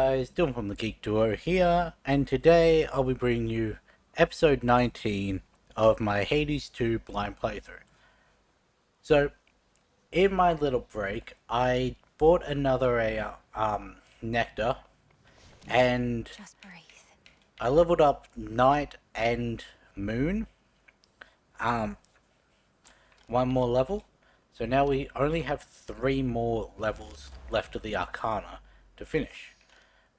guys, Dylan from the Geek Duo here, and today I'll be bringing you episode 19 of my Hades 2 blind playthrough. So, in my little break, I bought another nectar, and Just breathe. I leveled up Night and Moon, one more level. So now we only have 3 more levels left of the Arcana to finish.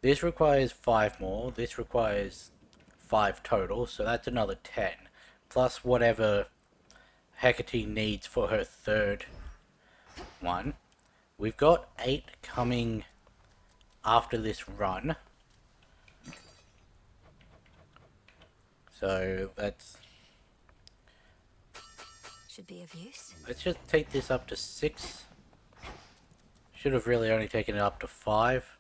This requires 5 more, this requires 5 total, so that's another 10. Plus whatever Hecate needs for her third one. We've got 8 coming after this run. So Should be of use. let's just take this up to 6. Should have really only taken it up to 5.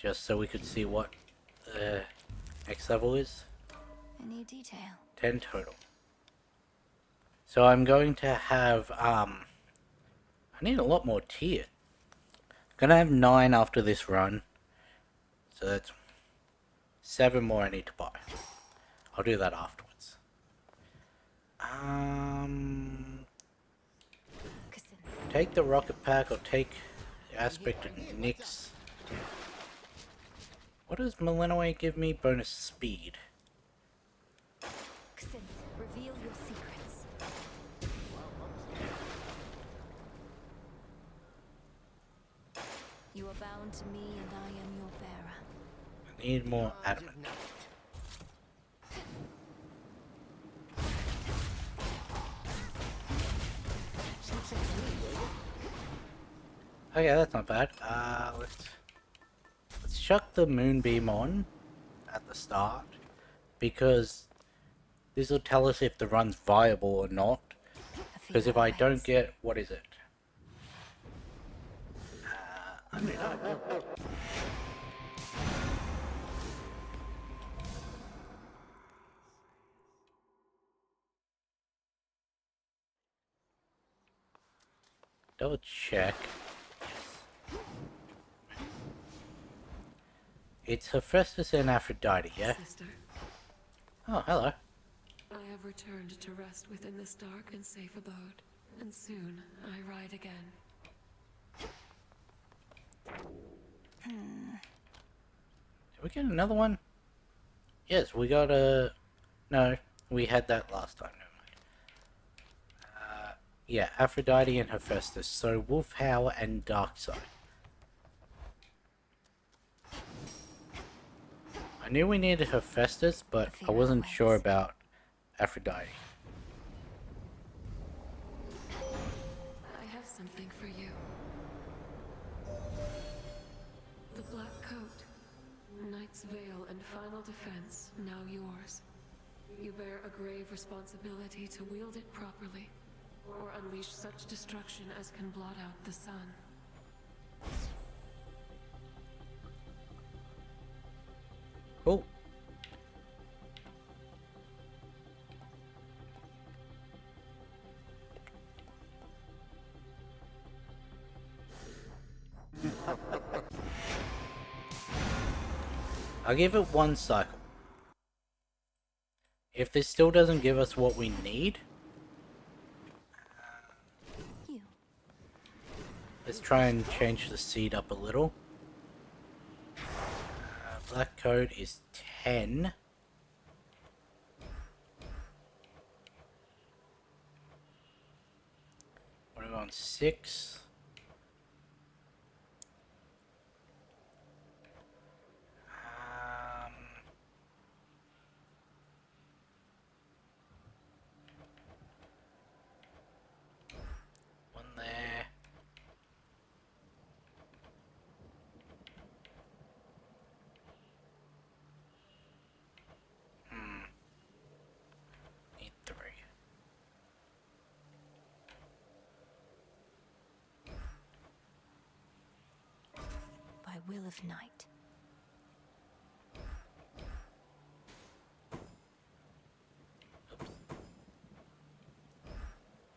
Just so we could see what the next level is. A new detail. 10 total. So I'm going to have, I need a lot more tier. Gonna have 9 after this run. So that's 7 more I need to buy. I'll do that afterwards. Take the rocket pack or take the aspect of Nyx. What does Malinois give me? Bonus speed. Xynth, reveal your secrets. You are bound to me and I am your bearer. I need more adamant. Okay, that's not bad. Let's chuck the moonbeam on at the start, because this will tell us if the run's viable or not. Because if I don't get, what is it? I don't know. Double check. It's Hephaestus and Aphrodite, yeah? Sister, Oh, hello. I have returned to rest within this dark and safe abode, and soon I ride again. Did we get another one? Yes, we got a... No, we had that last time. Never mind. Yeah, Aphrodite and Hephaestus. So Wolfhour and Darkseid. I knew we needed Hephaestus, but I wasn't sure about Aphrodite. I have something for you. The Black Coat, Knight's Veil and Final Defense, now yours. You bear a grave responsibility to wield it properly, or unleash such destruction as can blot out the sun. Cool. I'll give it 1 cycle. If this still doesn't give us what we need, let's try and change the seed up a little. Black Coat is 10. What are we on? 6. One there. Need 3. By will of Night.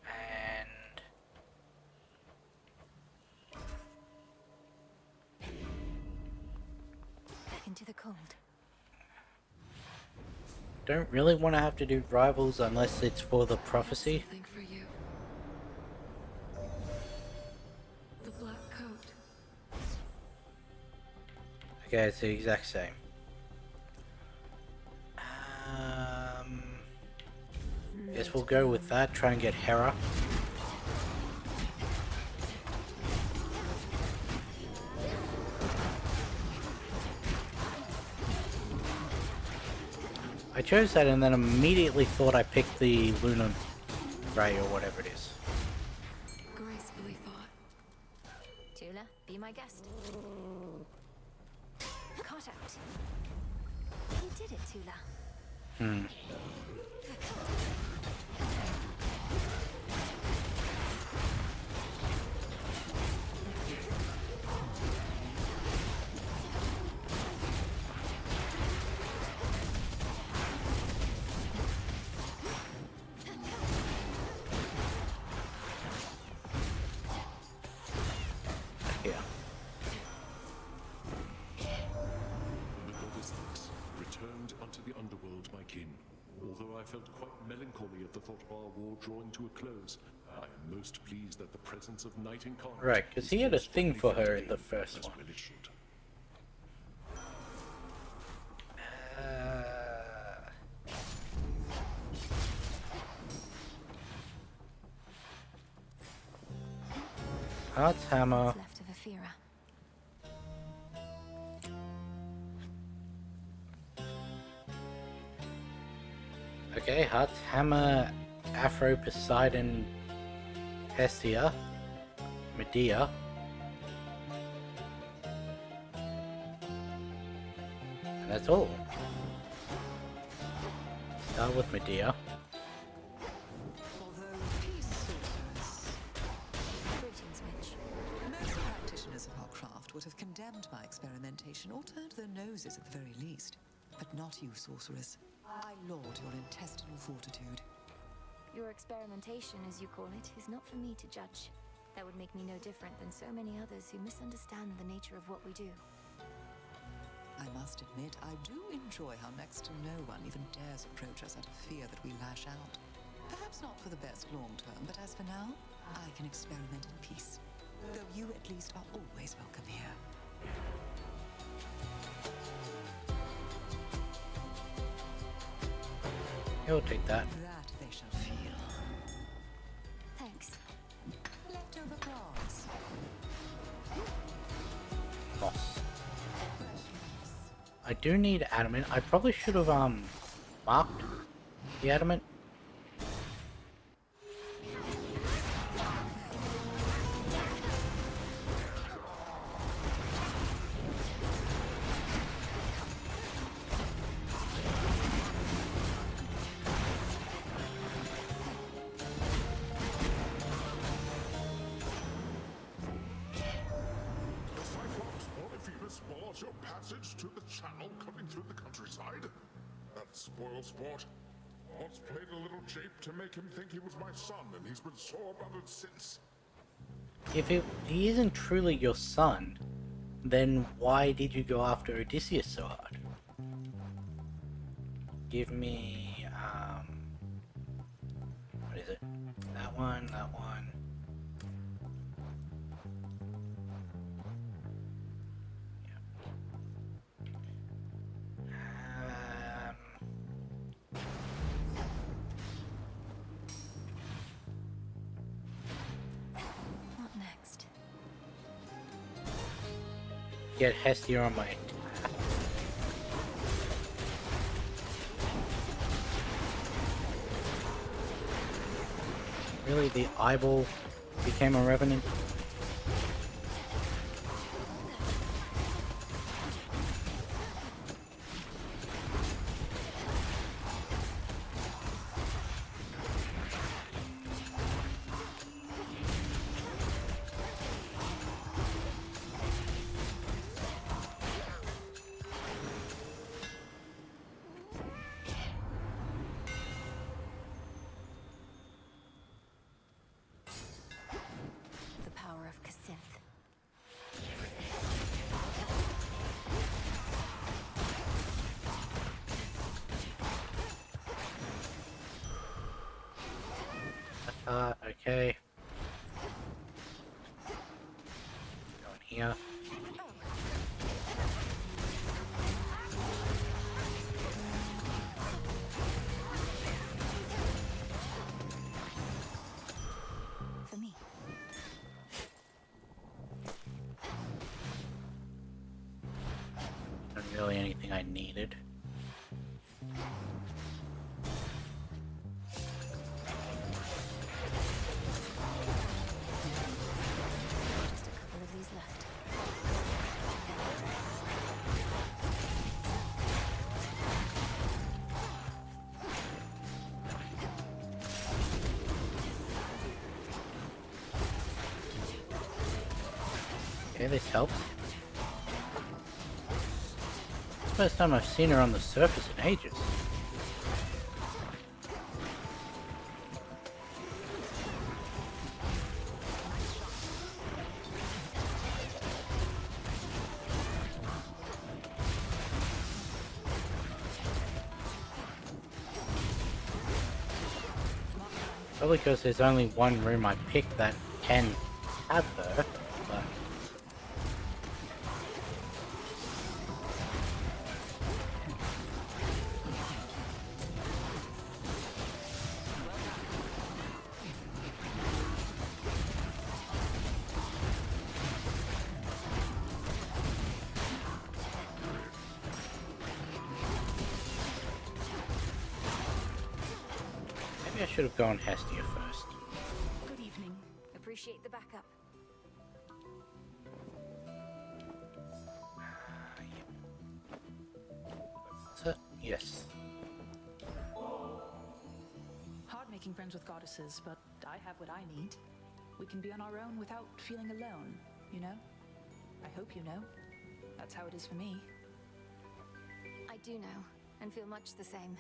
And into the cold. Don't really want to have to do rivals unless it's for the prophecy. Something for you. The black coat. Okay, it's the exact same. Guess we'll go with that. Try and get Hera. I chose that and then immediately thought I picked the Lunar Ray or whatever it is. Gracefully thought. Tula, be my guest. Caught out. You did it, Tula. Yeah. The goddess Nyx returned unto the underworld, my kin. Although I felt quite melancholy at the thought of our war drawing to a close, I am most pleased that the presence of Night Incarnate Right, because is he had a most thing for strongly her felt in the again, first as one. well it should. Heart's Hammer. What's left of Aphira? Okay, Heart's Hammer, Afro, Poseidon, Hestia, Medea. And that's all. Start with Medea. Although peace sorcerers, Greetings, Mitch. most practitioners of our craft would have condemned my experimentation or turned their noses at the very least. But not you, sorceress. I laud your intestinal fortitude. Your experimentation, as you call it, is not for me to judge. That would make me no different than so many others who misunderstand the nature of what we do. I must admit, I do enjoy how next to no one even dares approach us out of fear that we lash out. Perhaps not for the best long term, but as for now, I can experiment in peace. Though you at least are always welcome here. He'll take that. That they shall feel. Thanks. Leftover bras. Moss. I do need adamant. I probably should have marked the adamant. The Cyclops Polyphemus bars your passage to the channel cutting through the countryside? That spoil sport. Once played a little jape to make him think he was my son, and he's been sore about it since. If he isn't truly your son, then why did you go after Odysseus so hard? Give me, what is it? That one, that one. Yeah. What next? Get Hestia on my. Really, the eyeball became a revenant? The Okay. Go in here. For me. Not really anything I needed. Just a couple of these left. Okay, this helps. It's the first time I've seen her on the surface in ages. Probably because there's only one room I picked that can have her, but... Maybe I should have gone Hestia first. Good evening. Appreciate the backup. Is it? Yes. Hard making friends with goddesses, but I have what I need. We can be on our own without feeling alone, you know? I hope you know. That's how it is for me. I do know, and feel much the same.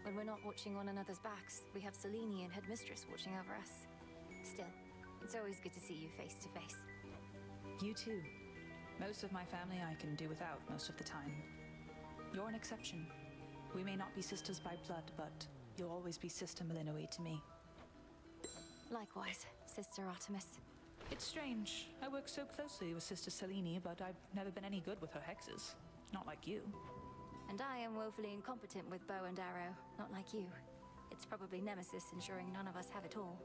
When we're not watching one another's backs, we have Selene and Headmistress watching over us. Still, it's always good to see you face to face. You too. Most of my family I can do without most of the time. You're an exception. We may not be sisters by blood, but you'll always be Sister Malinoe to me. Likewise, Sister Artemis. It's strange. I work so closely with Sister Selene, but I've never been any good with her hexes. Not like you. And I am woefully incompetent with bow and arrow, not like you. It's probably Nemesis ensuring none of us have it all.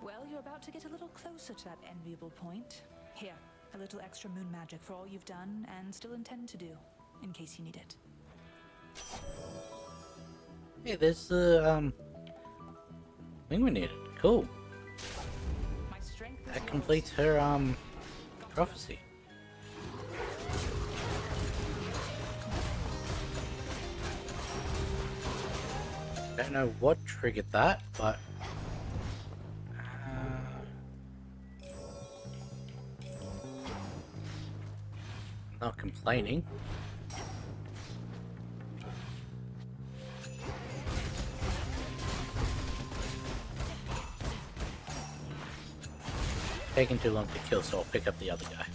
Well, you're about to get a little closer to that enviable point. Here, a little extra moon magic for all you've done and still intend to do, in case you need it. Hey, there's the thing we needed. Cool. My strength is That yours. completes her prophecy. Don't know what triggered that, but I'm not complaining. Taking too long to kill, so I'll pick up the other guy.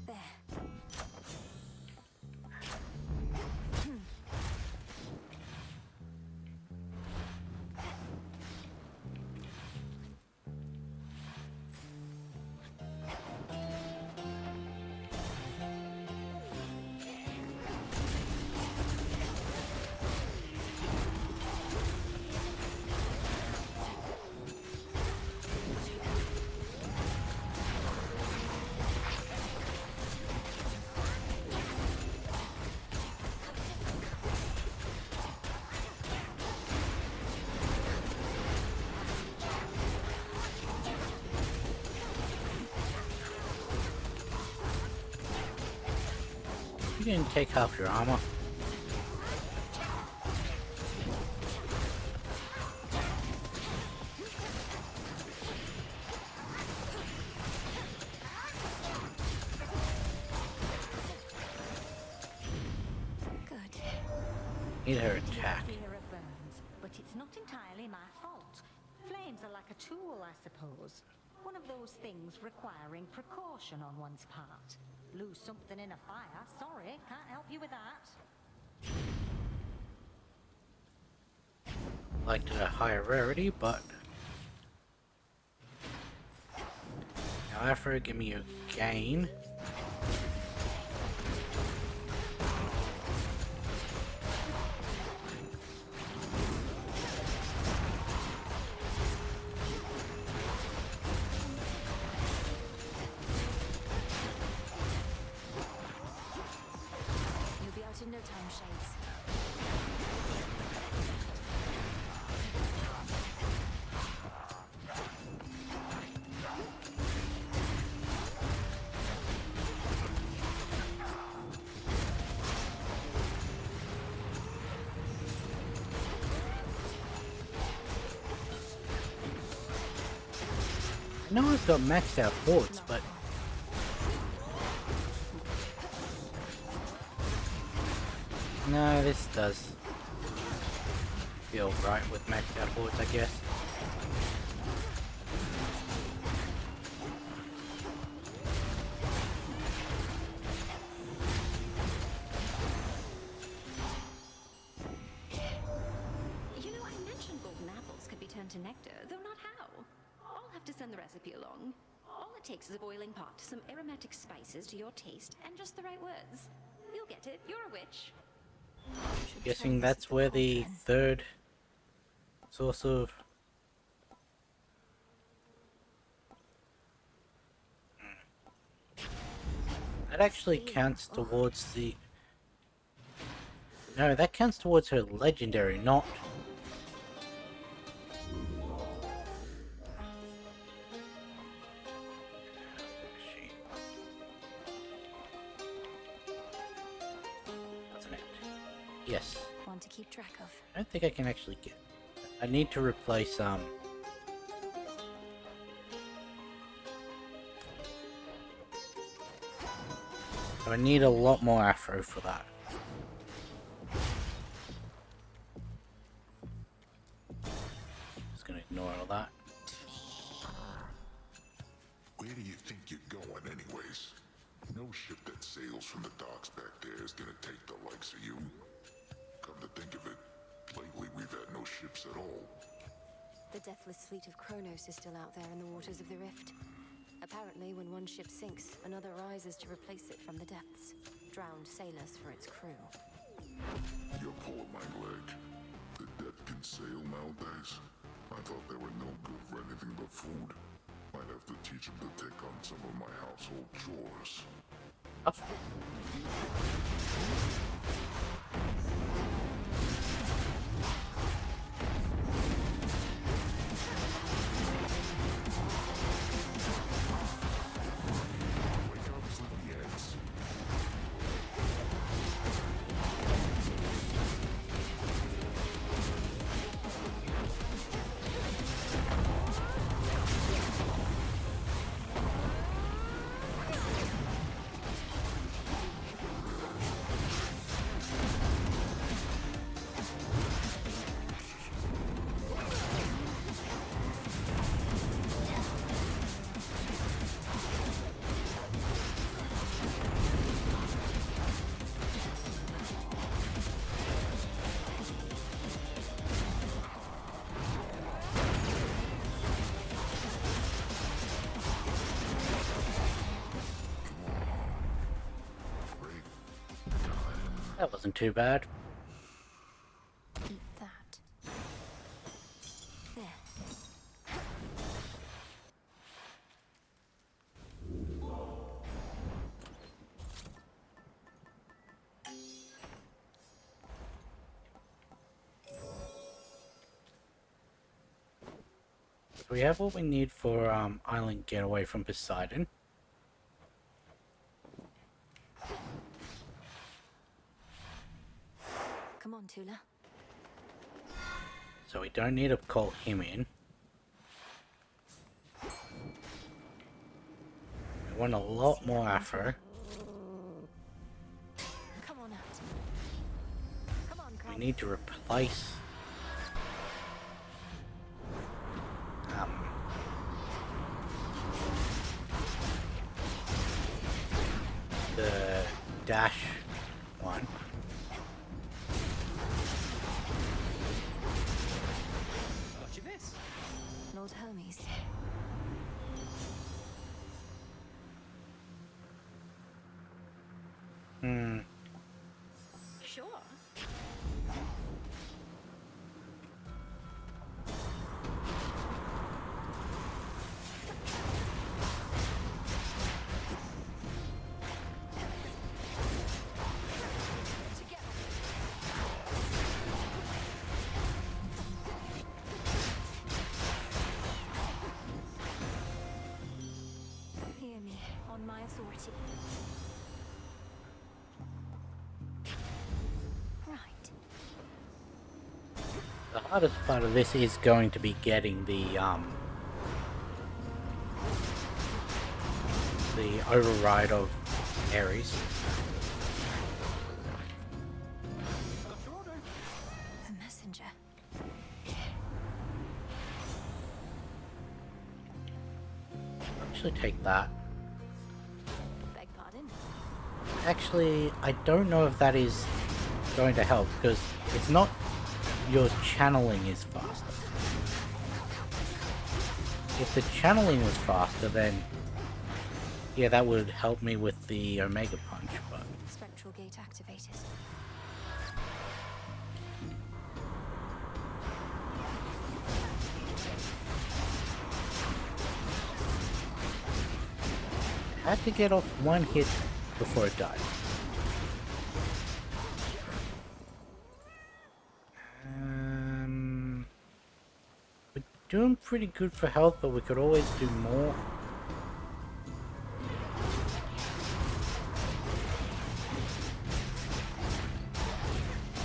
There. You didn't take half your armor. Good. Need her attack. Fear of burns, but it's not entirely my fault. Flames are like a tool, I suppose. One of those things requiring precaution on one's part. Lose something in a fire, sorry, can't help you with that. Liked a higher rarity, but Afro, give me your gain. You'll be out in no time, Shades. I know I've got maxed out boards, but no, this does feel right with maxed out boards, I guess. You know, I mentioned golden apples could be turned to nectar, though not how. I'll have to send the recipe along. All it takes is a boiling pot, some aromatic spices to your taste, and just the right words. You'll get it. You're a witch. Guessing that's where the third source of that actually counts towards the no, that counts towards her legendary, not wasn't it? Yes. One to keep track of. I don't think I can actually get. I need to replace So I need a lot more Afro for that. Just gonna ignore all that. Where do you think you're going, anyways? No ship that sails from the docks back there is gonna take the likes of you. Come to think of it, lately we've had no ships at all. The deathless fleet of Kronos is still out there in the waters of the Rift. Apparently, when one ship sinks, another rises to replace it from the depths. Drowned sailors for its crew. You're pulling my leg. The dead can sail nowadays? I thought they were no good for anything but food. Might have to teach them to take on some of my household chores. Wake up, sleepyheads. That wasn't too bad. Eat that. There. So we have what we need for Island Getaway from Poseidon. Come on, Tula. So we don't need to call him in. We want a lot more Afro. Come on out. Come on, We Crab. need to replace the dash one. Lord Hermes. Sure. Hear me, on my authority. Right. The hardest part of this is going to be getting the override of Ares. A messenger. Actually, take that. Beg pardon? Actually, I don't know if that is going to help because it's not your channeling is faster. If the channeling was faster, then yeah, that would help me with the Omega Punch, but Spectral gate activated. I had to get off one hit before it died. We're doing pretty good for health, but we could always do more.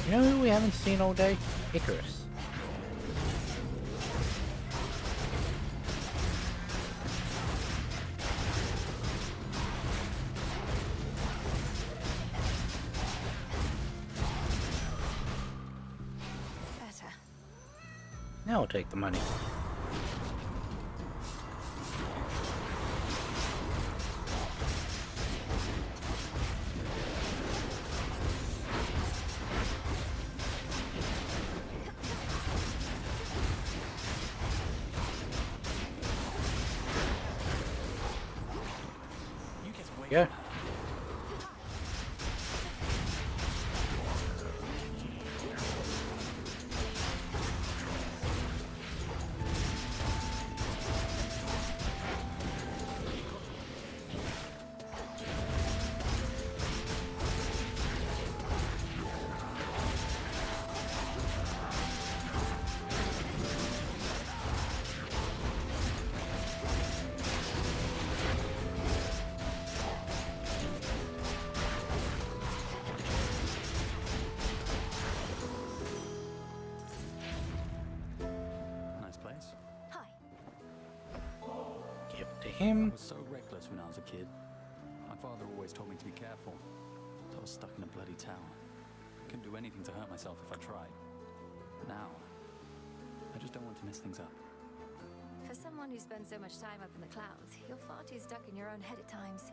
You know who we haven't seen all day? Icarus. Better. Now I'll take the money. Yeah. Nice place. Hi. Give it to I him. was so reckless when I was a kid. My father always told me to be careful. So I was stuck in a bloody tower. Couldn't do anything to hurt myself if I tried. Now, I just don't want to mess things up. For someone who spends so much time up in the clouds, you're far too stuck in your own head at times.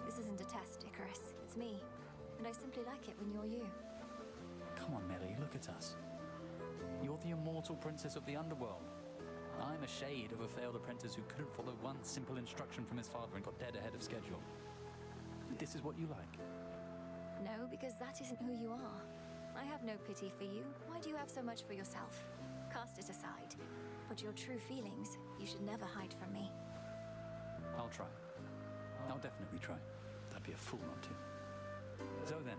This isn't a test, Icarus. It's me. And I simply like it when you're you. Come on, Melly, look at us. You're the immortal princess of the underworld. I'm a shade of a failed apprentice who couldn't follow one simple instruction from his father and got dead ahead of schedule. This is what you like. No, because that isn't who you are. I have no pity for you. Why do you have so much for yourself? Cast it aside. But your true feelings, you should never hide from me. I'll try. I'll definitely try. I'd be a fool not to. So then,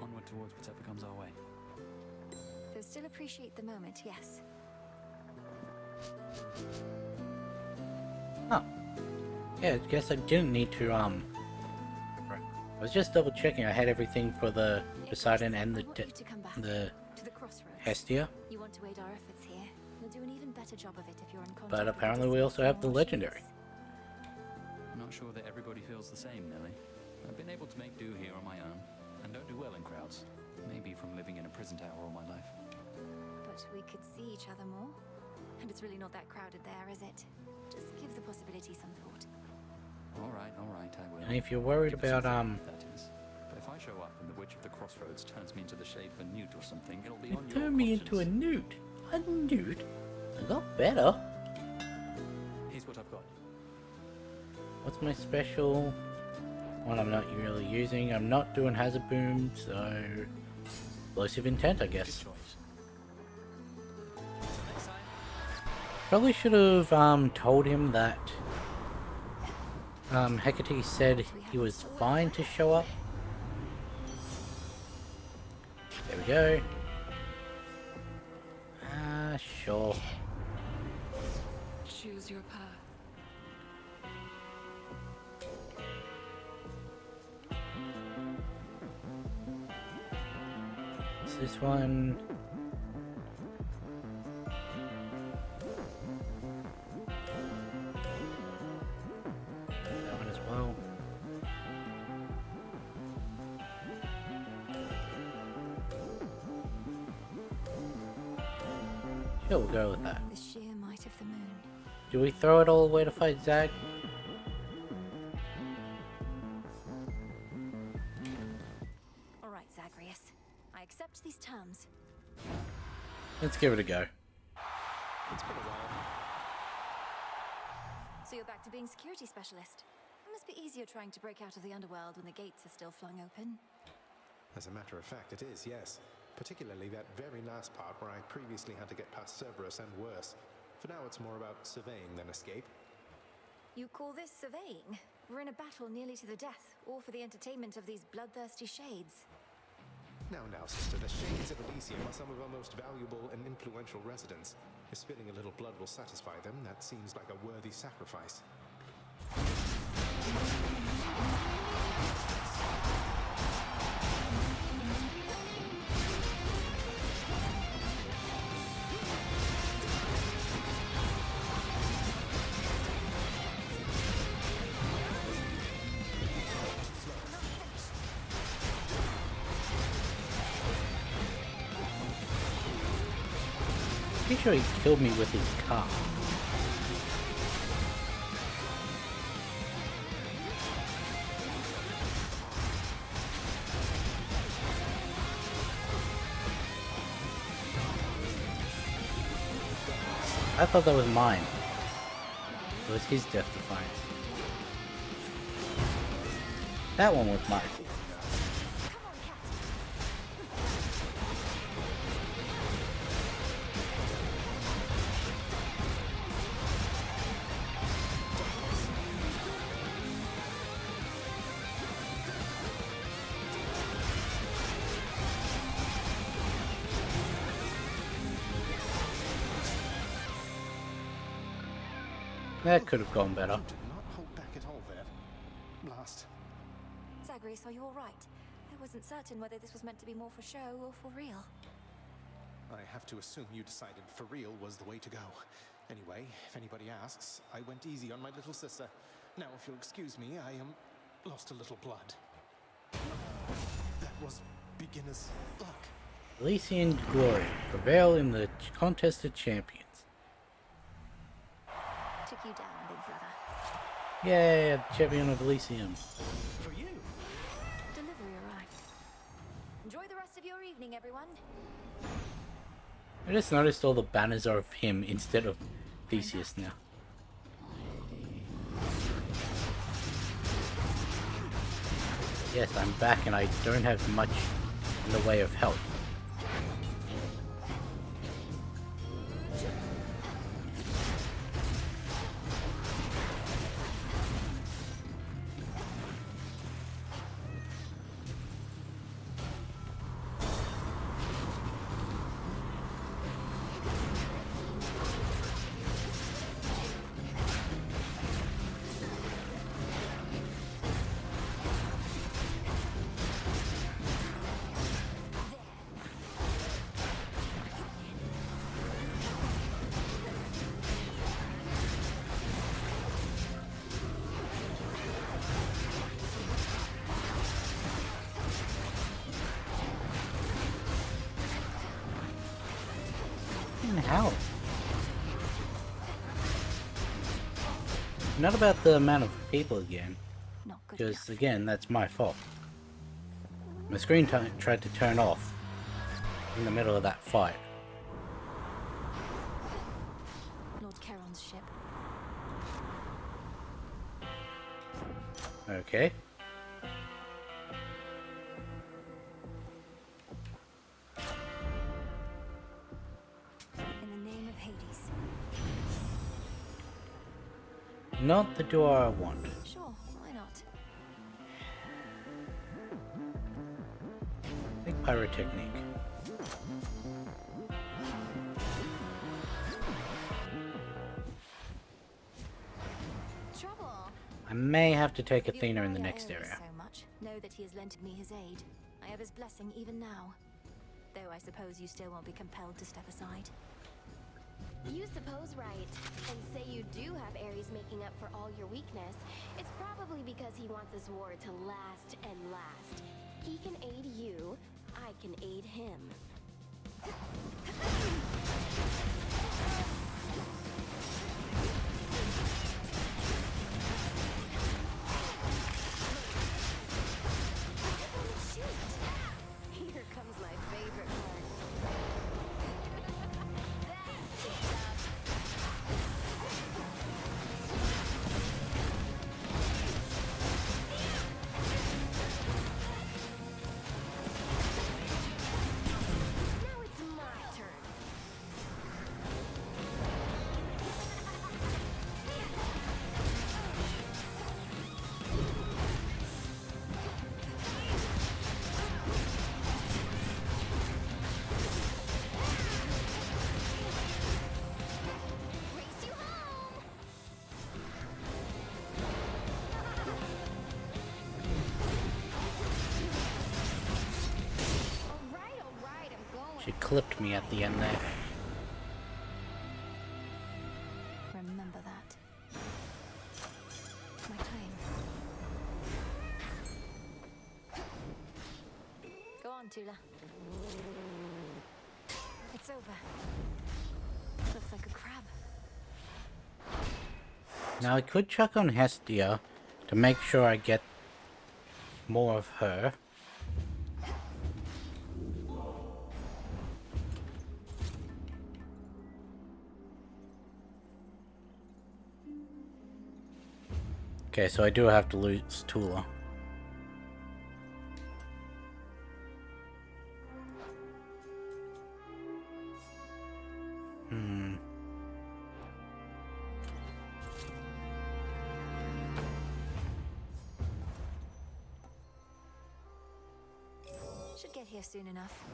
onward towards whatever comes our way. Though still appreciate the moment, yes. Oh. Yeah, I guess I didn't need to, I was just double checking. I had everything for the Poseidon and I want you to come back the to the crossroads. Hestia, You want to aid our efforts here. You'll do an even better job of it if you're in contact but with apparently the we also have the deceased legendary. machines. I'm not sure that everybody feels the same, Nelly. I've been able to make do here on my own, and don't do well in crowds. Maybe from living in a prison tower all my life. But we could see each other more. And it's really not that crowded there, is it? Just give the possibility some thought. All right, I will. And if you're worried Give it some about thought, that is. But if I show up and the Witch of the Crossroads turns me into the shape of a newt or something, it'll be on it your turned me into a conscience. newt. A newt? I got better. Here's what I've got. What's my special? One I'm not really using. I'm not doing Hazard Boom, so Explosive Intent, I Good guess. choice. Next time. Probably should have told him that Hecate said he was fine to show up. There we go. Sure. Choose your path. What's this one? That one as well. Sure, we'll go with that. The sheer might of the moon. Do we throw it all away to fight Zag? All right, Zagreus. I accept these terms. Let's give it a go. It's been a while. So you're back to being security specialist. It must be easier trying to break out of the underworld when the gates are still flung open. As a matter of fact, it is, yes. Particularly that very last part where I previously had to get past Cerberus and worse. For now, it's more about surveying than escape. You call this surveying? We're in a battle nearly to the death, all for the entertainment of these bloodthirsty shades. Now, sister, the Shades of Elysium are some of our most valuable and influential residents. If spilling a little blood will satisfy them, that seems like a worthy sacrifice. Pretty sure he killed me with his car. I thought that was mine. It was his Death Defiance. That one was mine. That could have gone better. You did not hold back at all there. Blast. Zagreus, are you all right? I wasn't certain whether this was meant to be more for show or for real. I have to assume you decided for real was the way to go. Anyway, if anybody asks, I went easy on my little sister. Now, if you'll excuse me, I lost a little blood. That was beginner's luck. Elysian glory. Prevail in the contest of champions. Took you down, big brother. Yay, champion of Elysium. For you. Delivery arrived. Enjoy the rest of your evening, everyone. I just noticed all the banners are of him instead of Theseus now. Yes, I'm back and I don't have much in the way of health. How? Not about the amount of people again, Not good because enough. again, that's my fault. My screen tried to turn off in the middle of that fight. Lord Charon's ship. Okay. Not the door I want. Sure, why not? Big pyrotechnique. Trouble. I may have to take You Athena in the admire next Ares area. so much. Know that he has lent me his aid. I have his blessing even now. Though I suppose you still won't be compelled to step aside. You suppose right, and say you do have Ares making up for all your weakness. It's probably because he wants this war to last and last. He can aid you, I can aid him. Here comes my favorite part. Now it's my turn. Race you home. All right, I'm going. She clipped me at the end there. Remember that. My claim. Go on, Tula. It's over. Looks like a crab. Now I could check on Hestia to make sure I get more of her. Okay, so I do have to lose Tula. Should get here soon enough.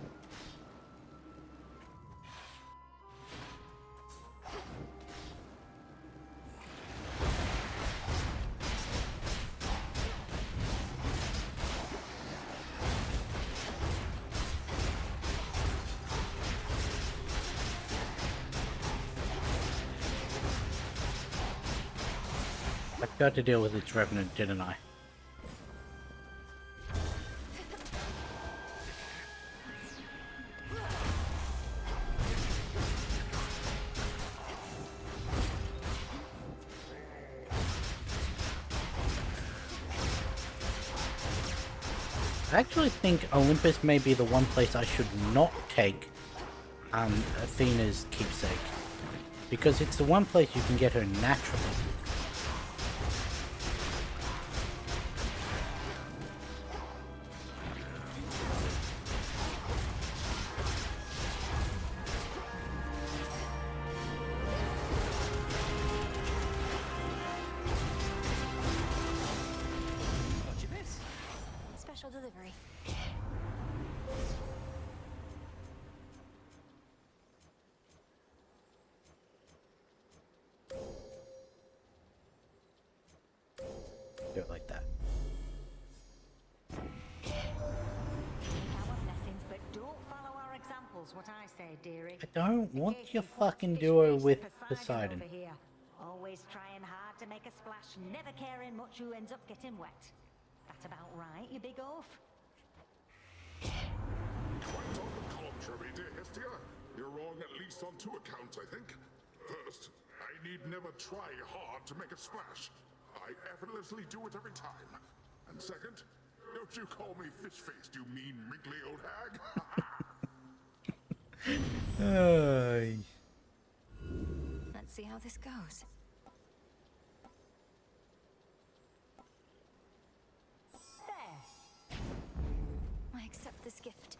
I got to deal with its revenant, didn't I? I actually think Olympus may be the one place I should not take Athena's keepsake. Because it's the one place you can get her naturally. Special delivery. Do it like that. Take our blessings, but don't follow our examples, what I say, dearie. I don't want In case your you want fucking fish duo face with Poseidon. over here. Always trying hard to make a splash, never caring much who ends up getting wet. That about right, you big oaf? Quite on the contrary, dear Hestia. You're wrong at least on two accounts, I think. First, I need never try hard to make a splash. I effortlessly do it every time. And second, don't you call me fish-faced, you mean, wrinkly old hag. Let's see how this goes. There. I accept this gift.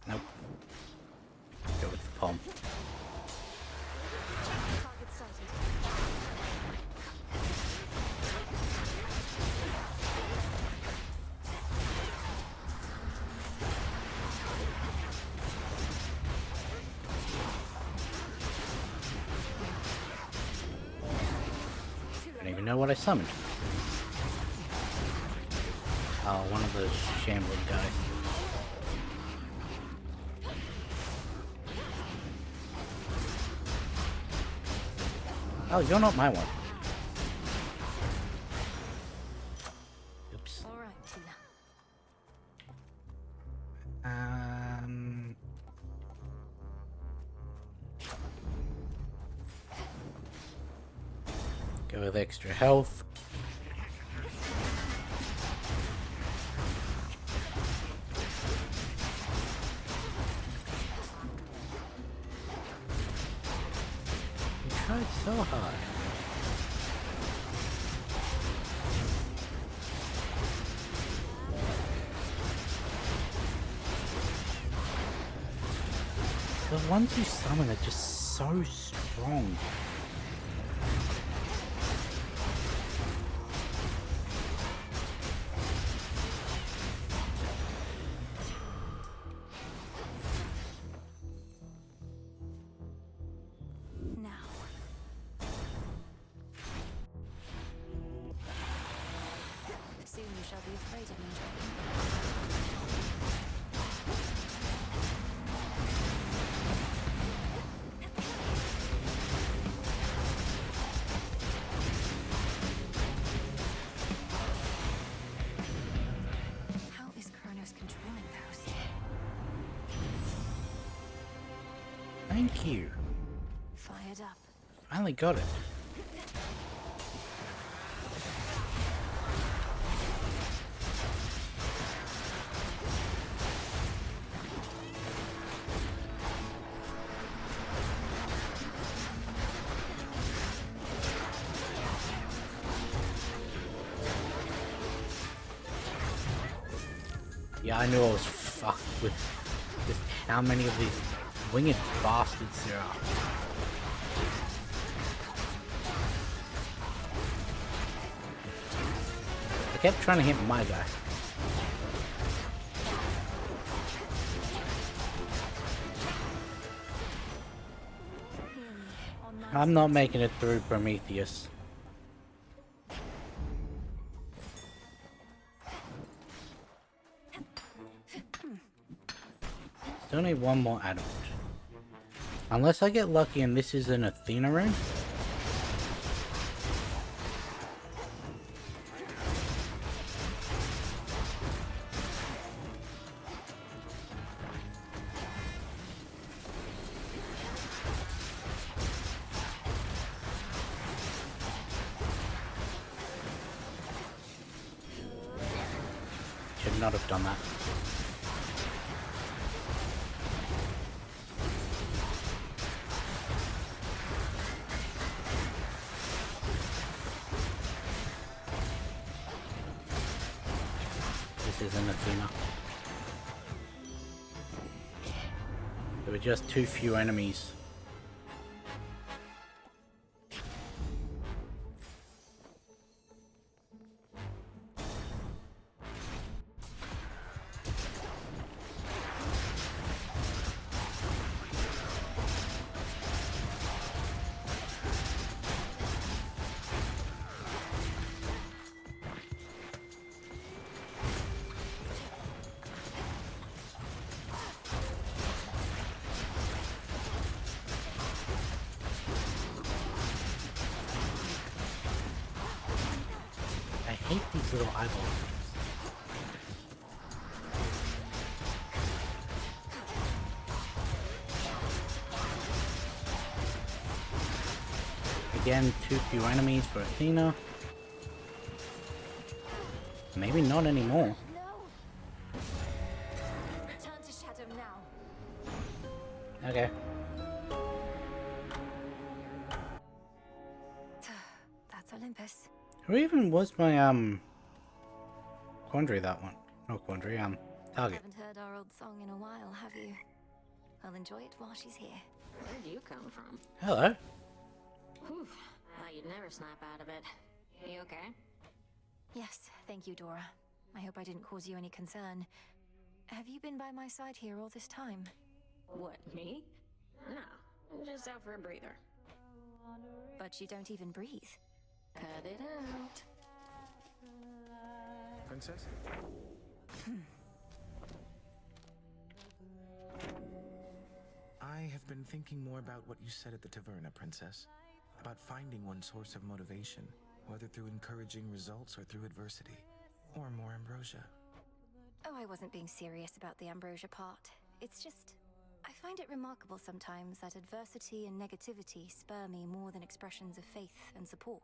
Nope. Go with the palm. know what I summoned? Oh, one of those shambling guys. Oh, you're not my one. Oops. All right, Tina. Go with extra health. You tried so hard. The ones you summon are just so strong. Now. Soon you shall be afraid of me, Dragon. How is Kronos controlling those? Thank you. Fired up. Finally got it. Yeah, I knew I was fucked with just how many of these winged bastards there are. I kept trying to hit my guy. I'm not making it through Prometheus. Still need one more adamant. Unless I get lucky and this is an Athena rune. Should not have done that. This isn't Athena. There were just too few enemies. I hate these little eyeballs. Again, too few enemies for Athena. Maybe not anymore. Return to Shadow now. Okay. That's Olympus. Who even was my Quandary that one? Not Quandary, target. Haven't heard our old song in a while, have you? I'll enjoy it while she's here. Where'd you come from? Hello. Whew. Thought you'd never snap out of it. You okay? Yes, thank you, Dora. I hope I didn't cause you any concern. Have you been by my side here all this time? What, me? No, I'm just out for a breather. But you don't even breathe. Cut it out. Princess? I have been thinking more about what you said at the taverna, Princess. About finding one source of motivation, whether through encouraging results or through adversity. Or more ambrosia. Oh, I wasn't being serious about the ambrosia part. It's just, I find it remarkable sometimes that adversity and negativity spur me more than expressions of faith and support.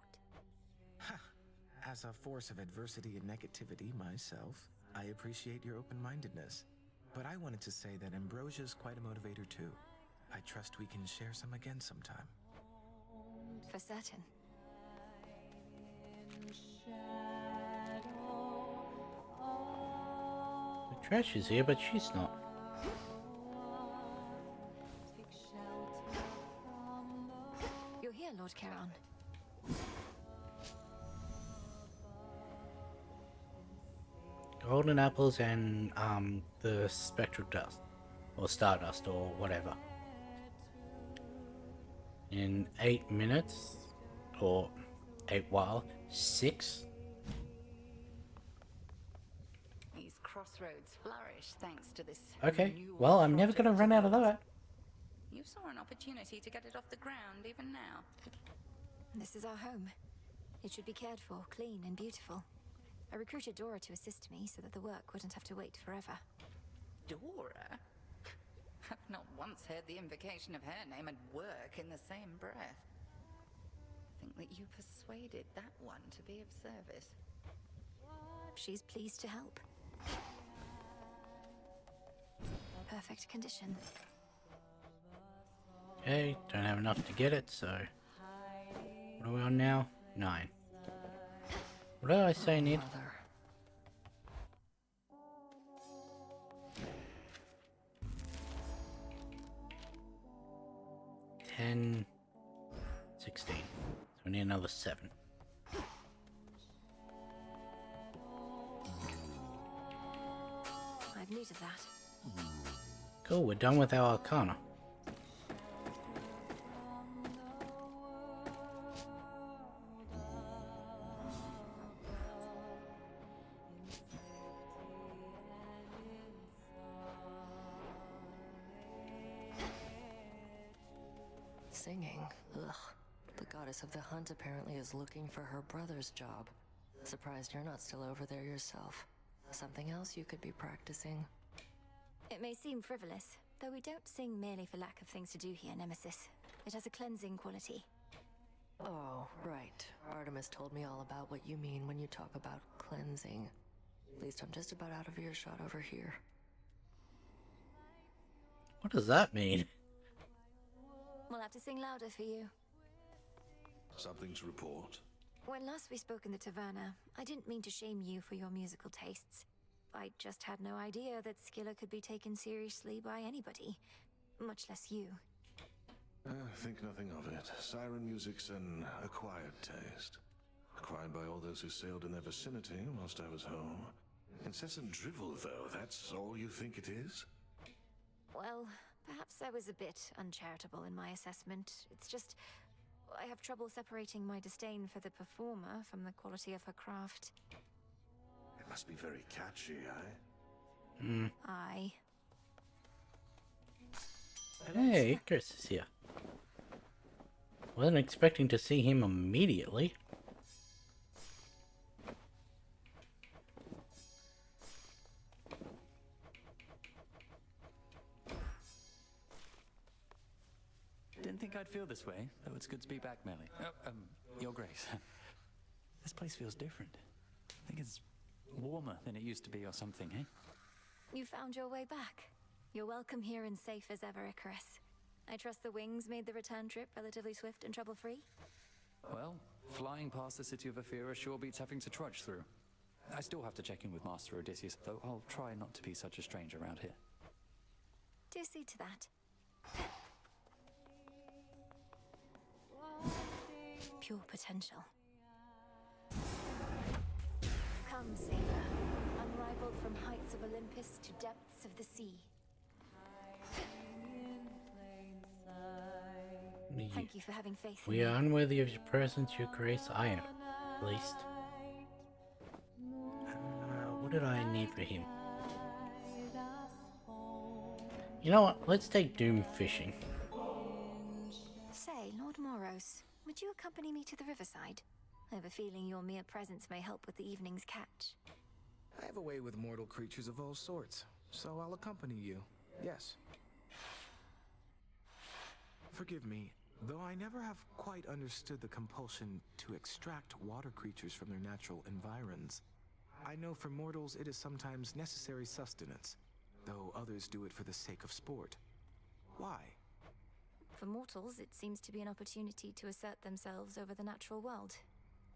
As a force of adversity and negativity myself, I appreciate your open-mindedness. But I wanted to say that ambrosia's quite a motivator too. I trust we can share some again sometime. For certain. The trash is here, but she's not. You're here, Lord Charon. Golden apples and the spectral dust, or stardust, or whatever. In 8 minutes, or 6. These crossroads flourish thanks to this. Okay, new well, I'm never gonna run out of that. You saw an opportunity to get it off the ground even now. This is our home. It should be cared for, clean and beautiful. I recruited Dora to assist me so that the work wouldn't have to wait forever. Dora? I've not once heard the invocation of her name and work in the same breath. Think that you persuaded that one to be of service. She's pleased to help. Perfect condition. Okay, don't have enough to get it, so... What are we on now? 9. What did I say I need? 10, 16. So we need another 7. I've need of that. Cool, we're done with our Arcana. Singing? Ugh. The goddess of the hunt apparently is looking for her brother's job. Surprised you're not still over there yourself. Something else you could be practicing? It may seem frivolous, though we don't sing merely for lack of things to do here, Nemesis. It has a cleansing quality. Oh, right. Artemis told me all about what you mean when you talk about cleansing. At least I'm just about out of earshot over here. What does that mean? We'll have to sing louder for you. Something to report? When last we spoke in the taverna, I didn't mean to shame you for your musical tastes. I just had no idea that Skilla could be taken seriously by anybody, much less you. Think nothing of it. Siren music's an acquired taste. Acquired by all those who sailed in their vicinity whilst I was home. Incessant drivel, though, that's all you think it is? Well, perhaps I was a bit uncharitable in my assessment. It's just, I have trouble separating my disdain for the performer from the quality of her craft. It must be very catchy, eh? Hmm. Aye. Hey, Icarus is here. Wasn't expecting to see him immediately. Didn't think I'd feel this way, though it's good to be back, Melly. Your Grace. This place feels different. I think it's warmer than it used to be or something, eh? You found your way back. You're welcome here and safe as ever, Icarus. I trust the wings made the return trip relatively swift and trouble-free? Well, flying past the city of Aethera sure beats having to trudge through. I still have to check in with Master Odysseus, though I'll try not to be such a stranger around here. Do see to that. Pure potential. Come, Saber, unrivaled from heights of Olympus to depths of the sea. Thank you for having faith in We me. are unworthy of your presence, your grace. I am. at least. What did I need for him? You know what? Let's take Doom fishing. Say, Lord Moros, would you accompany me to the riverside? I have a feeling your mere presence may help with the evening's catch. I have a way with mortal creatures of all sorts, so I'll accompany you. Yes. Forgive me, though I never have quite understood the compulsion to extract water creatures from their natural environs. I know for mortals it is sometimes necessary sustenance, though others do it for the sake of sport. Why? For mortals, it seems to be an opportunity to assert themselves over the natural world.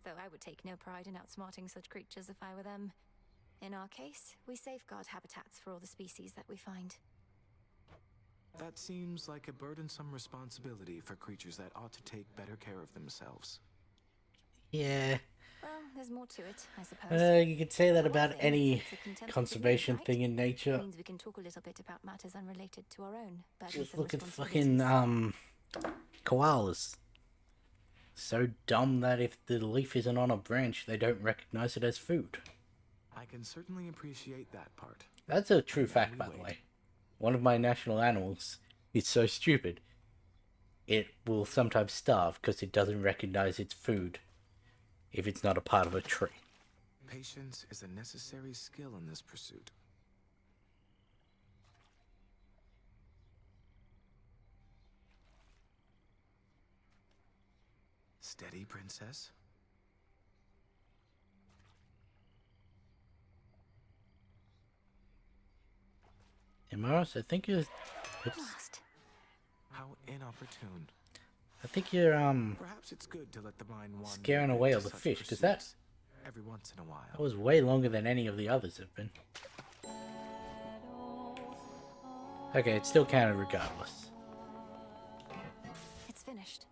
Though I would take no pride in outsmarting such creatures if I were them. In our case, we safeguard habitats for all the species that we find. That seems like a burdensome responsibility for creatures that ought to take better care of themselves. Yeah. Well, there's more to it, I suppose. You could say that about One thing, any it's a contempt conservation right? thing in nature. Means we can talk a little bit about matters unrelated to our own burdens Just and look at fucking responsibilities. koalas. So dumb that if the leaf isn't on a branch, they don't recognize it as food. I can certainly appreciate that part. That's a true fact, by the way. One of my national animals is so stupid. It will sometimes starve because it doesn't recognize its food if it's not a part of a tree. Patience is a necessary skill in this pursuit. Steady, princess. Amaris, I think you're... How inopportune. I think you're, Perhaps it's good to let the mind wander scaring away all into the such fish, because pursuits every once in a while. that was way longer than any of the others have been. Okay, it's still counted regardless. It's finished.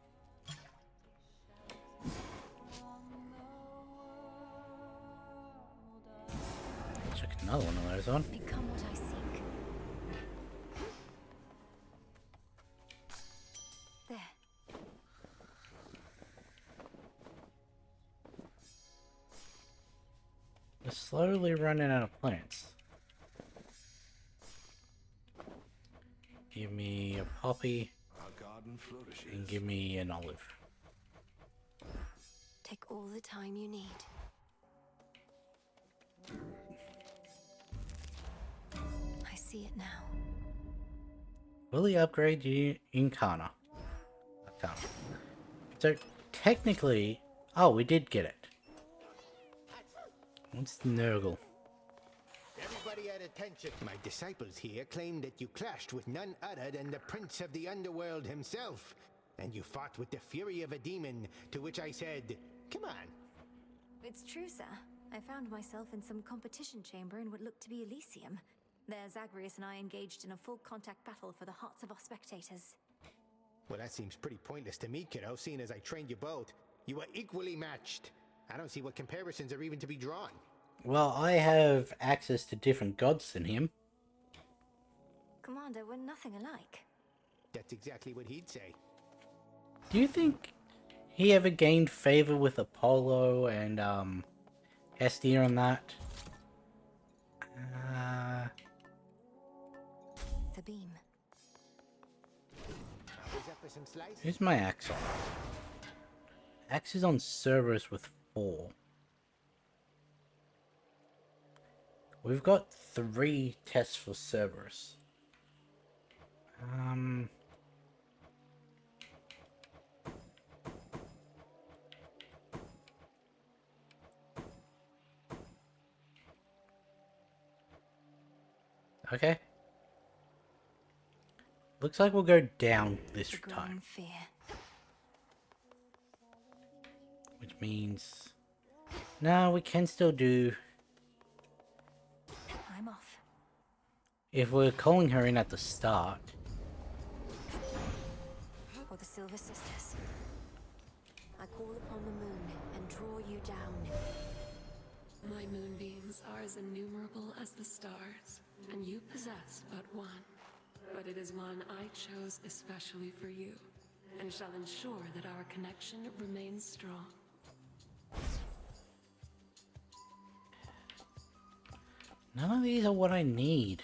Check another one of those on. Become what I seek. There. We're slowly running out of plants. Give me a poppy Our garden flourishes. and give me an olive. Take all the time you need. I see it now. Fully upgrade you in Kana. So technically, oh, we did get it. What's Nurgle? Everybody at attention. My disciples here claim that you clashed with none other than the Prince of the Underworld himself. And you fought with the fury of a demon, to which I said, come on. It's true, sir. I found myself in some competition chamber in what looked to be Elysium. There, Zagreus and I engaged in a full contact battle for the hearts of our spectators. Well, that seems pretty pointless to me, kiddo, seeing as I trained you both. You were equally matched. I don't see what comparisons are even to be drawn. Well, I have access to different gods than him. Commander, we're nothing alike. That's exactly what he'd say. Do you think he ever gained favor with Apollo and Hestia on that? The beam. Is that for some slice? Who's my axe on? Axe is on Cerberus with 4. We've got 3 tests for Cerberus. Okay. Looks like we'll go down this time. Fear. Which means... No, we can still do... I'm off. If we're calling her in at the start... For the Silver Sisters. I call upon the moon and draw you down. My moonbeams are as innumerable as the stars, and you possess but one. But it is one I chose especially for you, and shall ensure that our connection remains strong. None of these are what I need.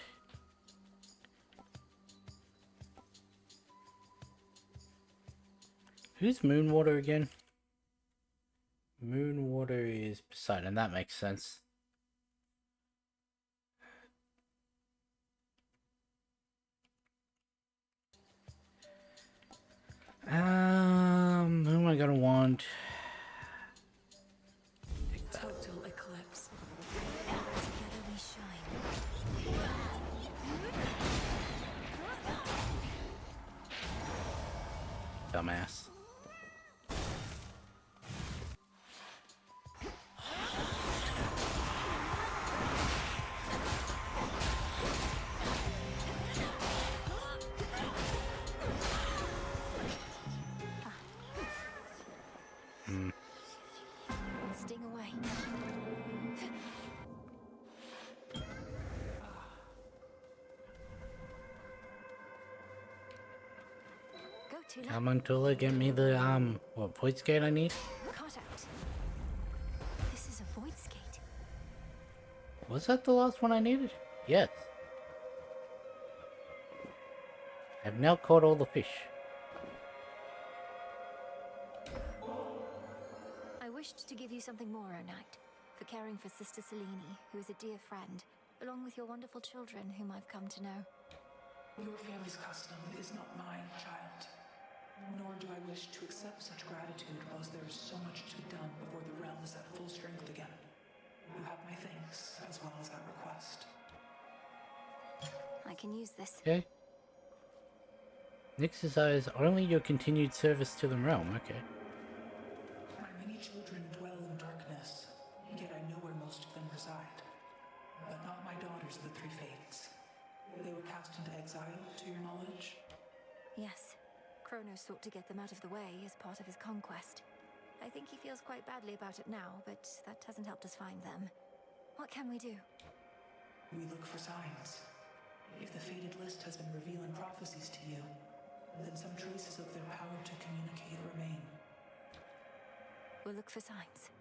Who's Moonwater again? Moonwater is Poseidon, that makes sense. Who am I gonna want? Total eclipse. Together we shine. Dumbass. Sting away. Go to Come on, Tula, get me the, what, void skate I need? Caught out. This is a void skate. Was that the last one I needed? Yes. I've now caught all the fish. I wished to give you something more, O Knight, for caring for Sister Selene, who is a dear friend, along with your wonderful children, whom I've come to know. Your family's custom is not mine, child. Nor do I wish to accept such gratitude whilst there is so much to be done before the realm is at full strength again. You have my thanks, as well as that request. I can use this. Okay. Nyx desires only your continued service to the realm, okay. My many children dwell in darkness, yet I know where most of them reside. But not my daughters, the Three Fates. They were cast into exile, to your knowledge? Yes. Kronos sought to get them out of the way as part of his conquest. I think he feels quite badly about it now, but that hasn't helped us find them. What can we do? We look for signs. If the fated list has been revealing prophecies to you, then some traces of their power to communicate remain. We'll look for signs.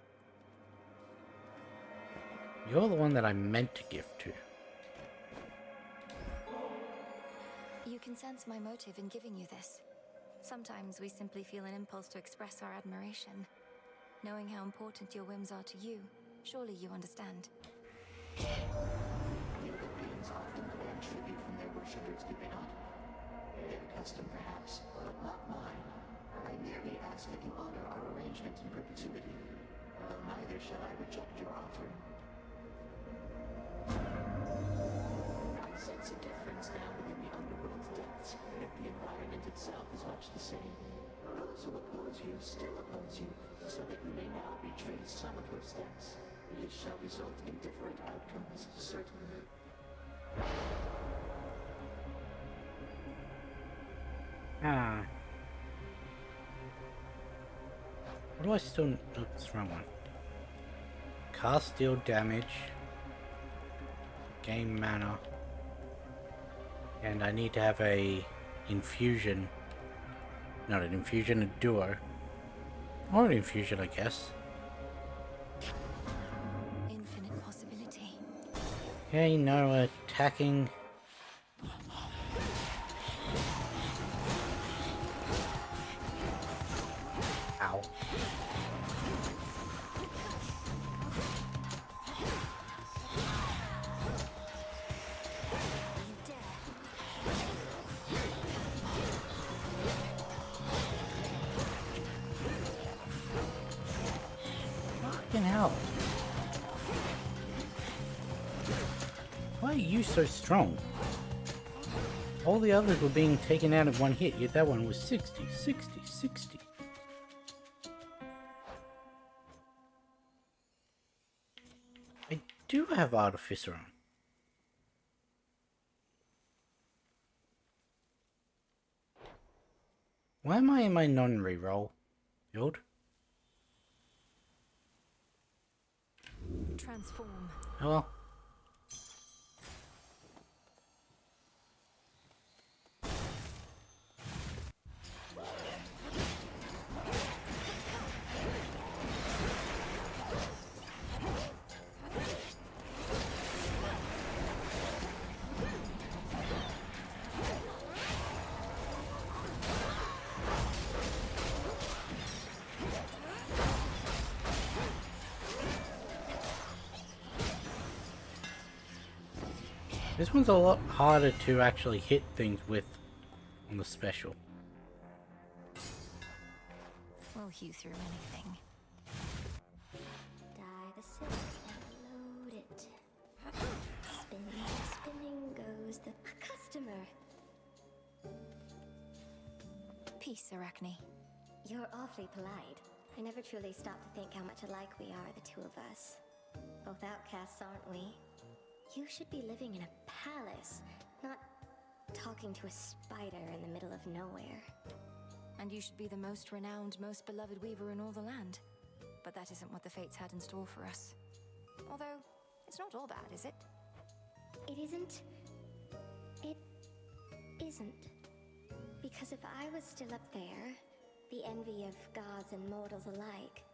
You're the one that I meant to give to. You can sense my motive in giving you this. Sometimes we simply feel an impulse to express our admiration. Knowing how important your whims are to you, surely you understand. Europeans often demand tribute from their worshippers, do they not? Their custom, perhaps, but not mine. I merely ask that you honor our arrangement in perpetuity, though neither shall I reject your offering. I sense a difference now within the underworld's depths, yet the environment itself is much the same. Those who oppose you still oppose you, so that you may now retrace some of your steps. This shall result in different outcomes, certainly. What do I still... Oh, it's the wrong one. Cast deal damage. Gain mana. And I need to have a infusion. Not an infusion, a duo. Or an infusion, I guess. Infinite possibility. Okay, no attacking. Ow. Fucking hell. Why are you so strong? All the others were being taken out in one hit, yet that one was 60, 60, 60. I do have Artificer on. Why am I in my non-reroll? Build? Transform. Oh well. This one's a lot harder to actually hit things with on the special. We'll hew through anything. Die the silk and load it. Spinning, spinning goes the customer. Peace, Arachne. You're awfully polite. I never truly stop to think how much alike we are, the two of us. Both outcasts, aren't we? You should be living in a palace, not talking to a spider in the middle of nowhere. And you should be the most renowned, most beloved weaver in all the land. But that isn't what the fates had in store for us. Although, it's not all bad, is it? It isn't. It isn't. Because if I was still up there, the envy of gods and mortals alike,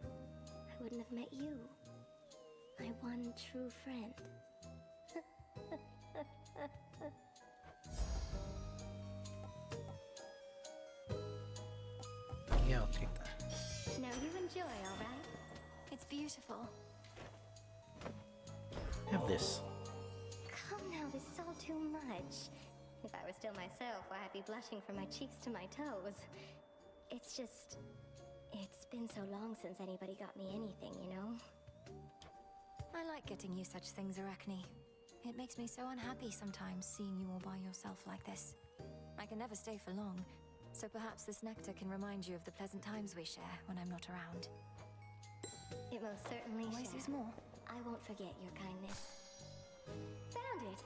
I wouldn't have met you. My one true friend. Yeah, I'll take that. Now you enjoy, alright? It's beautiful. Have this. Come now, this is all too much. If I were still myself, why I'd be blushing from my cheeks to my toes. It's just... It's been so long since anybody got me anything, you know? I like getting you such things, Arachne. It makes me so unhappy sometimes seeing you all by yourself like this. I can never stay for long, so perhaps this nectar can remind you of the pleasant times we share when I'm not around. It most certainly Always shall. is more. I won't forget your kindness. Found it!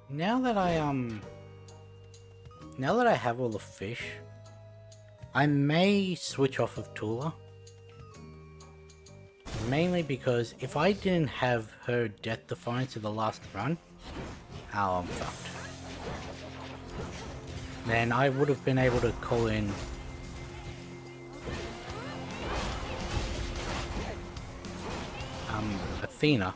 Now that I have all the fish, I may switch off of Tula. Mainly because if I didn't have her Death Defiance in the last run, I'm fucked. Then I would have been able to call in Athena.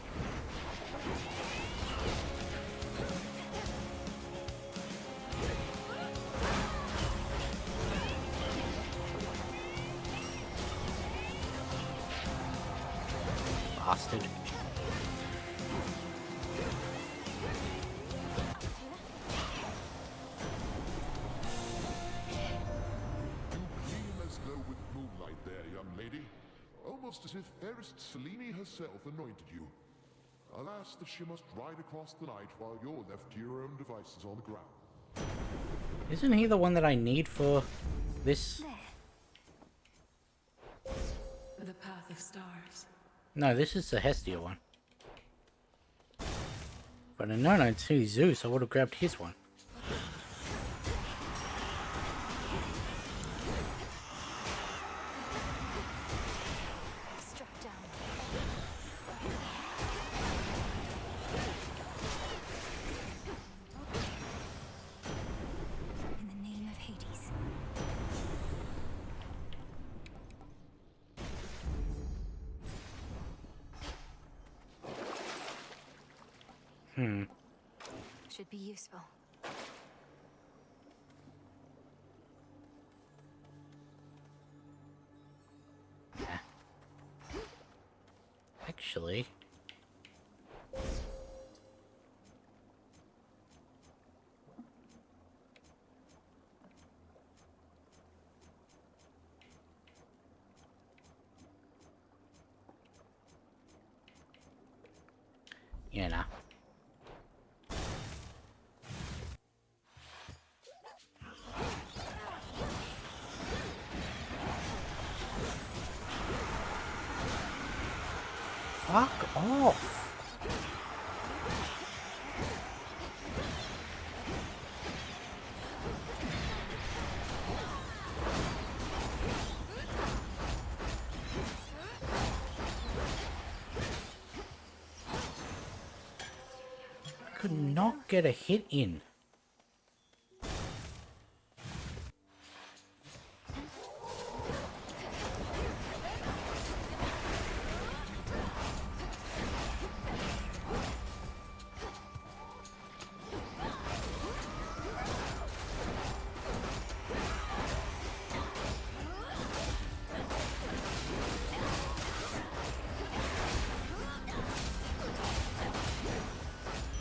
Bastard. Gleam as though with moonlight there, young lady. Almost as if fairest Selene herself anointed you. Alas, that she must ride across the night while you're left to your own devices on the ground. Isn't he the one that I need for this? The Path of Stars. No, this is the Hestia one. But I know I'd see Zeus, I would have grabbed his one. Struck down. In the name of Hades. Should be useful. Actually... yeah, nah. Fuck off! Could not get a hit in.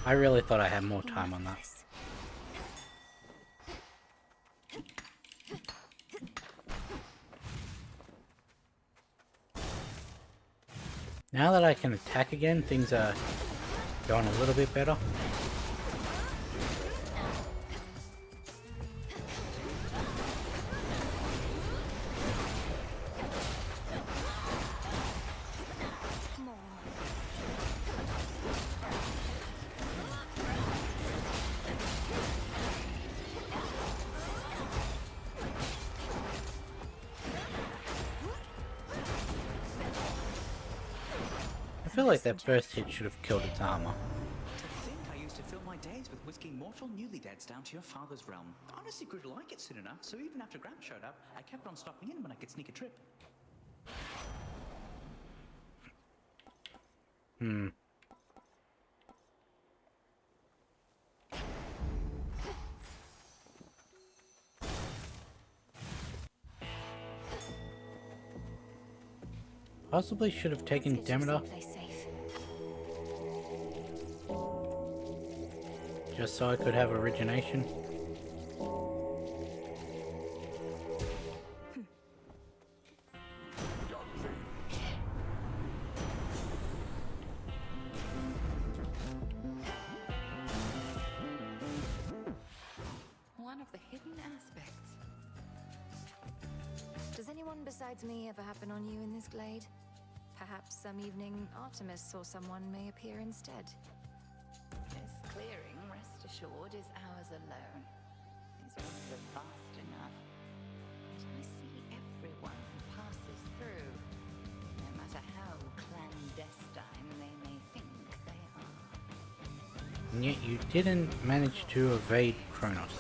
I really thought I had more time on that. Now that I can attack again, things are going a little bit better. I feel like that first hit should have killed its armor. To think I used to fill my days with whisking mortal newlydeads down to your father's realm. Honestly grew to like it soon enough, so even after Gramp showed up, I kept on stopping in when I could sneak a trip. Possibly should have taken Demeter. Just so I could have origination. One of the hidden aspects. Does anyone besides me ever happen on you in this glade? Perhaps some evening Artemis or someone may appear instead. This clearing, rest assured, is ours alone. These woods are vast enough. But I see everyone who passes through, no matter how clandestine they may think they are. And yet you didn't manage to evade Kronos.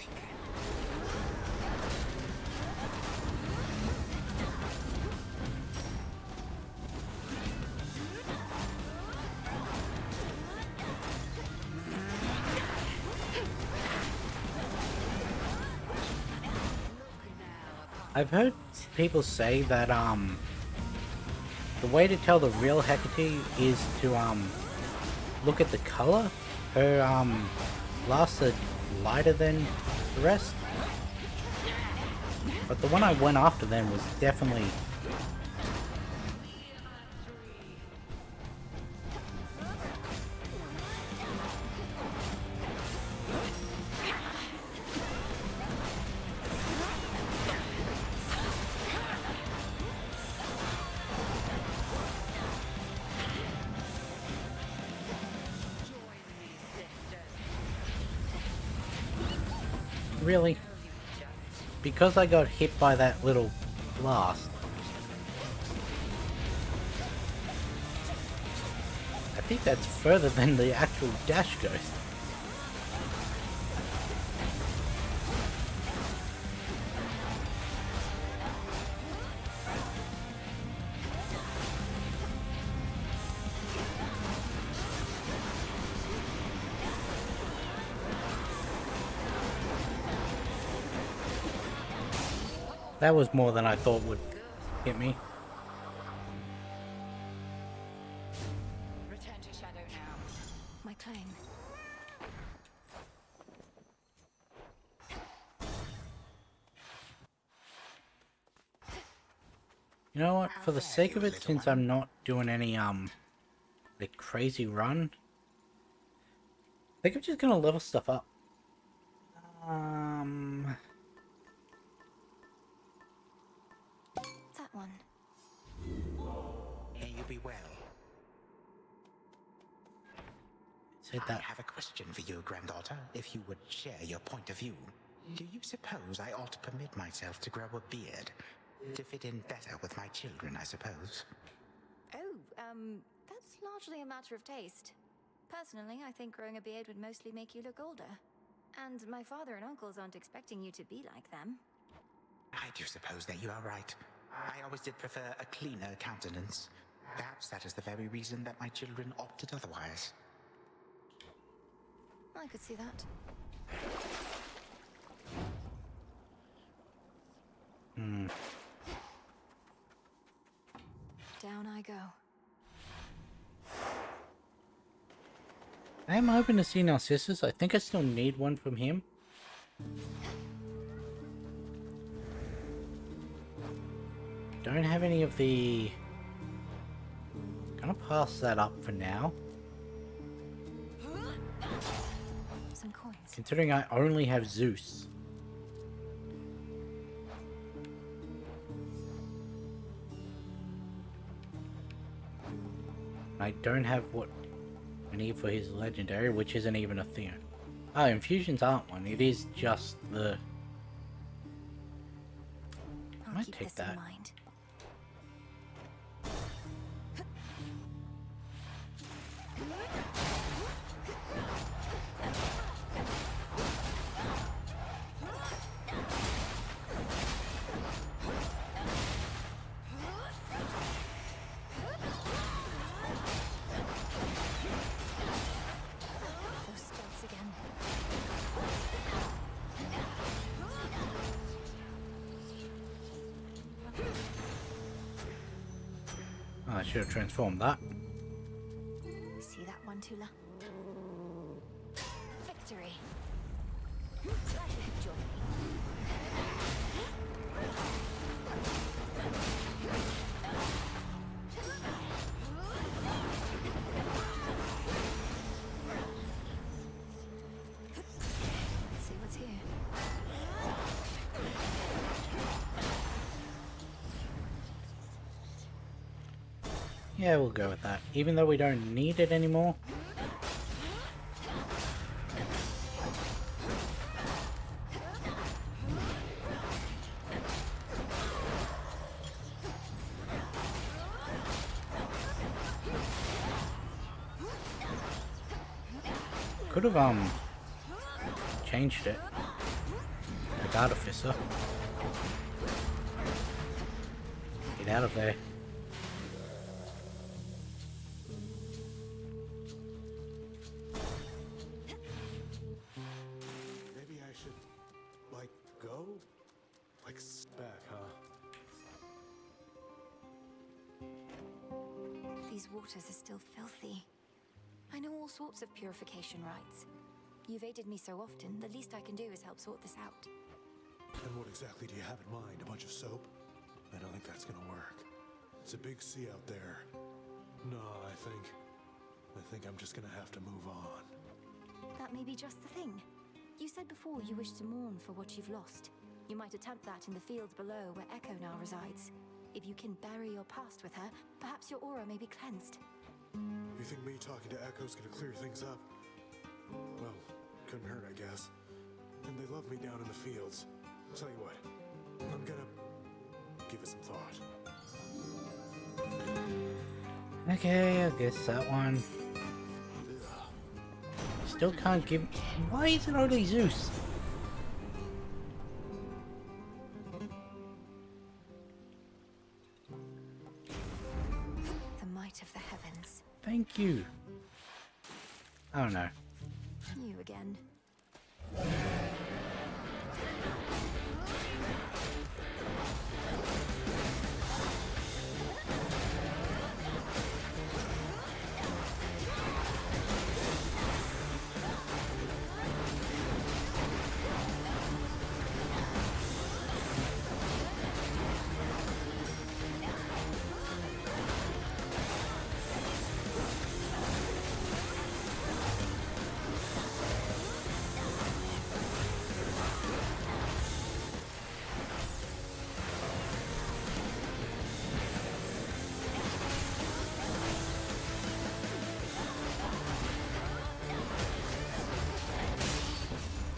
I've heard people say that the way to tell the real Hecate is to look at the color. Her blasts are lighter than the rest, but the one I went after then was definitely really, because I got hit by that little blast. I think that's further than the actual dash goes. That was more than I thought would hit me. Return to Shadow now. My claim. You know what? For the sake of it, since I'm not doing any like crazy run, I think I'm just gonna level stuff up. That one. May you be well. Said that. I have a question for you, granddaughter, if you would share your point of view. Do you suppose I ought to permit myself to grow a beard? To fit in better with my children, I suppose. Oh, that's largely a matter of taste. Personally, I think growing a beard would mostly make you look older. And my father and uncles aren't expecting you to be like them. I do suppose that you are right. I always did prefer a cleaner countenance. Perhaps that is the very reason that my children opted otherwise. I could see that. Down I go. I am hoping to see Narcissus. I think I still need one from him. Don't have any of the... Gonna pass that up for now. Some coins. Considering I only have Zeus. I don't have what I need for his legendary, which isn't even a thing. Oh, infusions aren't one. It is just the... I might take that. I should have transformed that. See that one, Tula? Victory! Glad you could join Let's see what's here. Yeah, we'll go with that. Even though we don't need it anymore. Could have, changed it. Like Artificer. Get out of there. Maybe I should, like, go? Like, back, huh? These waters are still filthy. I know all sorts of purification rites. You've aided me so often, the least I can do is help sort this out. And what exactly do you have in mind? A bunch of soap? I don't think that's gonna work. It's a big sea out there. No, I think I'm just gonna have to move on. That may be just the thing. You said before you wish to mourn for what you've lost. You might attempt that in the fields below where Echo now resides. If you can bury your past with her, perhaps your aura may be cleansed. You think me talking to Echo's gonna clear things up? Well, couldn't hurt, I guess. And they love me down in the fields. Tell you what, I'm gonna give it some thought. Okay, I guess that one. Still can't give... Why is it only Zeus? The might of the heavens. Thank you. Oh no. You again.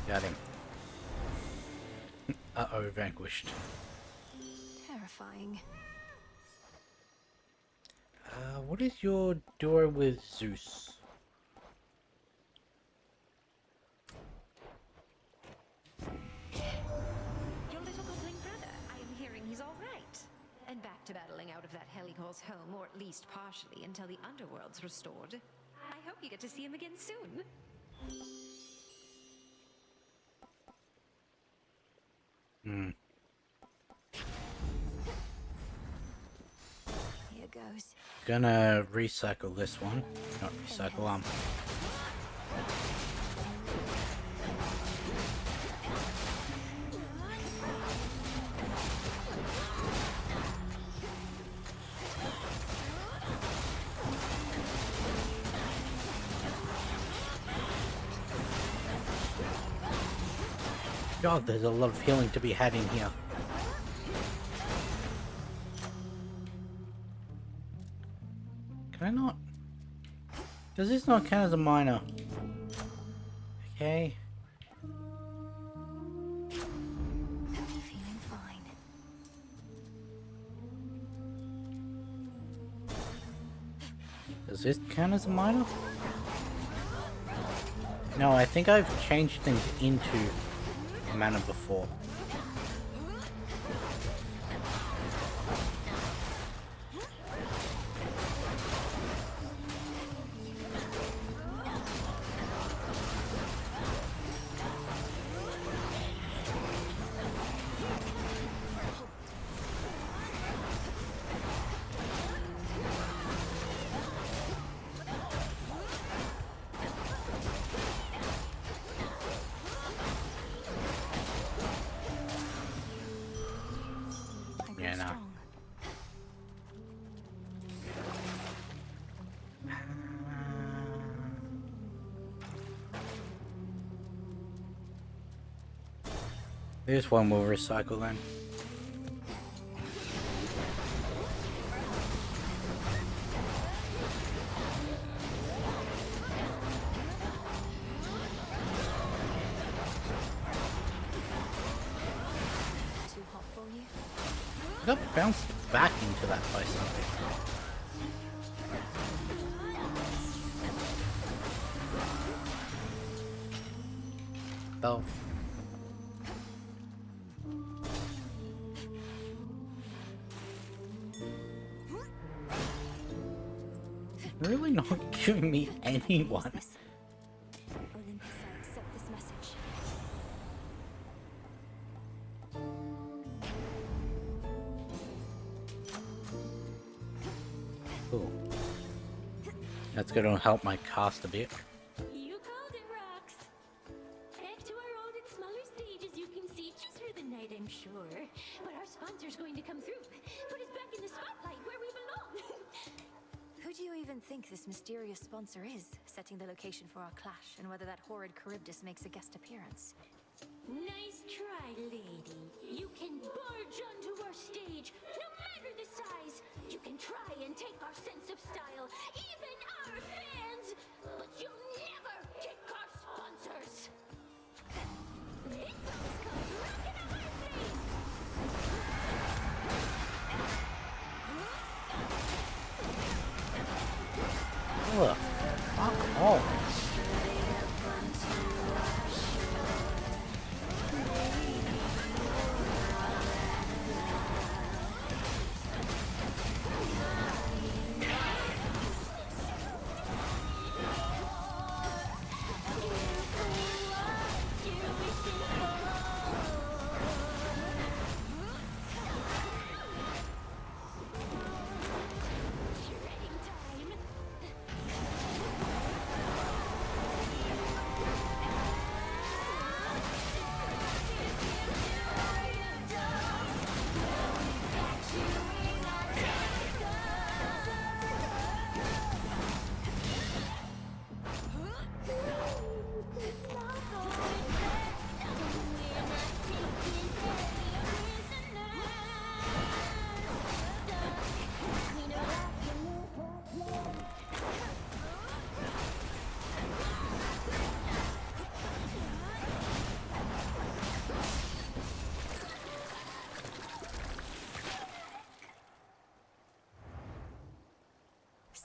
Got him. Uh-oh, vanquished. Terrifying. What is your duo with Zeus? Your little goblin brother, I am hearing he's all right. And back to battling out of that hell he calls home, or at least partially, until the underworld's restored. I hope you get to see him again soon. Hmm. Here goes. Gonna recycle this one. Not recycle, God, there's a lot of healing to be had in here. Can I not? Does this not count as a minor? Okay. Feeling fine. Does this count as a minor? No, I think I've changed things into mana before. Yeah, no. This one will recycle then. Too hot for you? I got bounced back into that by something. Oh. Really not giving me anyone. Olympus, I accept this message. Cool. That's gonna help my cast a bit. You called it, Rox. Heck to our old and smaller stages, you can see just for the night, I'm sure. But our sponsor's going to come through. Put us back in the spotlight where we belong. Who do you even think this mysterious sponsor is, setting the location for our clash, and whether that horrid Charybdis makes a guest appearance? Nice try, lady. You can barge onto our stage, no matter the size. You can try and take our sense of style, even our fans. But you'll never take our sponsors. This song's called Rockin' Up Our Face. Ugh. Fuck off.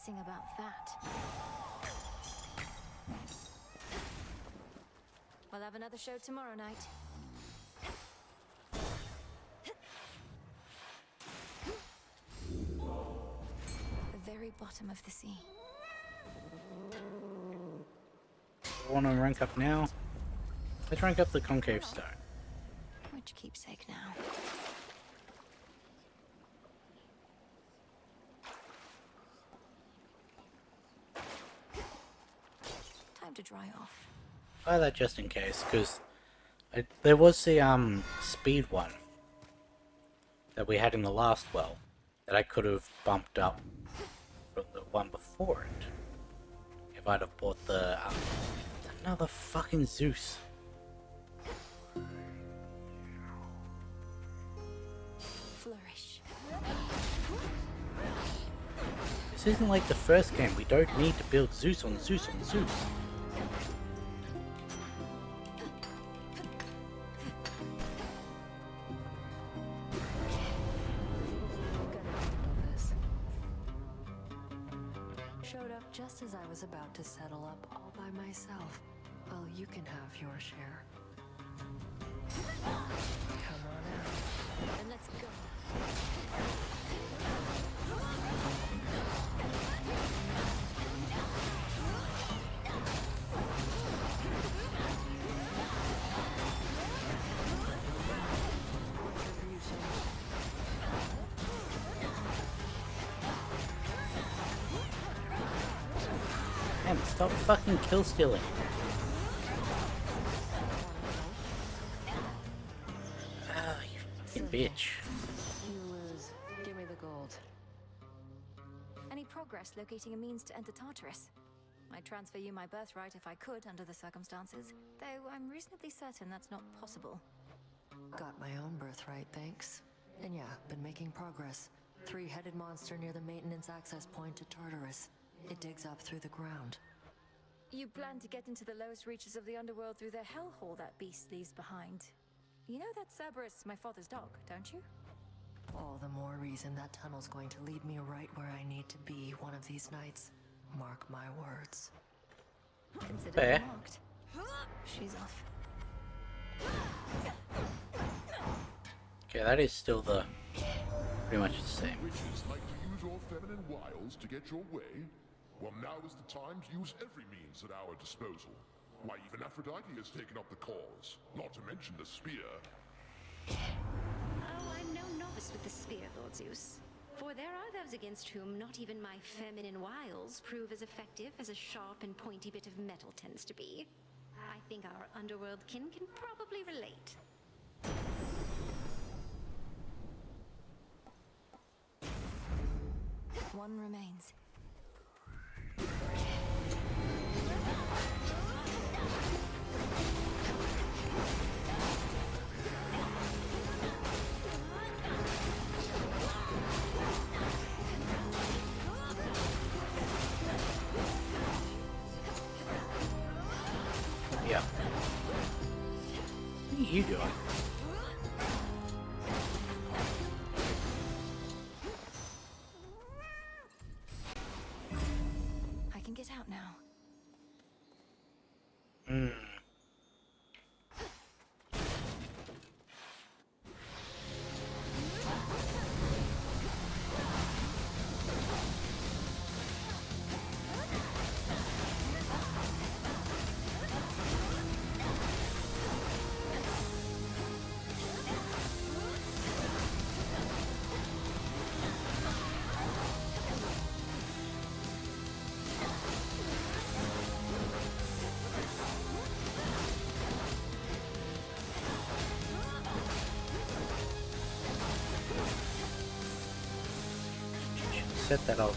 Sing about that. We'll have another show tomorrow night. The very bottom of the sea. I want to rank up now. Let's rank up the concave stone. Which keepsake now? Time to dry off. Buy that just in case, because there was the speed one that we had in the last well that I could have bumped up from the one before it if I'd have bought the another fucking Zeus. This isn't like the first game. We don't need to build Zeus on Zeus on Zeus. Showed up just as I was about to settle up all by myself. Well, you can have your share. Come on out. Then let's go. Damn, stop fucking kill stealing. Ah, you fucking bitch. You lose. Give me the gold. Any progress locating a means to enter Tartarus? I'd transfer you my birthright if I could under the circumstances, though I'm reasonably certain that's not possible. Got my own birthright, thanks. And yeah, been making progress. Three-headed monster near the maintenance access point to Tartarus. It digs up through the ground. You plan to get into the lowest reaches of the underworld through the hellhole that beast leaves behind. You know that Cerberus is my father's dog, don't you? All the more reason that tunnel's going to lead me right where I need to be one of these nights. Mark my words. Consider Fair. it marked. She's off. Okay, that is still the pretty much the same. Witches like to use your feminine wiles to get your way? Well, now is the time to use every means at our disposal. Why, even Aphrodite has taken up the cause, not to mention the spear. Oh, I'm no novice with the spear, Lord Zeus. For there are those against whom not even my feminine wiles prove as effective as a sharp and pointy bit of metal tends to be. I think our underworld kin can probably relate. One remains. Yeah. What are you doing? I can get out now. Set that up.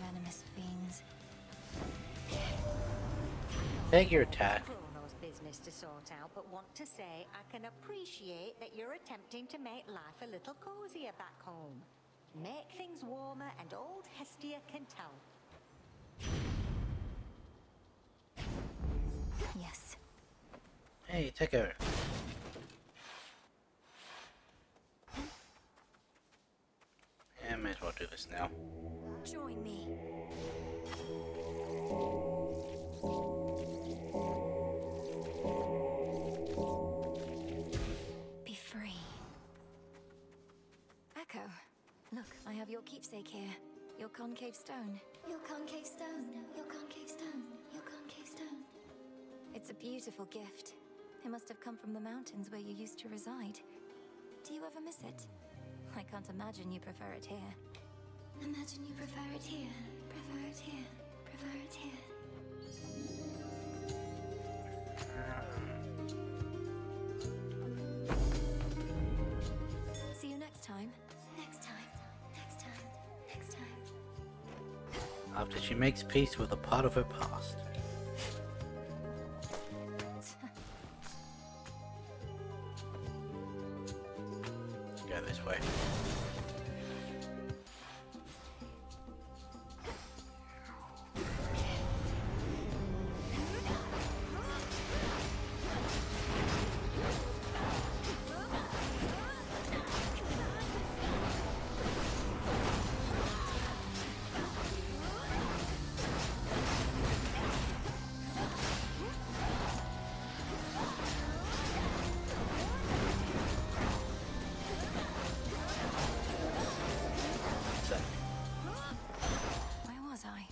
Venomous fiends. Take your attack. Chrono's business to sort out, but want to say I can appreciate that you're attempting to make life a little cozier back home. Make things warmer, and old Hestia can tell. Yes. Hey, take over. Yeah, may as well do this now. Join me. Be free. Echo, look, I have your keepsake here. Your concave stone. Your concave stone. Your concave stone. Your concave stone. It's a beautiful gift. It must have come from the mountains where you used to reside. Do you ever miss it? I can't imagine you prefer it here. Imagine you prefer it here. Prefer it here. Prefer it here. after she makes peace with a part of her past. Go this way. Where was I?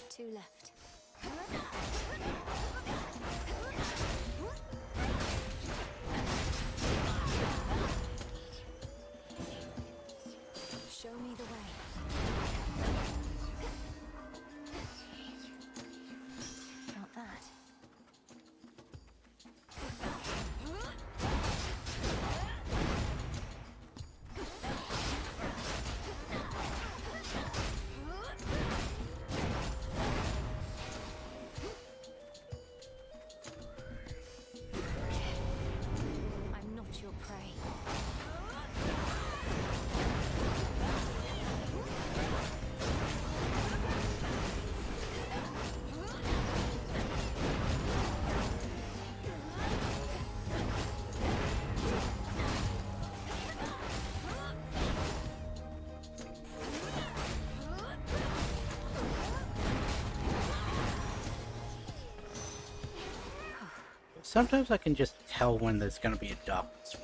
Two left. Show me the way. Not that. I'm not your prey. Sometimes I can just tell when there's going to be a darkness.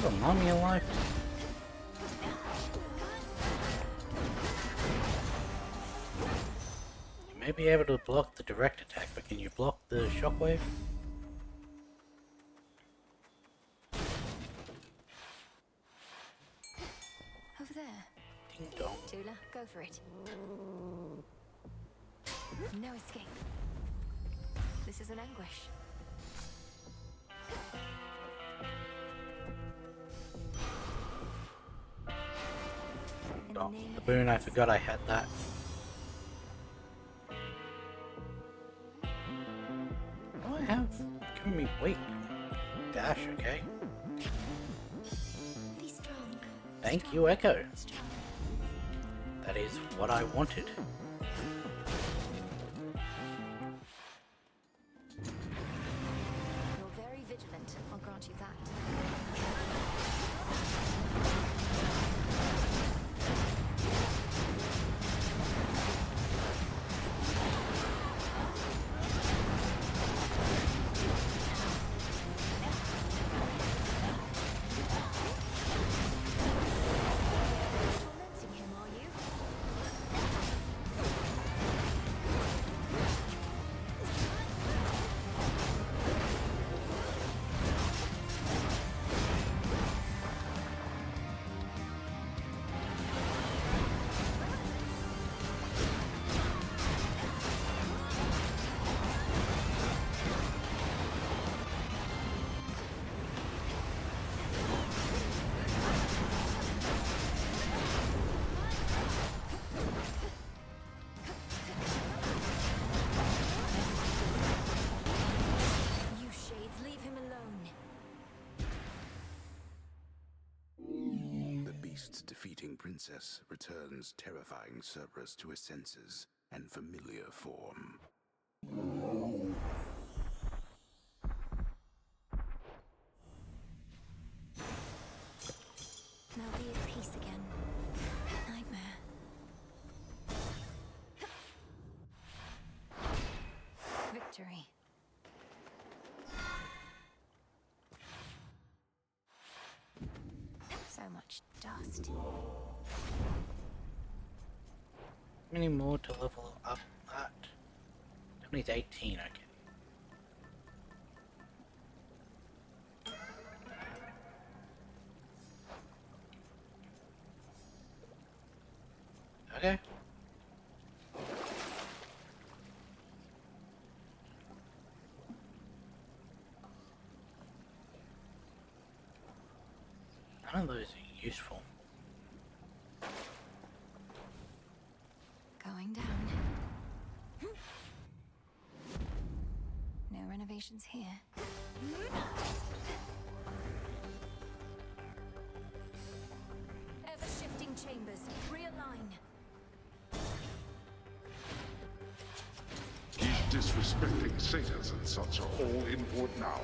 Oh, mommy alive. You may be able to block the direct attack, but can you block the shockwave? Over there. Ding dong. Tula, go for it. No escape. This is an anguish. Oh, the boon, I forgot I had that. Oh, I have given me weight. Dash, okay. Be strong. Thank you, Echo. That is what I wanted. You're very vigilant, I'll grant you that. Tormenting him, are you? You shades, leave him alone. The beast's defeating princess returns terrifying Cerberus to his senses and familiar form. Now be at peace again. Nightmare. Victory. So much much dust. How many more to level up that? That needs 18, okay. Okay. None of those are useful. Going down. No renovations here. Ever-shifting chambers. Realign. These disrespecting satyrs and such are all in wood now.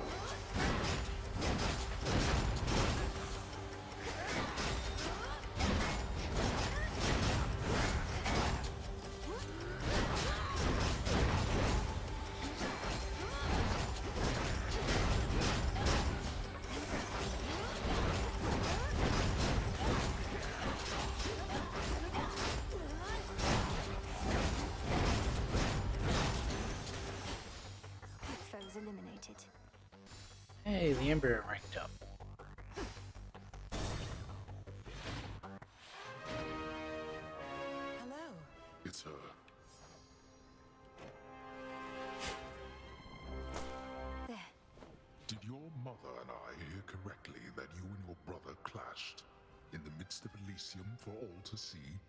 Foes eliminated. Hey, the Emperor ranked up. Hello. It's her. There. Did your mother and I hear correctly that you and your brother clashed in the midst of Elysium for all to see?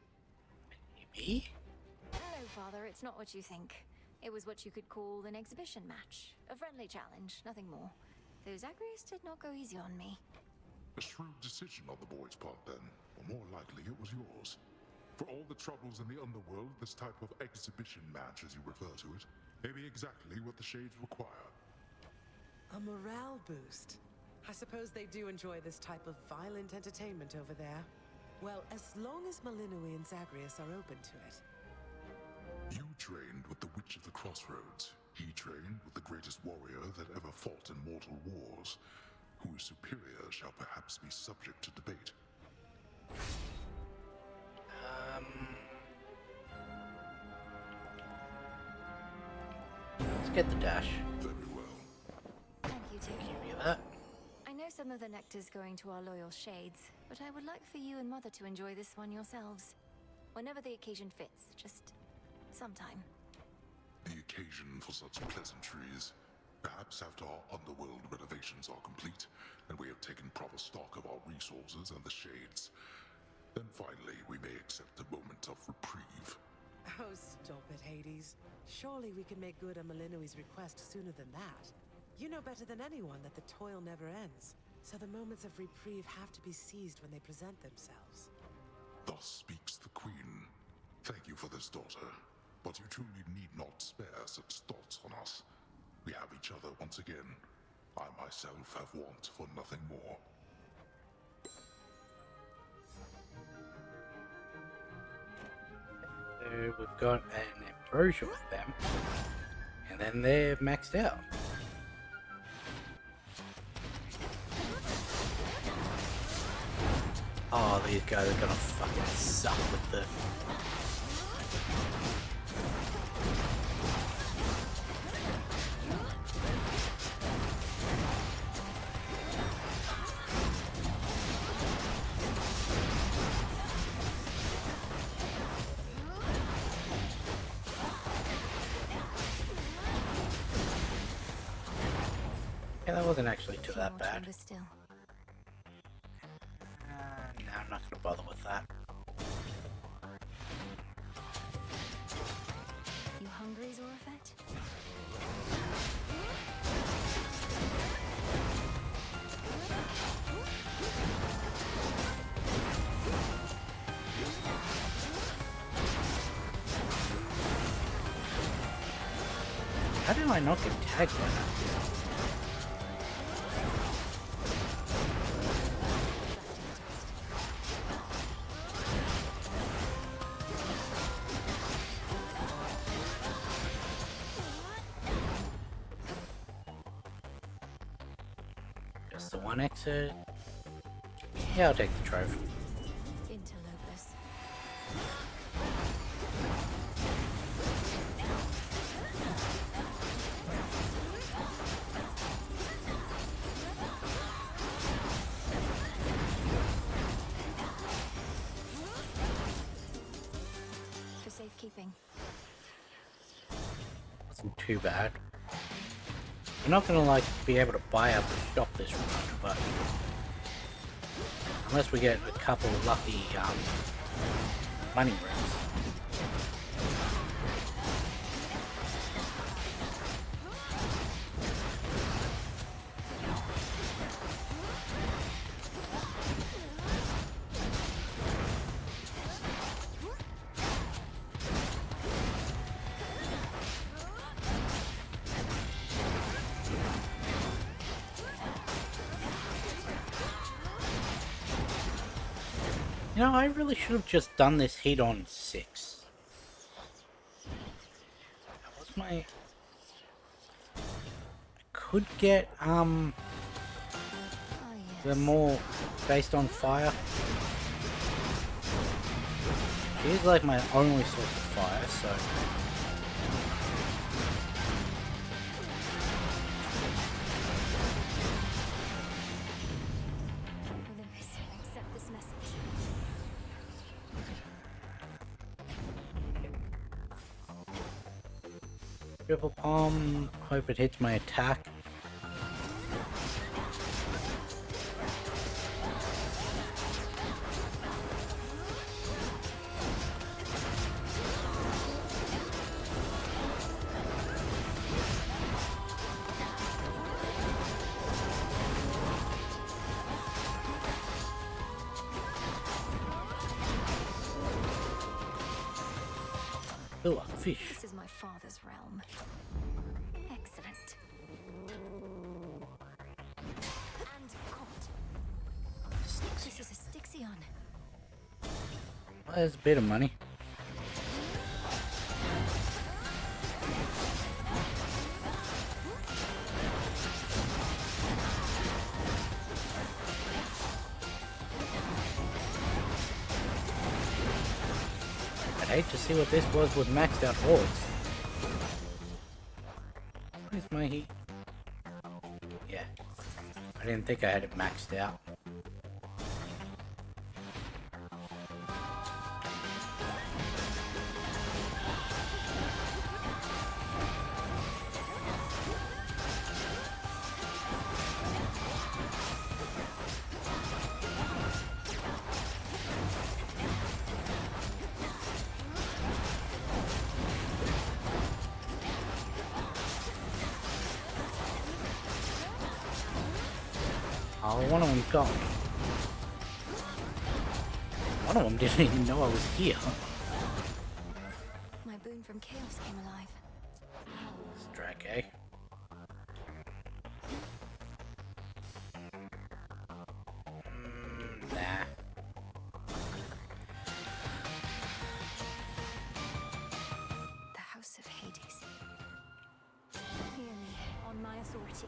Me? No, Father, it's not what you think. It was what you could call an exhibition match. A friendly challenge, nothing more. Though Zagreus did not go easy on me. A shrewd decision on the boy's part, then. Or more likely, it was yours. For all the troubles in the underworld, this type of exhibition match, as you refer to it, may be exactly what the Shades require. A morale boost. I suppose they do enjoy this type of violent entertainment over there. Well, as long as Malinui and Zagreus are open to it. You trained with the Witch of the Crossroads. He trained with the greatest warrior that ever fought in mortal wars. Who is superior shall perhaps be subject to debate. Let's get the dash. Very well. Thank you, too. Give you that. I know some of the nectar's going to our loyal Shades, but I would like for you and Mother to enjoy this one yourselves. Whenever the occasion fits, just sometime. The occasion for such pleasantries. Perhaps after our underworld renovations are complete, and we have taken proper stock of our resources and the Shades, then finally we may accept a moment of reprieve. Oh, stop it, Hades. Surely we can make good on Malinui's request sooner than that. You know better than anyone that the toil never ends, so the moments of reprieve have to be seized when they present themselves. Thus speaks the Queen. Thank you for this, daughter. But you truly need not spare such thoughts on us. We have each other once again. I myself have want for nothing more. So we've got an ambrosia with them, and then they're maxed out. Oh, these guys are gonna fucking suck with the... Yeah, that wasn't actually too that bad. No, I'm not gonna bother with that. You hungry, Zorafet? How did I not get tagged by that? Just the one exit. Yeah, I'll take the trophy. Interlopers. For safekeeping. Wasn't too bad. I'm not gonna like be able to buy up the shop this run, but unless we get a couple of lucky money rooms. You know, I really should have just done this hit on 6. That was my... I could get, the more based on fire. She's like my only source of fire, so... Olympus, accept this message. Triple palm, hope it hits my attack. Ooh, a fish. This is my father's realm. Excellent. And caught. This is a Stixion. Well, there's a bit of money. I'd hate to see what this was with maxed out hordes. Where's my heat? Yeah. I didn't think I had it maxed out. Oh, one of them got me. One of them didn't even know I was here. My boon from chaos came alive. Strike, eh? Nah. The House of Hades. Hear me on my authority.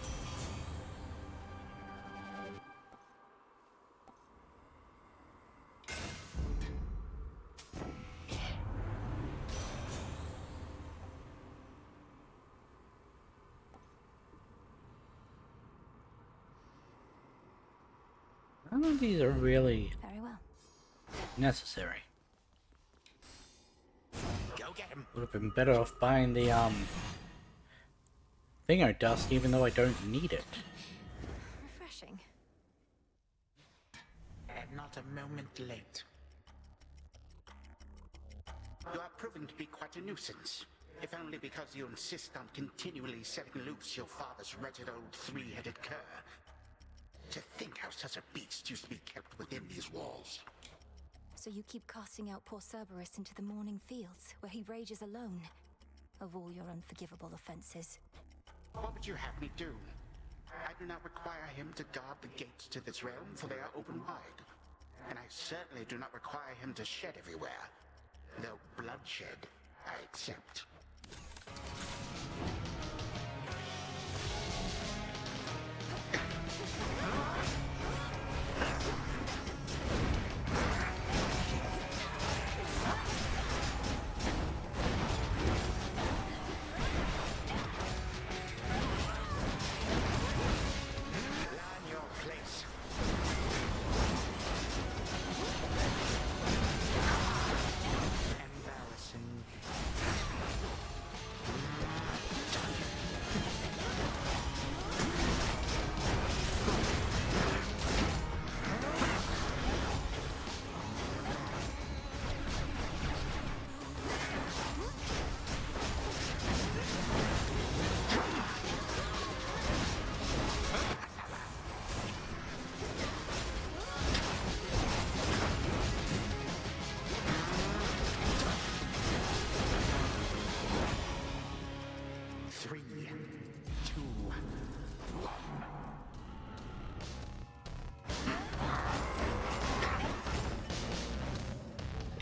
None of these are really Very well. necessary. Go get him. Would have been better off buying the Thingo dust, even though I don't need it. Refreshing. Not a moment late. You are proving to be quite a nuisance, if only because you insist on continually setting loose your father's wretched old three-headed cur. To think how such a beast used to be kept within these walls. So you keep casting out poor Cerberus into the morning fields, where he rages alone, of all your unforgivable offenses. What would you have me do? I do not require him to guard the gates to this realm, for they are open wide. And I certainly do not require him to shed everywhere. Though bloodshed, I accept.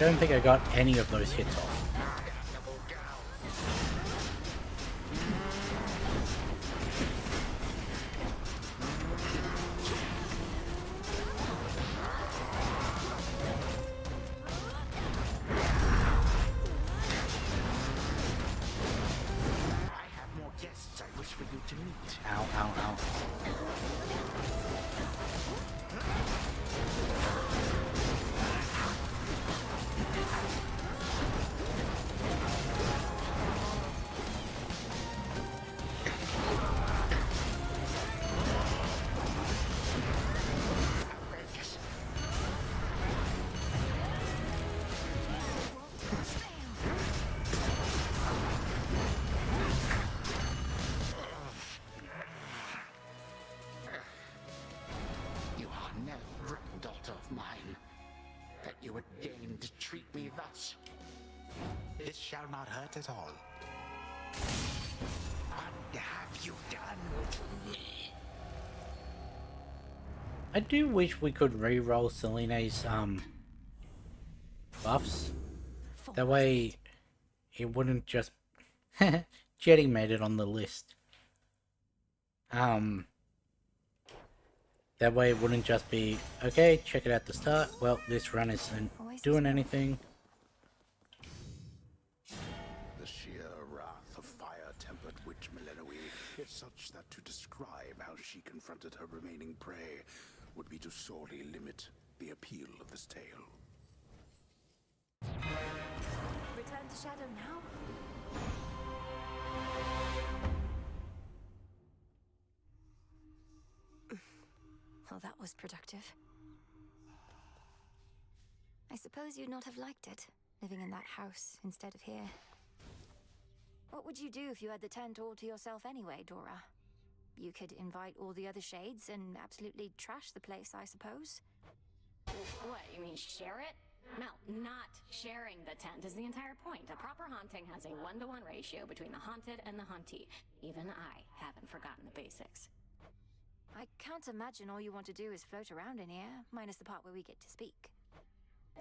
don't think I got any of those hits off. Ow, ow, ow. You are no granddaughter of mine, that you would deign to treat me thus. This shall not hurt at all. What have you done to me? I do wish we could re-roll Selene's buffs. That way it wouldn't just Jetty made it on the list. That way it wouldn't just be, okay, check it out the start. Well, this run isn't doing anything. The sheer wrath of fire-tempered witch Melinoe is such that to describe how she confronted her remaining prey would be to sorely limit the appeal of this tale. Return to Shadow now? Well, that was productive. I suppose you'd not have liked it, living in that house instead of here. What would you do if you had the tent all to yourself anyway, Dora? You could invite all the other shades and absolutely trash the place, I suppose. What, you mean share it? Mel, not sharing the tent is the entire point. A proper haunting has a 1-to-1 ratio between the haunted and the hauntee. Even I haven't forgotten the basics. I can't imagine all you want to do is float around in here, minus the part where we get to speak.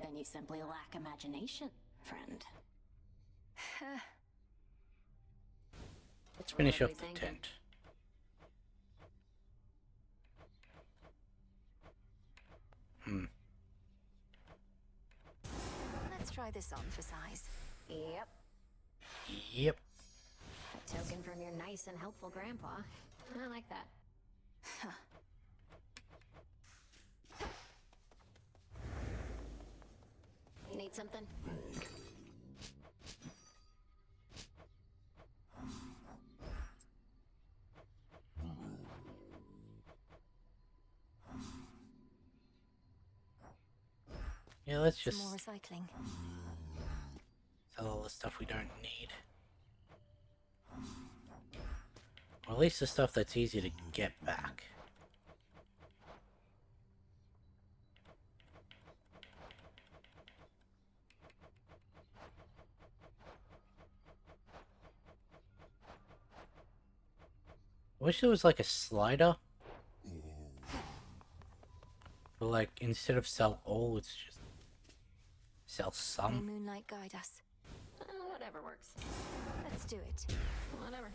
Then you simply lack imagination, friend. Let's finish up the tent. Let's try this on for size. Yep. Yep. A token from your nice and helpful grandpa. I like that. You need something? Yeah, let's just Some more recycling. sell all the stuff we don't need. Or at least the stuff that's easy to get back. I wish there was like a slider. But like, instead of sell all, it's just sell May some. moonlight guide us. Whatever works. Let's do it. Whatever.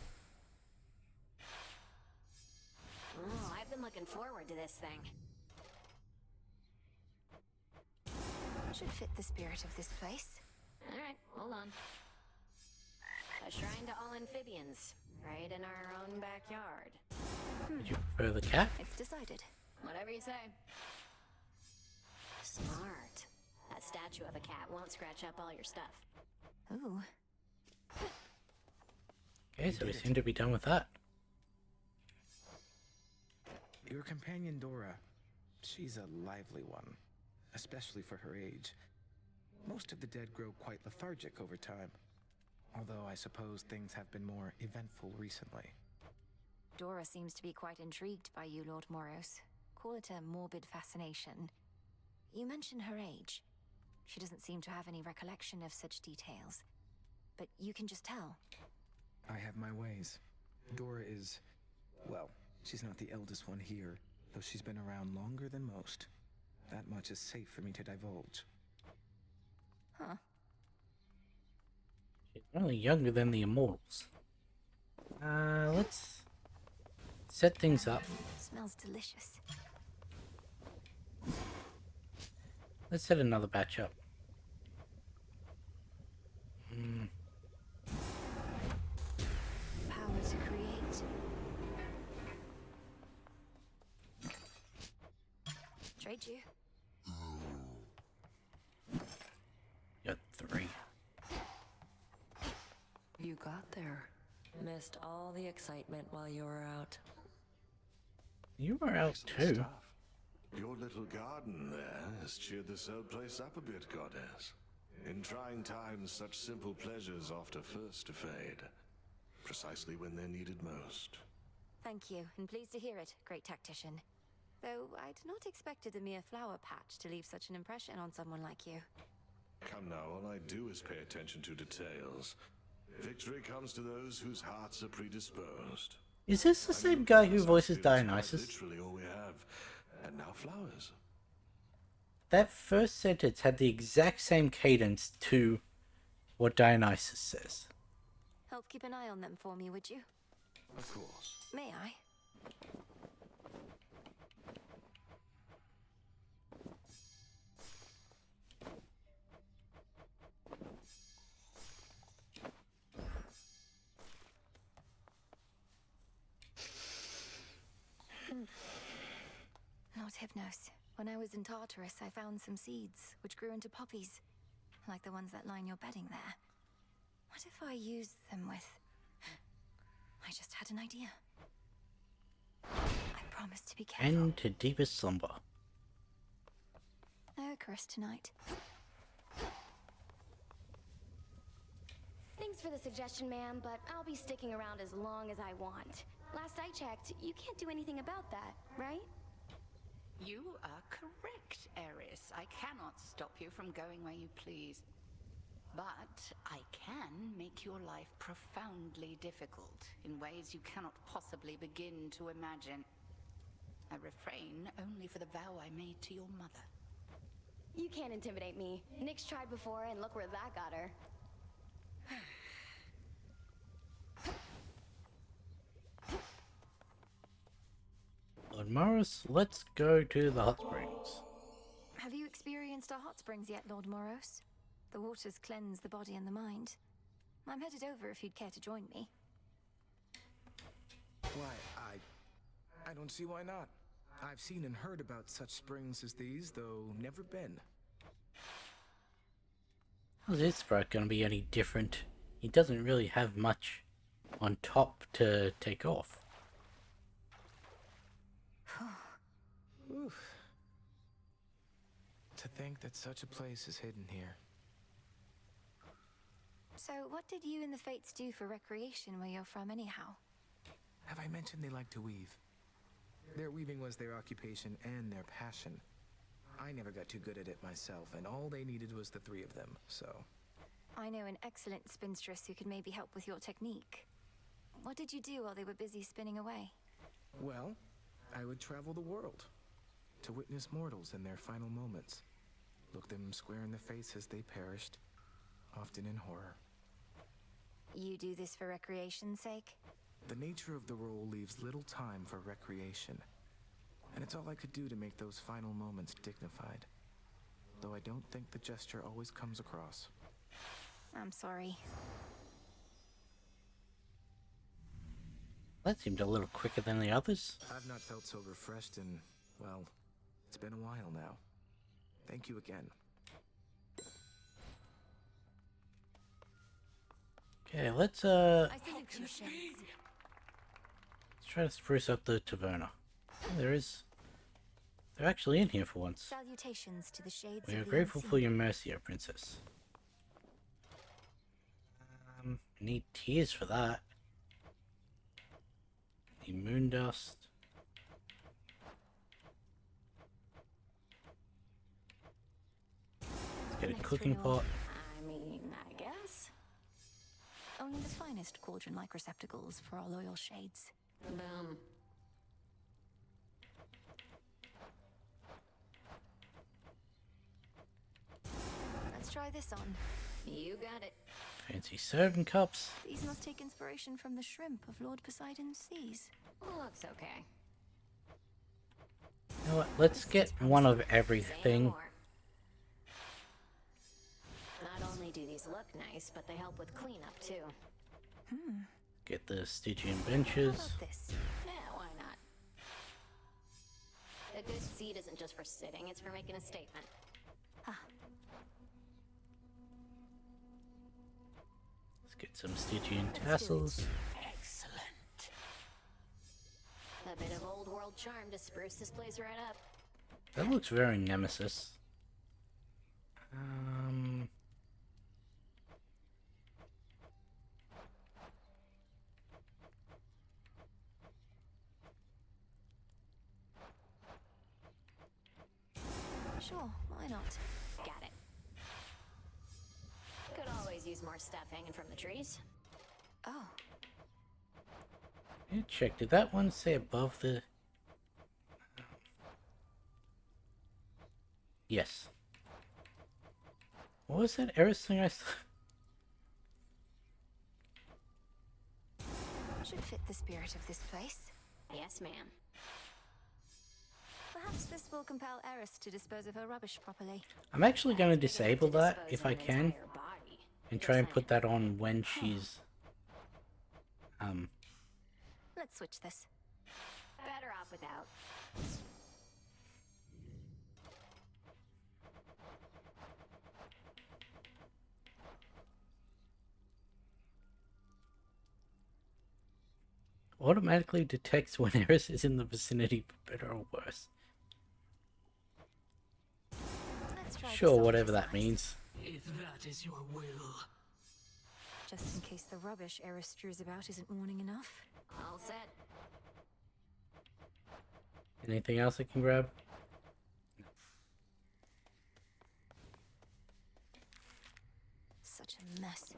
Oh, I've been looking forward to this thing. Should fit the spirit of this place. Alright, hold on. A shrine to all amphibians, right in our own backyard. Would you prefer the cat? It's decided. Whatever you say. Smart. That statue of a cat won't scratch up all your stuff. Ooh. Okay, so we seem to be done with that. Your companion Dora, she's a lively one, especially for her age. Most of the dead grow quite lethargic over time, although I suppose things have been more eventful recently. Dora seems to be quite intrigued by you, Lord Moros. Call it a morbid fascination. You mention her age. She doesn't seem to have any recollection of such details. But you can just tell. I have my ways. Dora is, well, she's not the eldest one here, though she's been around longer than most. That much is safe for me to divulge. Huh. She's only younger than the Immortals. Let's set things up. Smells delicious. Let's set another batch up. Power to create. Trade you. Got 3. You got there. Missed all the excitement while you were out. You were out Excellent too. stuff. Your little garden there has cheered this old place up a bit, Goddess. In trying times, such simple pleasures oft are first to fade. Precisely when they're needed most. Thank you, and pleased to hear it, great tactician. Though I'd not expected a mere flower patch to leave such an impression on someone like you. Come now, all I do is pay attention to details. Victory comes to those whose hearts are predisposed. Is this the same guy who voices Quite Dionysus? literally all we have. And now flowers. That first sentence had the exact same cadence to what Dionysus says. Help keep an eye on them for me, would you? Of course. May I? Lord Hypnos, when I was in Tartarus, I found some seeds which grew into poppies, like the ones that line your bedding there. What if I used them with... I just had an idea. I promise to be careful. And to deepest slumber. No Icarus tonight. Thanks for the suggestion, ma'am, but I'll be sticking around as long as I want. Last I checked, you can't do anything about that, right? You are correct, Eris. I cannot stop you from going where you please. But I can make your life profoundly difficult in ways you cannot possibly begin to imagine. I refrain only for the vow I made to your mother. You can't intimidate me. Nyx tried before, and look where that got her. Lord Morris, let's go to the hot springs. Have you experienced our hot springs yet, Lord Moros? The waters cleanse the body and the mind. I'm headed over if you'd care to join me. Why, I don't see why not. I've seen and heard about such springs as these, though never been. How's this sprite gonna be any different? He doesn't really have much on top to take off. Oof. To think that such a place is hidden here. So, what did you and the Fates do for recreation where you're from, anyhow? Have I mentioned they like to weave? Their weaving was their occupation and their passion. I never got too good at it myself, and all they needed was the 3 of them, so... I know an excellent spinstress who could maybe help with your technique. What did you do while they were busy spinning away? Well, I would travel the world to witness mortals in their final moments. Look them square in the face as they perished, often in horror. You do this for recreation's sake? The nature of the role leaves little time for recreation, and it's all I could do to make those final moments dignified. Though I don't think the gesture always comes across. I'm sorry. That seemed a little quicker than the others. I've not felt so refreshed in, well, it's been a while now. Thank you again. Okay, let's try to spruce up the taverna. Oh, they're actually in here for once. Salutations to the shades We are of the grateful unseen. for your mercy, O princess. Need tears for that. Need moon dust. Let's get a cooking pot. I mean, I guess. Only the finest cauldron-like receptacles for our loyal shades. Boom. Let's try this on. You got it. Fancy serving cups. These must take inspiration from the shrimp of Lord Poseidon's seas. Looks okay. You know what? Let's get one of everything. Not only do these look nice, but they help with cleanup too. Get the Stygian benches. Yeah, why not? A good seat isn't just for sitting, it's for making a statement. Let's get some Stygian tassels. Excellent. A bit of old world charm to spruce this place right up. That looks very Nemesis. Sure, why not? Got it. Could always use more stuff hanging from the trees. Oh. Yeah, check. Did that one say above the... Yes. What was that Eris thing I saw? Should fit the spirit of this place. Yes, ma'am. Perhaps this will compel Eris to dispose of her rubbish properly. I'm actually going to disable that if I can. And try and put that on when she's... Let's switch this. Better off without. Automatically detects when Eris is in the vicinity, for better or worse. Sure, whatever that means. If that is your will. Just in case the rubbish Eris strews about isn't warning enough. All set. Anything else I can grab? Such a mess.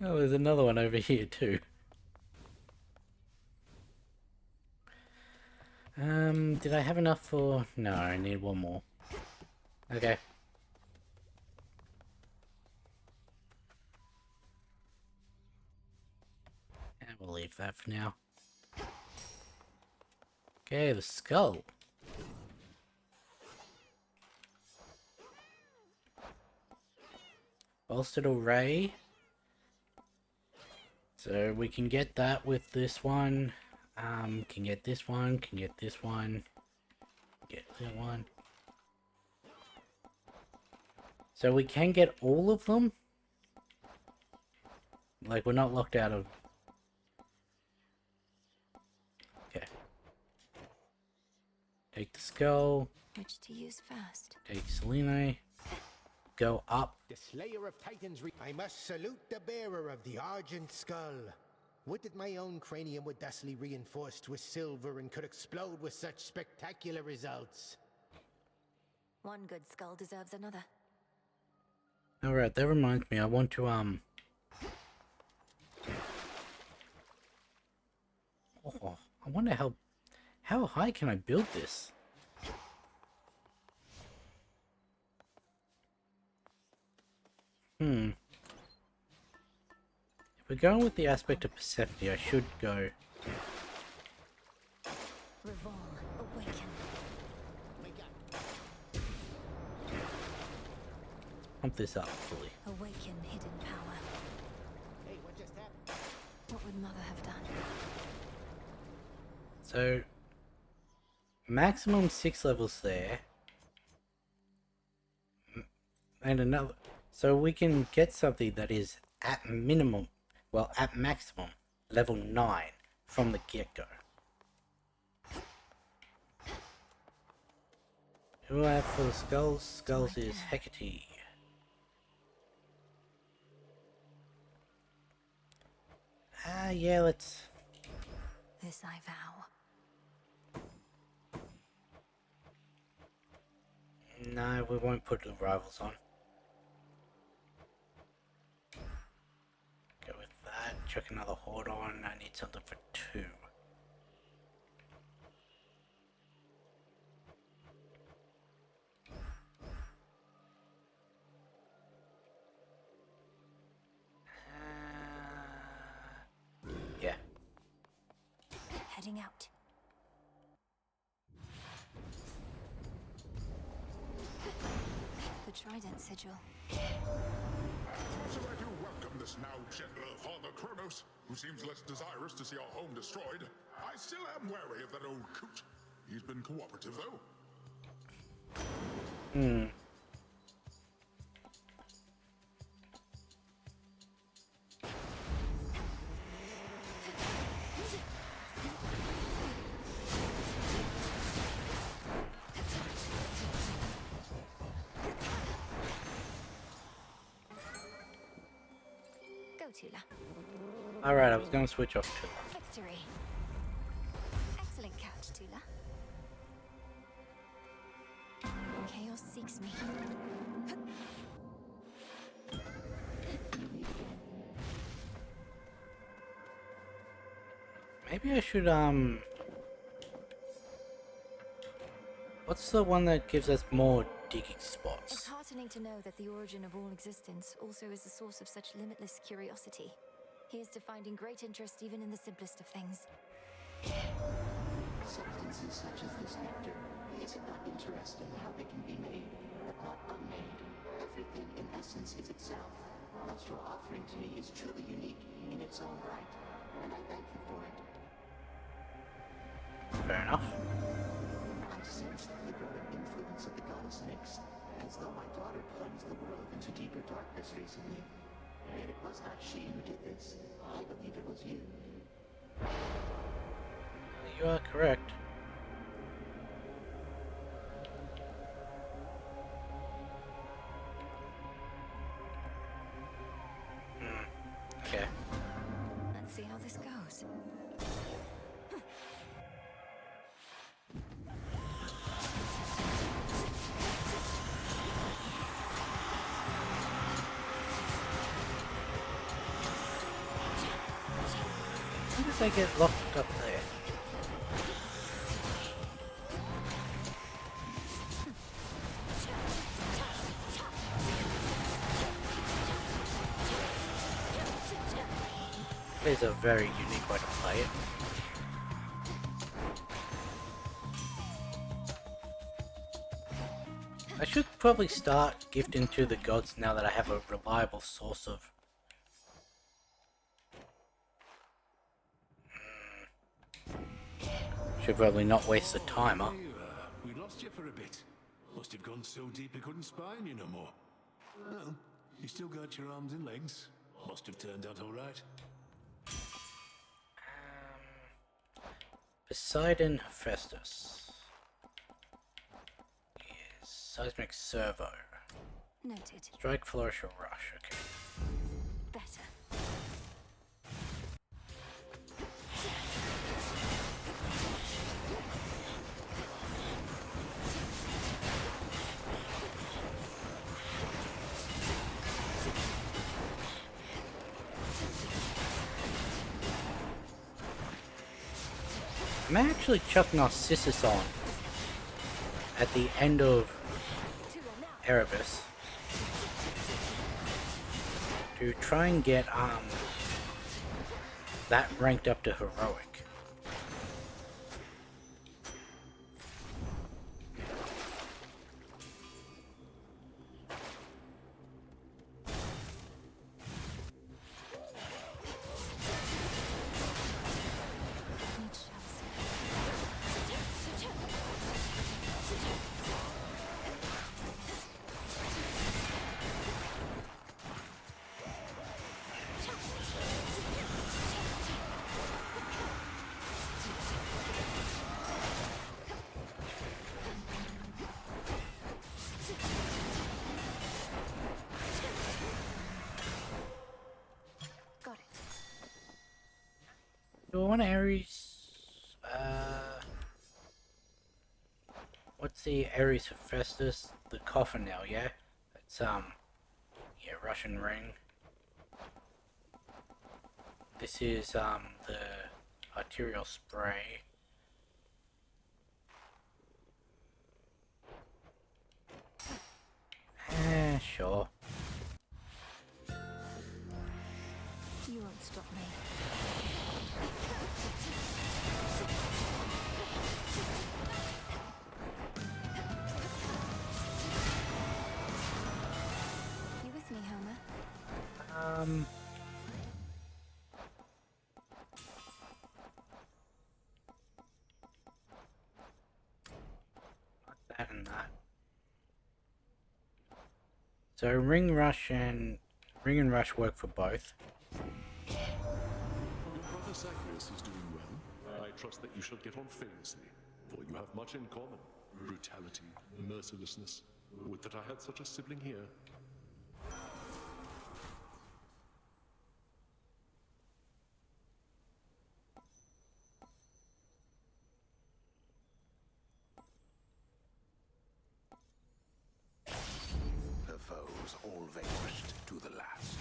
Oh, there's another one over here too. Did I have enough for... No, I need one more. Okay. And we'll leave that for now. Okay, the skull. Bolstered array. So we can get that with this one. Can get this one, can get this one. Get that one. So we can get all of them. Like, we're not locked out of... Okay. Take the skull. Which to use first? Take Selene. Go up. The Slayer of Titans, I must salute the bearer of the Argent Skull. Would that my own cranium were thusly reinforced with silver and could explode with such spectacular results. One good skull deserves another. Alright, that reminds me, I want to, Oh, I wonder how high can I build this? If we're going with the aspect of Persephone, I should go... Revol, awaken. Pump this up fully. Awaken hidden power. Hey, what just happened? What would Mother have done? So, maximum 6 levels there. And another... So we can get something that is at minimum, well, at maximum, level 9 from the get-go. Who I have for the skulls? Skulls is Hecate. Yeah, let's... This I vow. No, we won't put the rivals on. Go with that. Chuck another horde on. I need something for 2. heading out. The Trident Sigil. So I do welcome this now gentler Father Kronos, who seems less desirous to see our home destroyed. I still am wary of that old coot. He's been cooperative, though. Go, Tula. Alright, I was gonna switch off Tula. Victory. Excellent catch, Tula. Chaos seeks me. Maybe I should, what's the one that gives us more digging It's spots? heartening to know that the origin of all existence also is the source of such limitless curiosity. Here's to finding great interest even in the simplest of things. Substances such as this nectar, is it not interesting how they can be made, but not unmade? Everything in essence is itself. What you're offering to me is truly unique in its own right, and I thank you for it. Fair enough. I sense the growing influence of the goddess Nyx, as though my daughter plunged the world into deeper darkness recently. Yet it was not she who did this. I believe it was you. You are correct. Okay. Let's see how this goes. How does I get locked up there? There's a very unique way to play it. I should probably start gifting to the gods now that I have a reliable source of... Should probably not waste the timer. We lost you for a bit. Must have gone so deep you couldn't spine you no more. Well, you still got your arms and legs. Must have turned out all right. Poseidon Hephaestus. Yes, Seismic Servo. Noted. Strike, Flourish, or Rush. Okay. Better. I may actually chuck Narcissus on at the end of Erebus to try and get that ranked up to heroic. Do I want Ares? What's the Ares Hephaestus? The coffin now, yeah? It's, yeah, Russian ring. This is, the arterial spray. Sure. You won't stop me. That and that. So Ring and Rush work for both. Brother Zagreus is doing well. I trust that you shall get on famously, for you have much in common. Brutality, mercilessness. Would that I had such a sibling here. Her foes all vanquished to the last.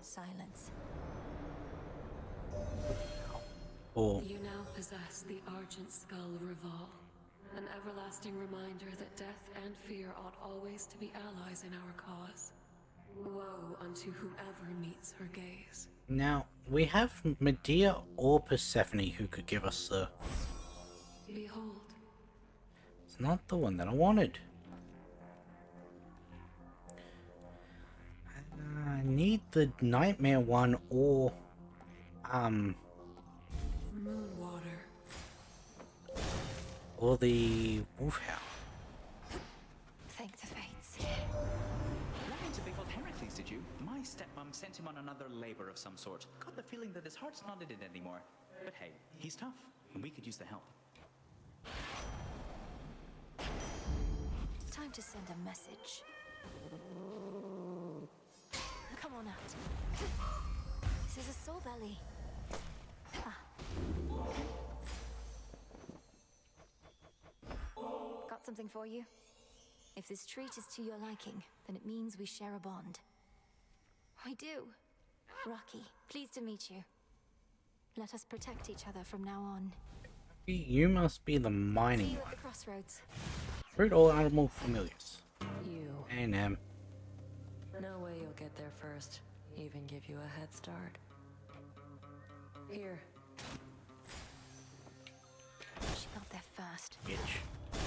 Silence. Or You now possess the Argent Skull Reval, an everlasting reminder that death and fear ought always to be allies in our cause. Woe unto whoever meets her gaze. now we have Medea or Persephone who could give us the. Behold, It's not the one that I wanted. I need the Nightmare one or Moonwater. or the Wolfhound. Thank the fates. Ran into big old Heracles, did you? My stepmom sent him on another labor of some sort. Got the feeling that his heart's not in it anymore. But hey, he's tough, and we could use the help. Time to send a message. Come on out. This is a soul belly. Ah. Got something for you? If this treat is to your liking, then it means we share a bond. We do. Rocky, pleased to meet you. Let us protect each other from now on. You must be the See mining you one. at the crossroads. Fruit or animal familiars. You. And No way you'll get there first. Even give you a head start. Here. She got there first. bitch.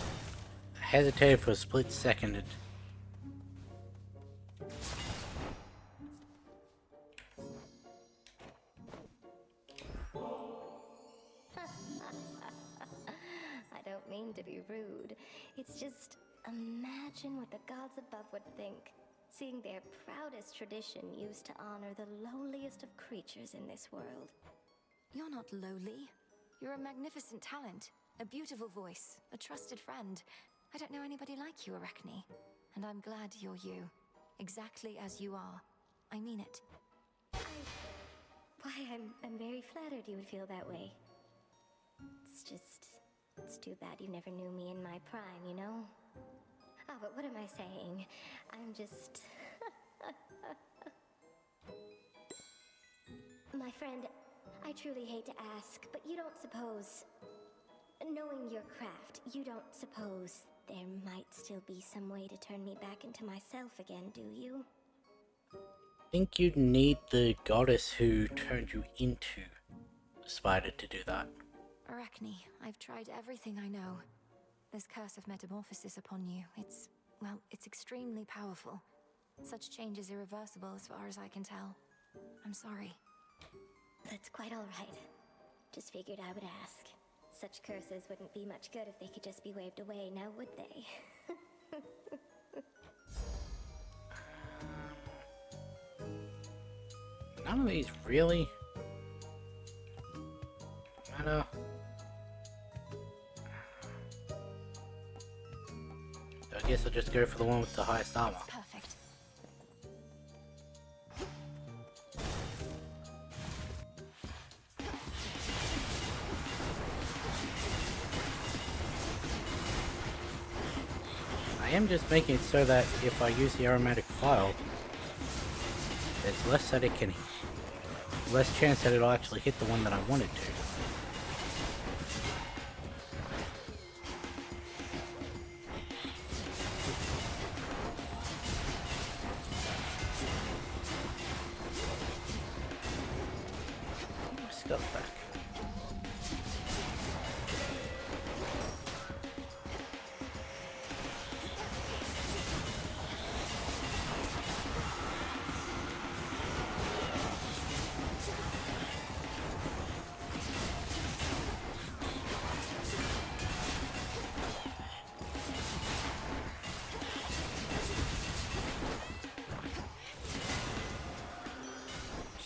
I hesitated for a split second. I don't mean to be rude. It's just imagine what the gods above would think, seeing their proudest tradition used to honor the lowliest of creatures in this world. You're not lowly. You're a magnificent talent, a beautiful voice, a trusted friend. I don't know anybody like you, Arachne. And I'm glad you're you. Exactly as you are. I mean it. Why, I'm very flattered you would feel that way. It's too bad you never knew me in my prime, you know? Ah, but what am I saying? I'm just... My friend, I truly hate to ask, but you don't suppose... Knowing your craft, you don't suppose there might still be some way to turn me back into myself again, do you? Think you'd need the goddess who turned you into a spider to do that. Arachne, I've tried everything I know. This curse of metamorphosis upon you, it's extremely powerful. Such change is irreversible as far as I can tell. I'm sorry. That's quite all right. Just figured I would ask. Such curses wouldn't be much good if they could just be waved away, now would they? None of these really matter. I guess I'll just go for the one with the highest armor. Perfect. I am just making it so that if I use the aromatic file, there's less that it can, less chance that it'll actually hit the one that I wanted to. Stuff back.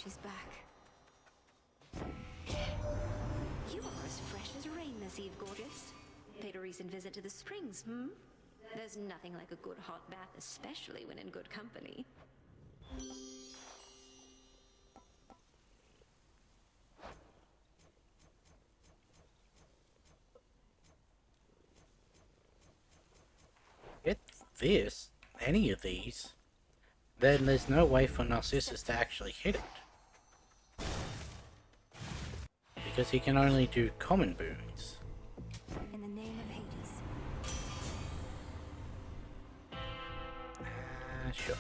She's back. You are as fresh as rain this eve, gorgeous. Paid a recent visit to the springs, hmm? There's nothing like a good hot bath, especially when in good company. Get this, any of these, then there's no way for Narcissus to actually hit it. Because he can only do common boons. In the name of Hades. Sure.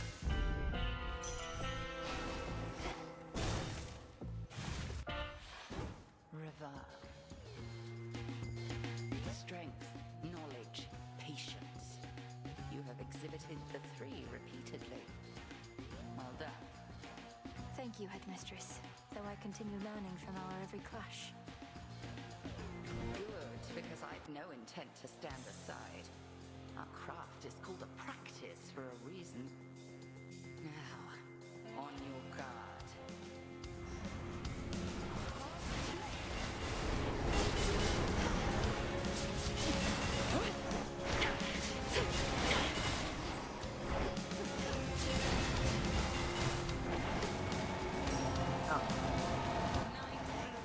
River. Strength, knowledge, patience. You have exhibited the three repeatedly. Well done. Thank you, Headmistress. Though I continue learning from our every clash. Good, because I've no intent to stand aside. Our craft is called a practice for a reason. Now, on your guard.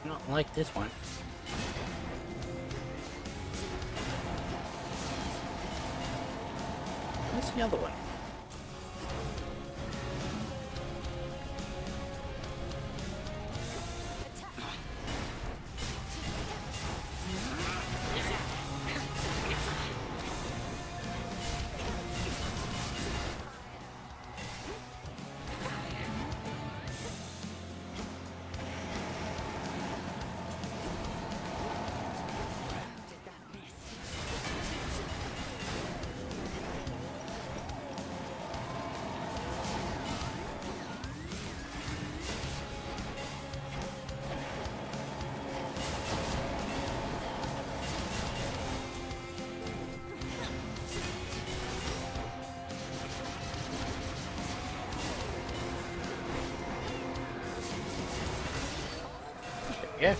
Not like this one. What's the other one? Yeah.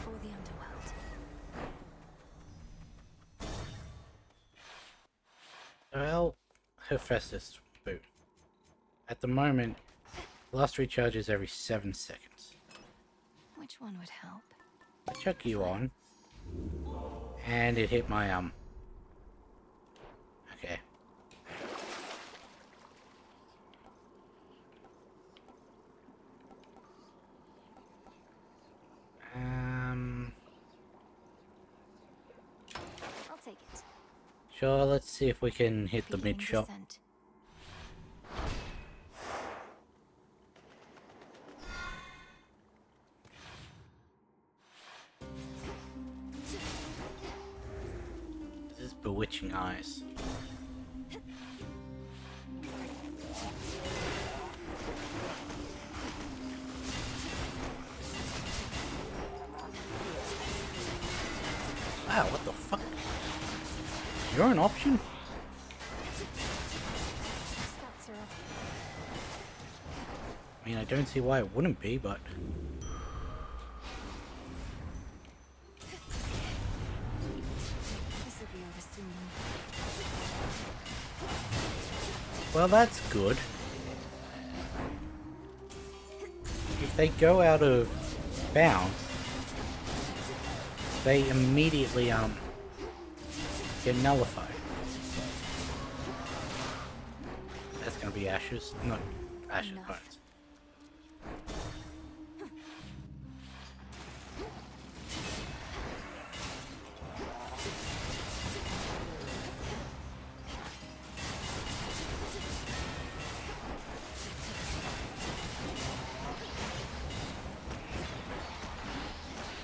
For the underworld. Well, Hephaestus boot. At the moment, last recharges every 7 seconds. Which one would help? I chuck you on, and it hit my Okay. I'll take it. Sure, let's see if we can hit the mid shot. Descent. This is bewitching eyes. Wow, what the fuck? You're an option? Stats are up. I mean, I don't see why it wouldn't be, but... This will be over soon. Well, that's good. If they go out of bounds, they immediately, get nullified. That's gonna be ashes, not ashes, bones.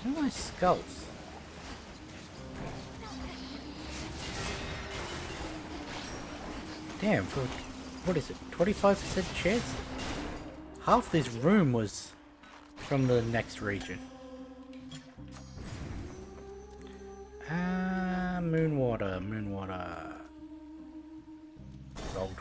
Where are my skulls? Damn, for what is it? 25% chance? Half this room was from the next region. Moonwater, Moonwater. Gold.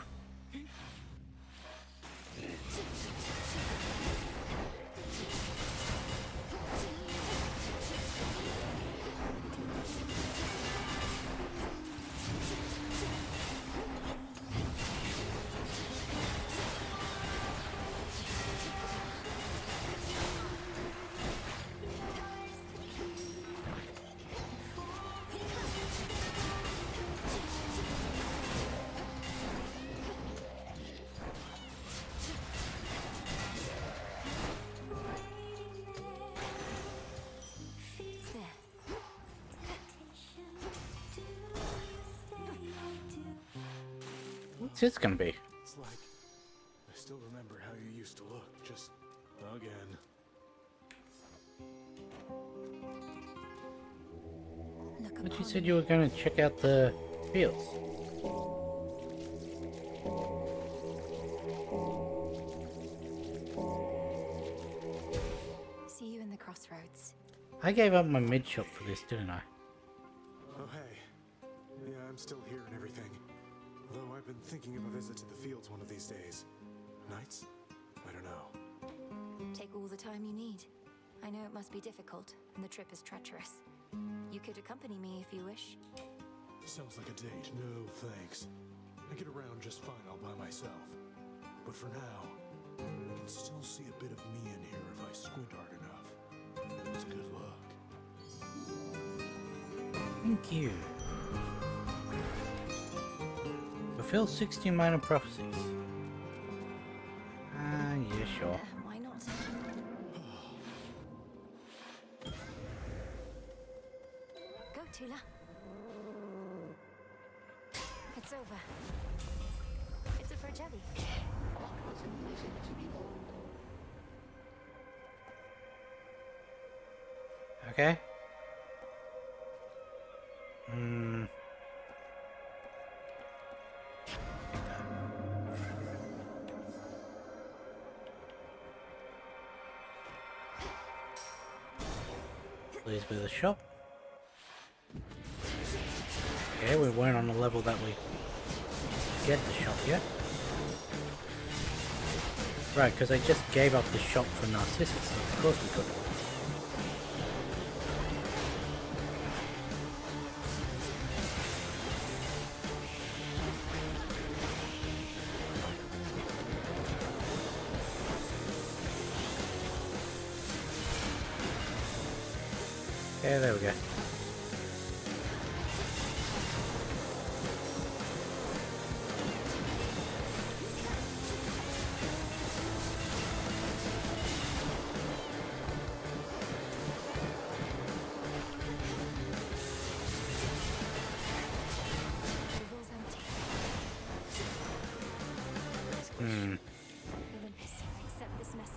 What's this gonna be? It's like I still remember how you used to look, just again. But you said you were gonna check out the fields. See you in the crossroads. I gave up my mid shot for this, didn't I? Oh hey. Yeah, I'm still here and everything. Though I've been thinking of a visit to the fields one of these days. Nights? I don't know. Take all the time you need. I know it must be difficult, and the trip is treacherous. You could accompany me if you wish. Sounds like a date. No, thanks. I get around just fine all by myself. But for now, I can still see a bit of me in here if I squint hard enough. It's good luck. Thank you. Fulfill 60 minor prophecies. Yeah, sure. Why not? Go, Tula. It's over. It's a Ferjevi. Okay. Please be the shop. Okay, we weren't on the level that we get the shop yet. Right, because I just gave up the shop for Narcissus, so of course we couldn't. Yeah, there we go. Olympus, accept this message.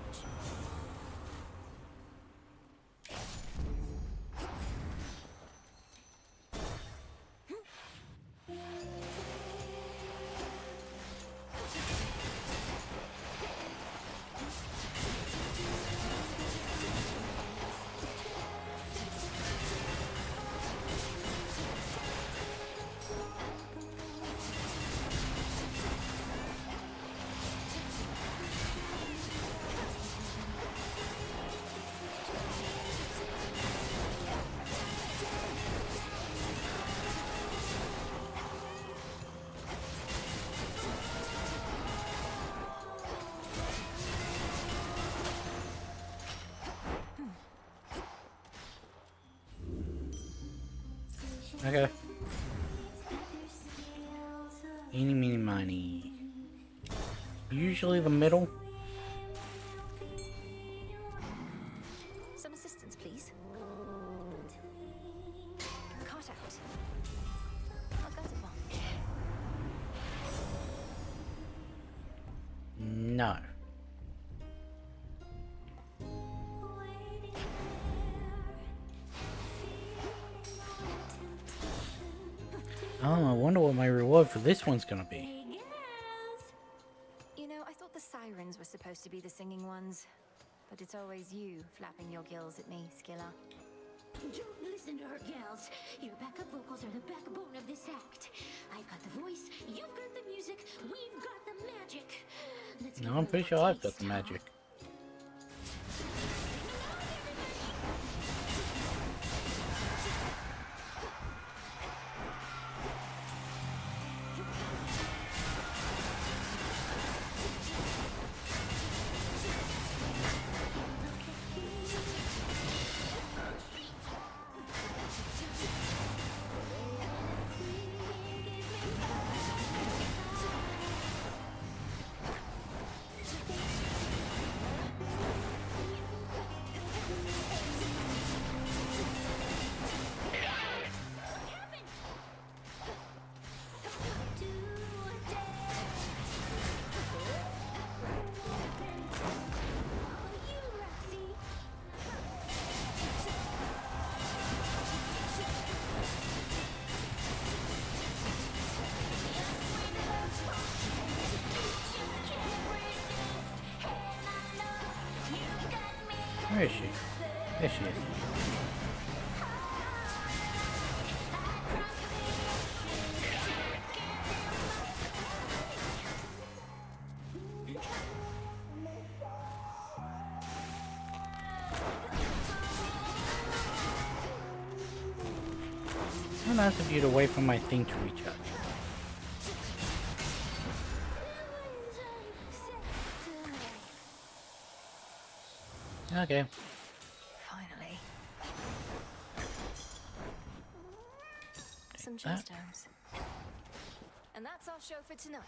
Okay. Eeny, meeny, miny. Usually the middle. Some assistance, please. Cart out. I've got one. No. Oh, I wonder what my reward for this one's gonna be. You know, I thought the sirens were supposed to be the singing ones. But it's always you flapping your gills at me, Skilla. Don't listen to her, gals. Your backup vocals are the backbone of this act. I've got the voice, you've got the music, we've got the magic. Let's No, I'm pretty sure I've got the magic. Where is she? There she is. How nice of you to wait for my thing to recharge. Okay. Finally. Some that. gemstones. And that's our show for tonight.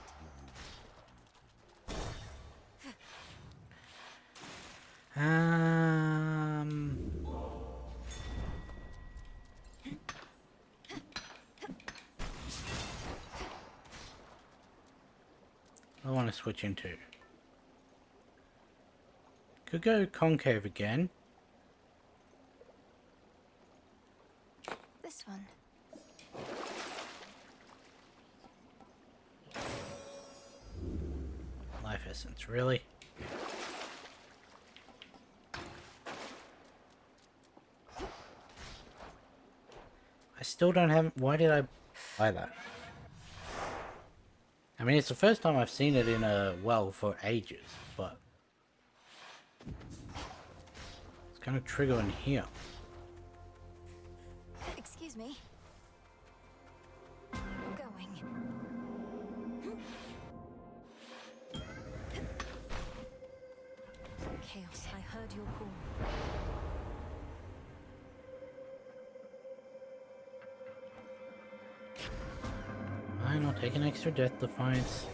I want to switch into. Could go concave again. This one. Life essence, really? I still don't have. Why did I buy that? I mean, it's the first time I've seen it in a well for ages, but it's gonna trigger in here. Excuse me. I'm going. Chaos, I heard your call. Fine, I'll take an extra death defiance.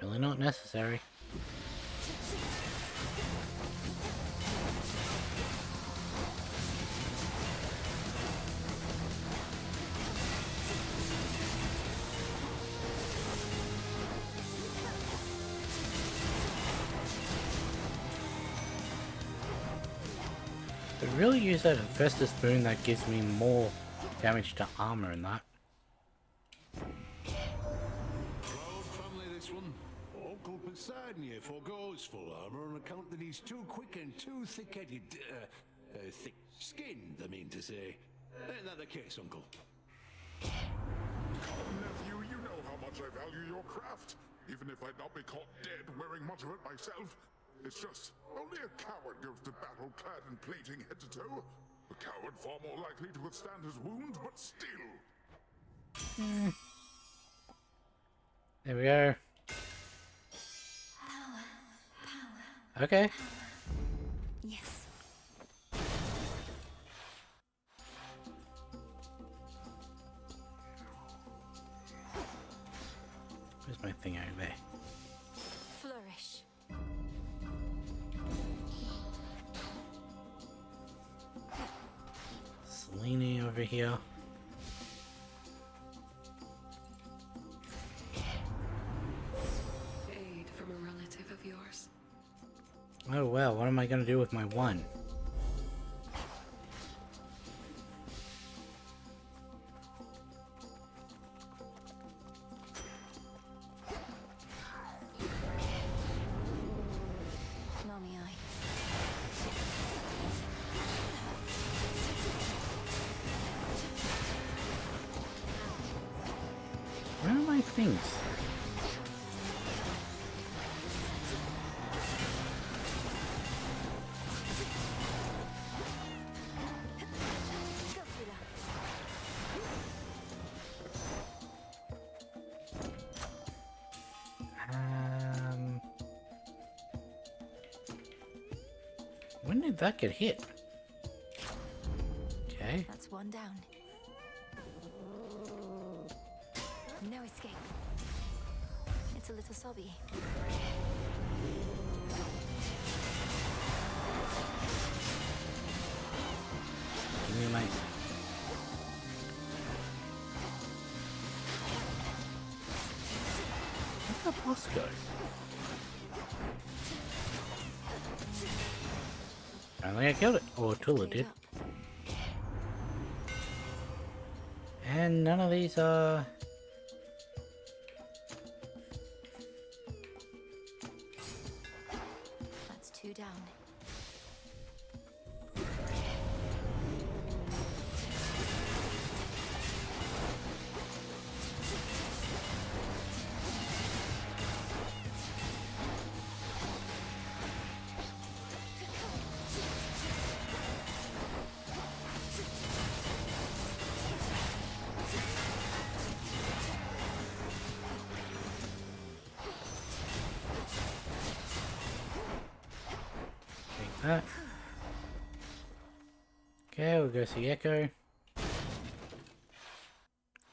Really not necessary. Could really use that Festus boon that gives me more damage to armor and that. Proud family, this one. Uncle Poseidon forgoes full armor on account that he's too quick and too thick-headed. Thick-skinned, I mean to say. Ain't that the case, Uncle? Nephew, you know how much I value your craft, even if I'd not be caught dead wearing much of it myself. It's just, only a coward goes to battle clad in plating head to toe. A coward far more likely to withstand his wounds, but still. There we go. Okay. Yes. Where's my thing over there? Flourish. Selene over here. Aid from a relative of yours. Oh well, what am I gonna do with my one? Mommy eye. Where are my things? When did that get hit? Okay. That's one down. No escape. It's a little sobby. Give me my... Where'd the boss go? Apparently I killed it. Or Tula did. And none of these are... That's two down. That. Okay, we'll go see Echo.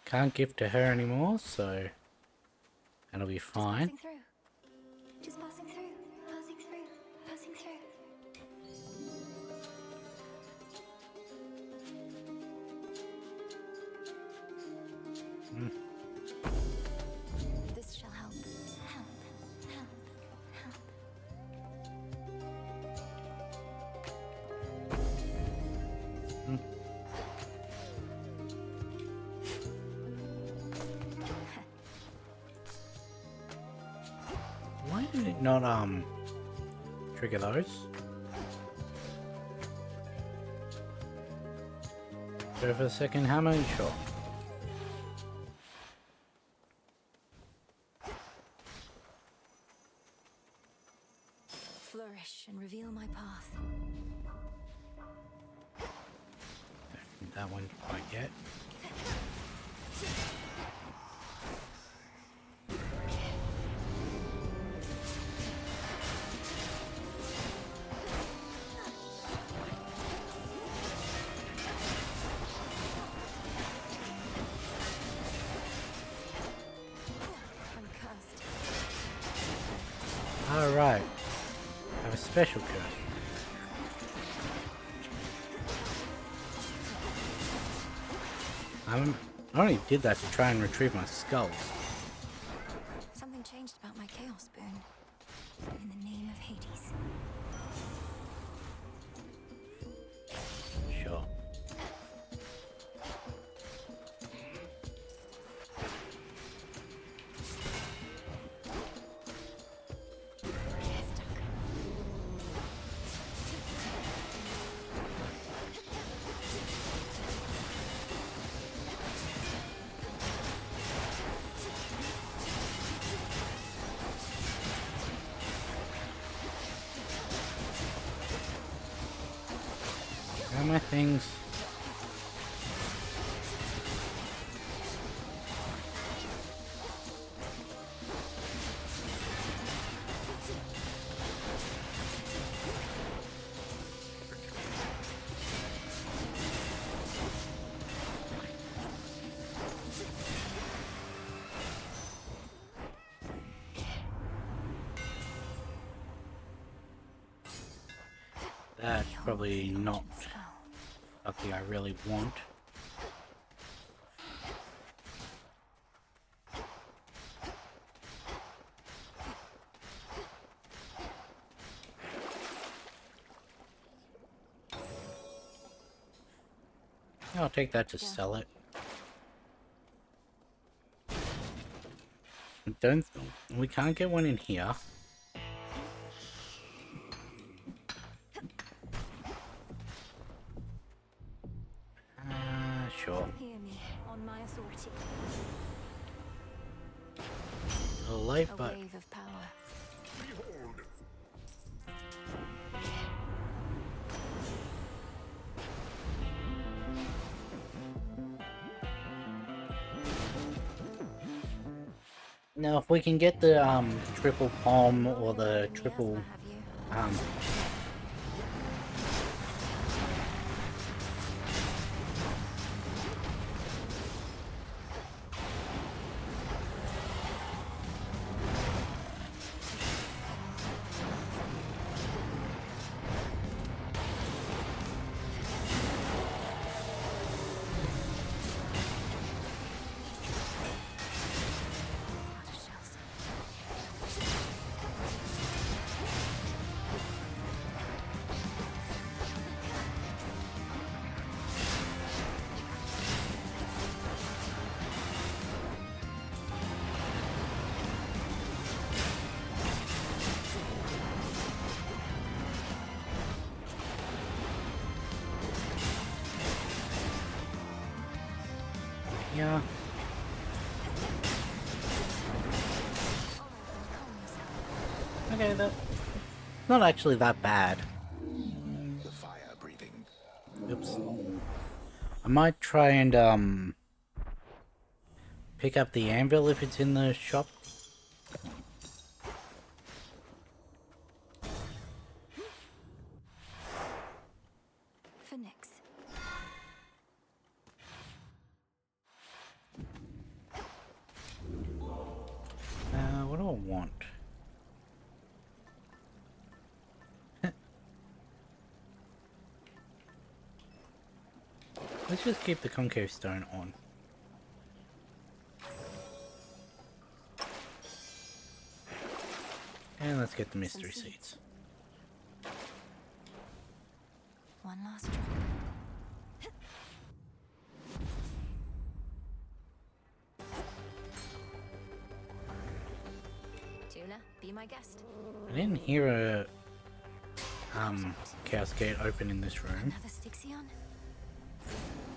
Can't give to her anymore, so that'll be fine. Passing through. Just passing through. Passing through. Passing through. This shall help. Help. Help. Help. Why did it not trigger those? Go for the second hammer, sure. Flourish and reveal my path. That one quite yet. I'm cursed. Alright. I have a special curse. I only did that to try and retrieve my skulls. Something changed about my chaos boon. In the name of Hades. Sure. Where are my things? That's probably not something I really want. I'll take that to sell it. We can't get one in here. Sure. Hear me on my authority. A light, A but wave of power. Behold! now if we can get the triple palm or the triple yeah. Okay, that's not actually that bad. The fire breathing. Oops. I might try and pick up the anvil if it's in the shop. For Nyx. What do I want? Let's just keep the concave stone on. And let's get the mystery seeds. One last drop. Tula, be my guest. I didn't hear a chaos gate open in this room. Another Styxion?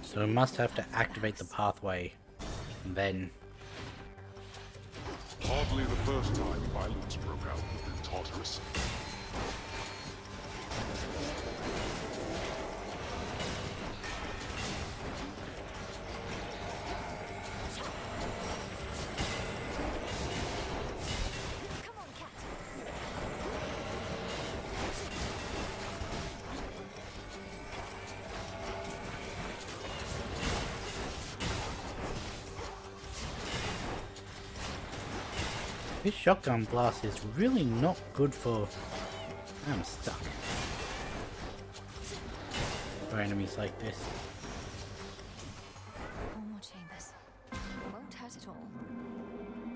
So we must have to activate the pathway and then Hardly the first time violence broke out within Tartarus. this shotgun blast is really not good for... I'm stuck. For enemies like this. Four more chambers. Won't hurt at all.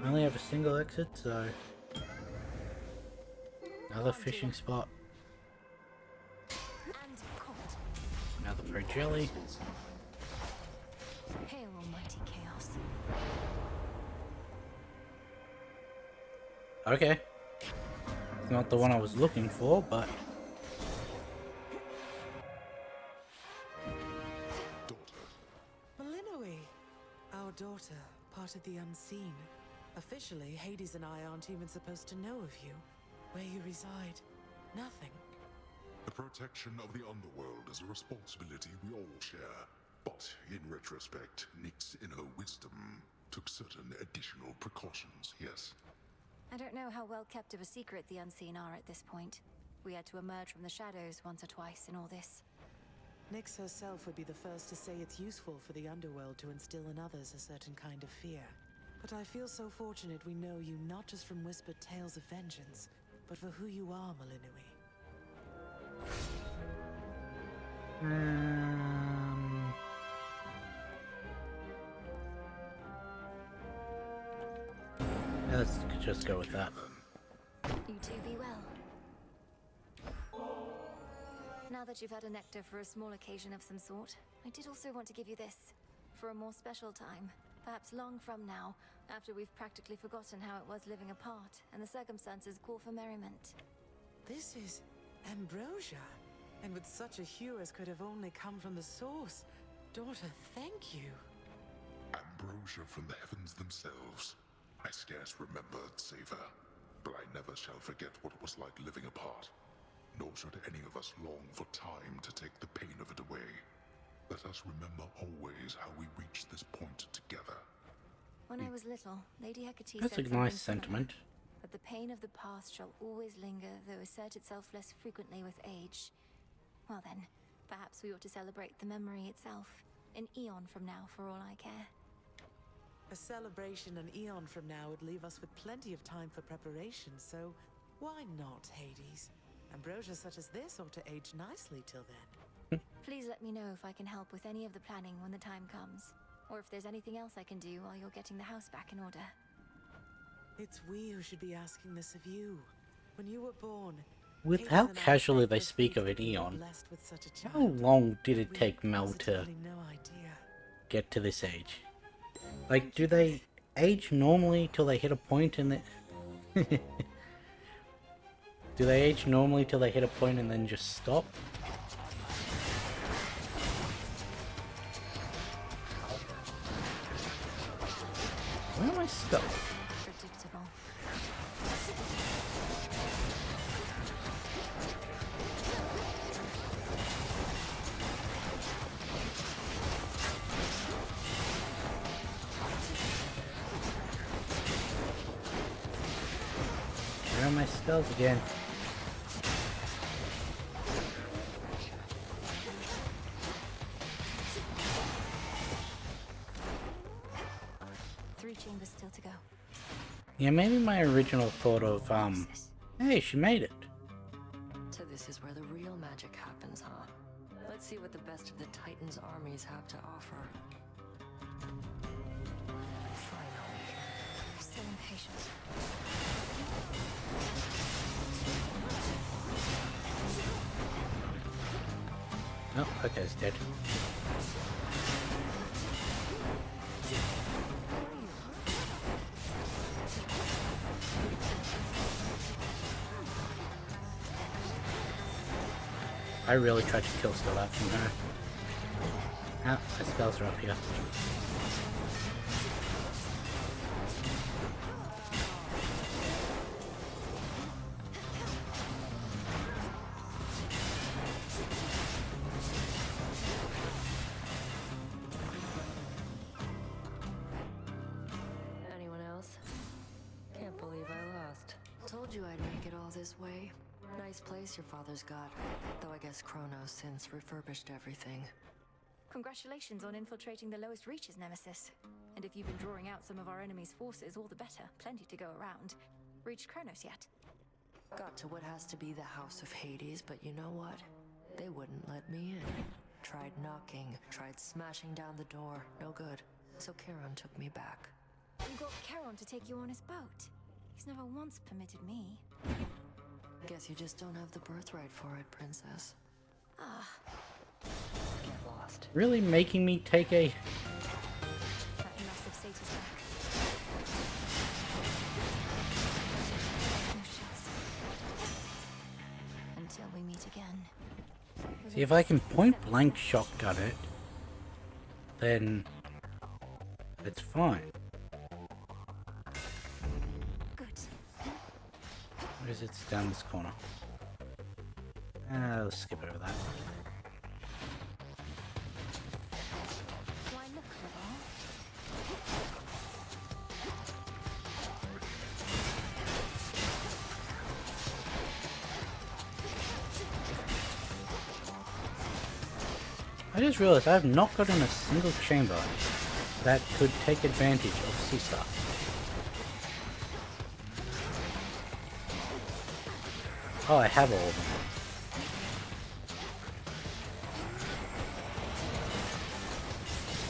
I only have a single exit, so... Another fishing spot. And caught. Another pro jelly. Hail, almighty chaos. Okay. It's not the one I was looking for, but... Malinoe, our daughter, part of the unseen. Officially, Hades and I aren't even supposed to know of you. Where you reside, nothing. The protection of the underworld is a responsibility we all share. But in retrospect, Nyx, in her wisdom, took certain additional precautions, yes. I don't know how well kept of a secret the unseen are at this point. We had to emerge from the shadows once or twice in all this. Nyx herself would be the first to say it's useful for the underworld to instill in others a certain kind of fear. But I feel so fortunate we know you not just from whispered tales of vengeance, but for who you are, Malinoe. Let's just go with that. You two be well. Now that you've had a nectar for a small occasion of some sort, I did also want to give you this. For a more special time, perhaps long from now, after we've practically forgotten how it was living apart, and the circumstances call for merriment. This is ambrosia, and with such a hue as could have only come from the source. Daughter, thank you. Ambrosia from the heavens themselves. I scarce remember its savor, but I never shall forget what it was like living apart. Nor should any of us long for time to take the pain of it away. Let us remember always how we reached this point together. When I was little, Lady Hecate That's said a something nice similar, sentiment. that the pain of the past shall always linger, though assert itself less frequently with age. Well then, perhaps we ought to celebrate the memory itself, an eon from now for all I care. A celebration an eon from now would leave us with plenty of time for preparation, so why not, Hades? Ambrosia such as this ought to age nicely till then. Please let me know if I can help with any of the planning when the time comes, or if there's anything else I can do while you're getting the house back in order. It's we who should be asking this of you. When you were born, With Hades how and I casually begged they the speak of fates an to be eon, blessed with such a how child. long did it We take had Mel to positively no idea. get to this age? Like, do they age normally till they hit a point and then... Do they age normally till they hit a point and then just stop? Where am I stuck? Predictable. Where are my spells again? Three chambers still to go. Yeah, maybe my original thought of, hey, she made it. So this is where the real magic happens, huh? Let's see what the best of the Titans' armies have to offer. I'm so impatient. Oh, okay, it's dead. I really tried to kill steal that from her. Ah, my spells are up here. Anyone else? Can't believe I lost. Told you I'd make it all this way. Nice place your father's got. Though I guess Kronos since refurbished everything. Congratulations on infiltrating the lowest reaches, Nemesis. And if you've been drawing out some of our enemy's forces, all the better. Plenty to go around. Reached Kronos yet? Got to what has to be the House of Hades, but you know what? They wouldn't let me in. Tried knocking, tried smashing down the door. No good. So Charon took me back. You got Charon to take you on his boat. He's never once permitted me. Guess you just don't have the birthright for it, princess. Ah, Get lost. Really making me take a... that massive Satyrs back. No shots. Until we meet again. See, if I can point blank shotgun it, then it's fine. Good. Where is it? It's down this corner. Let's skip over that. Why look little? I just realized I have not gotten a single chamber that could take advantage of Caesar. Oh, I have all of them.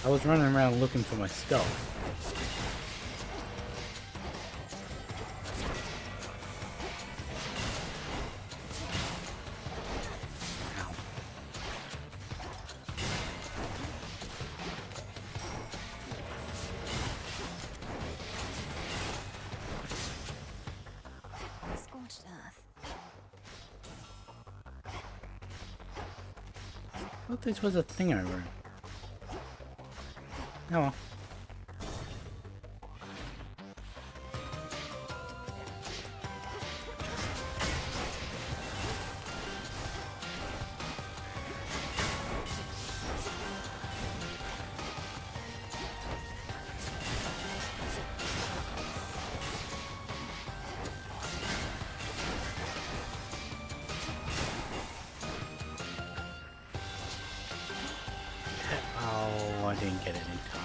I was running around looking for my skull. Scorched earth. I thought this was a thing over it. Oh well. Oh, I didn't get it in time.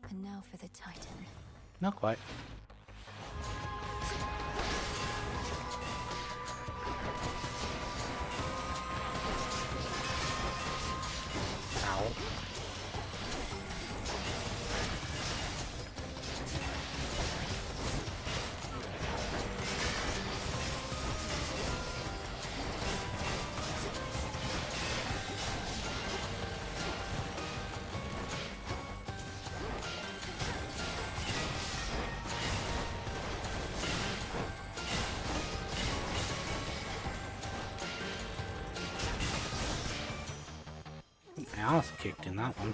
And now for the Titan. Not quite. Ow. My ass kicked in that one.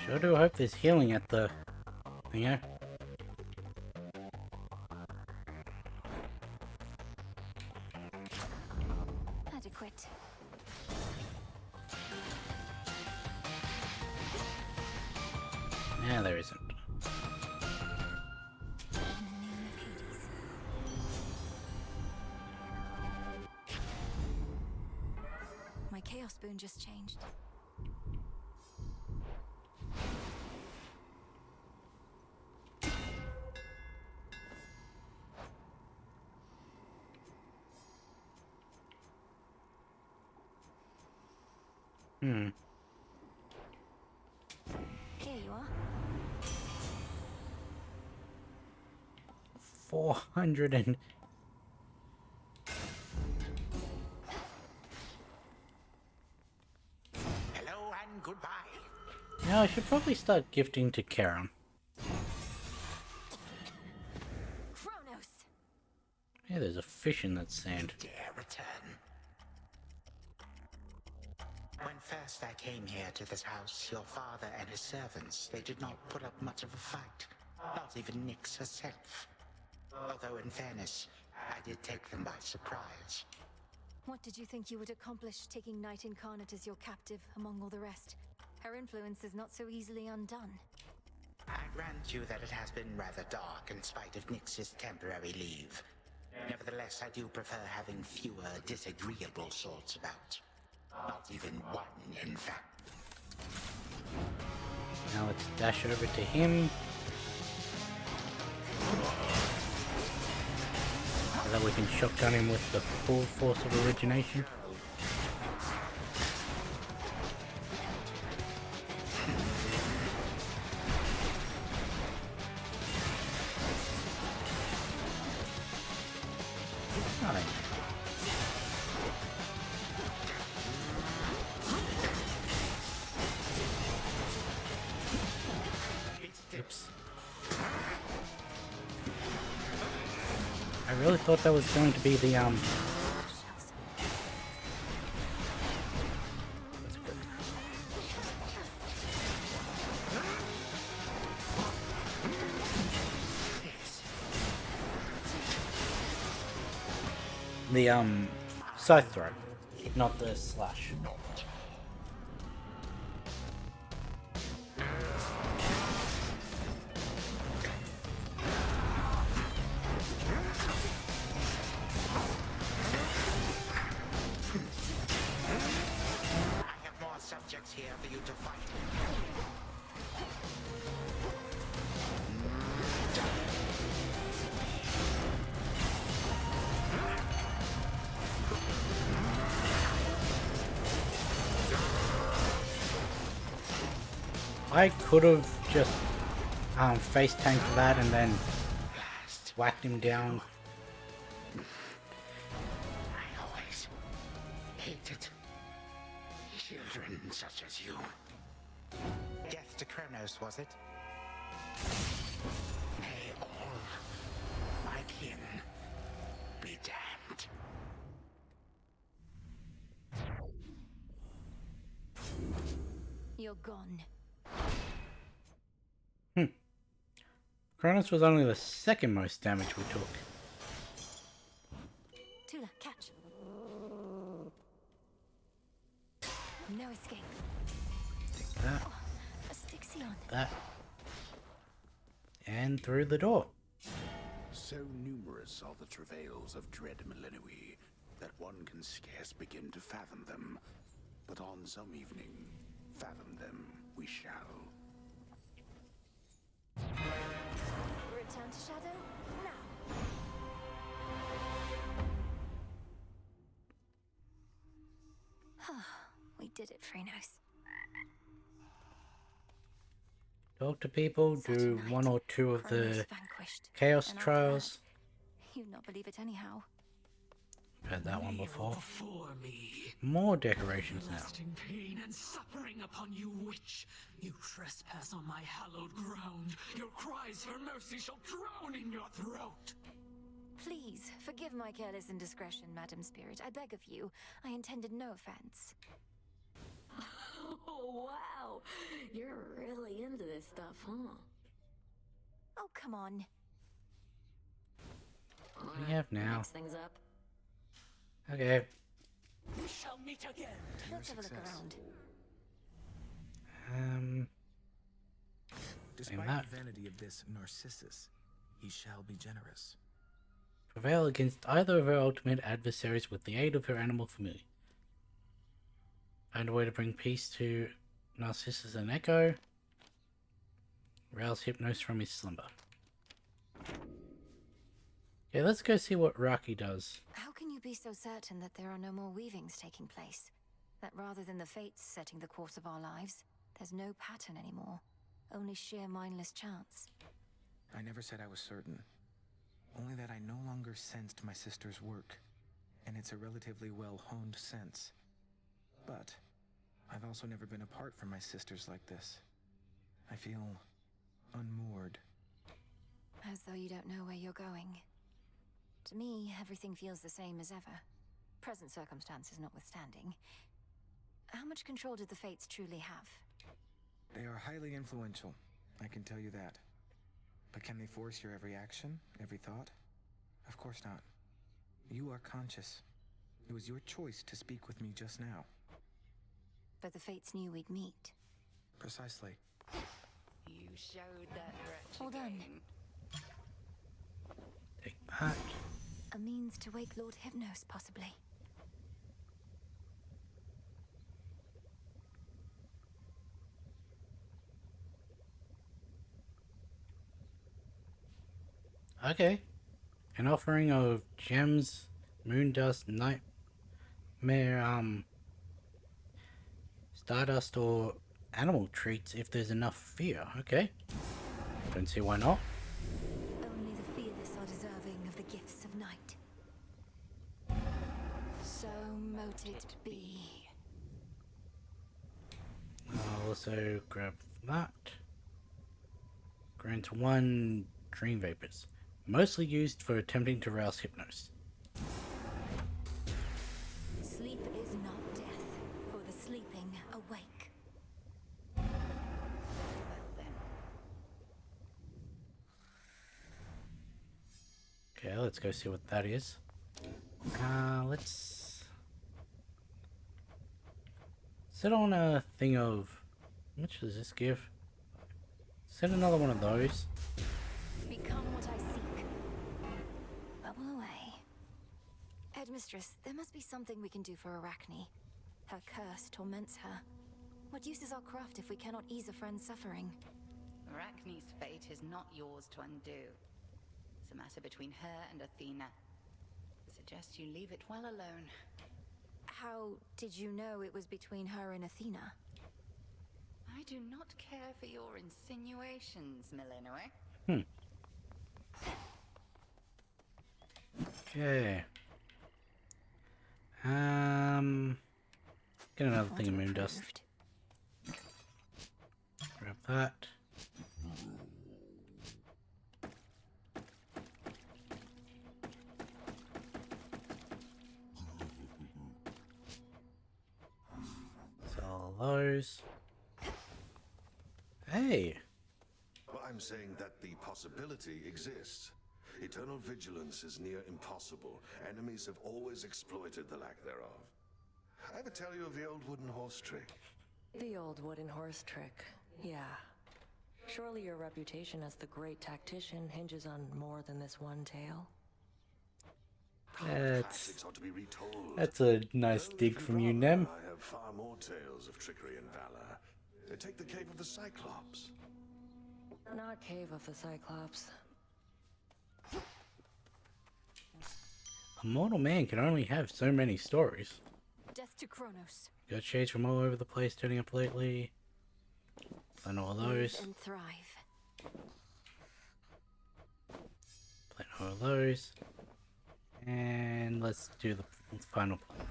Sure do hope there's healing at the thingo. Adequate. Yeah, there isn't. My Chaos Boon just changed. Here you are. 400 and... Hello and goodbye. Now I should probably start gifting to Charon. Kronos. Yeah, there's a fish in that sand. Dare return. When first I came here to this house, your father and his servants, they did not put up much of a fight. Not even Nyx herself. Although, in fairness, I did take them by surprise. What did you think you would accomplish taking Night Incarnate as your captive among all the rest? Her influence is not so easily undone. I grant you that it has been rather dark in spite of Nyx's temporary leave. Nevertheless, I do prefer having fewer disagreeable sorts about. Not even one, in fact. Now let's dash over to him. So that we can shotgun him with the full force of origination. really thought that was going to be the scythe throw, not the slash. I have more subjects here for you to fight. I could have just face tanked that and then whacked him down. I always hated children such as you. Death to Kronos, was it? May all my kin be damned. You're gone. Kronos was only the second most damage we took. Tula, catch. No escape. That, Astyxion. that, and through the door. So numerous are the travails of dread Millennium that one can scarce begin to fathom them. But on some evening, fathom them we shall. Return to Shadow now. We did it, Phrenos. Talk to people, do one or two of the Vanquished. Chaos And after trials. that, you'd not believe it anyhow. I've had that one before. Before me. More decorations now. Lasting pain and suffering upon you, witch. You trespass on my hallowed ground. Your cries for mercy shall drown in your throat. Please, forgive my careless indiscretion, Madam Spirit. I beg of you. I intended no offense. Oh, wow. You're really into this stuff, huh? Oh, come on. What do we have now? Mix things up. Okay. We shall meet again. Let's have a look around. Despite that. the vanity of this Narcissus, he shall be generous. Prevail against either of her ultimate adversaries with the aid of her animal familiar. Find a way to bring peace to Narcissus and Echo. Rouse Hypnos from his slumber. Okay, let's go see what Raki does. How can you be so certain that there are no more weavings taking place? That rather than the fates setting the course of our lives, there's no pattern anymore. Only sheer mindless chance. I never said I was certain. Only that I no longer sensed my sister's work, and it's a relatively well-honed sense. But I've also never been apart from my sisters like this. I feel unmoored. As though you don't know where you're going. To me, everything feels the same as ever. Present circumstances notwithstanding. How much control did the fates truly have? They are highly influential, I can tell you that. But can they force your every action, every thought? Of course not. You are conscious. It was your choice to speak with me just now. But the fates knew we'd meet. Precisely. You showed that wretch Hold on. again. Take that. A means to wake Lord Hypnos, possibly. Okay. An offering of gems, moon dust, nightmare, stardust, or animal treats if there's enough fear. Okay. Don't see why not. Only the fearless are deserving of the gifts of night. So mote it be. I'll also grab that. Grant 1 dream vapors. mostly used for attempting to rouse Hypnos. Sleep is not death, for the sleeping awake. Okay, let's go see what that is. Let's set on a thing of... How much does this give? Set another one of those. Become what I seek. Bubble away. Headmistress, there must be something we can do for Arachne. Her curse torments her. What use is our craft if we cannot ease a friend's suffering? Arachne's fate is not yours to undo. It's a matter between her and Athena. I suggest you leave it well alone. How did you know it was between her and Athena? I do not care for your insinuations, Melinoe. Okay. Get another thing of moon dust. Grab that. Sell those. Hey! Well, I'm saying that the possibility exists. Eternal vigilance is near impossible. Enemies have always exploited the lack thereof. I ever tell you of the old wooden horse trick? The old wooden horse trick, yeah. Surely your reputation as the great tactician hinges on more than this one tale? That's a nice dig from you, Nem. I have far more tales of trickery and valor. Take the Cave of the Cyclops. Not Cave of the Cyclops. A mortal man can only have so many stories. Death to Kronos. Got shades from all over the place turning up lately. Plant all those. Live and thrive. Plant all those. And let's do the final plant.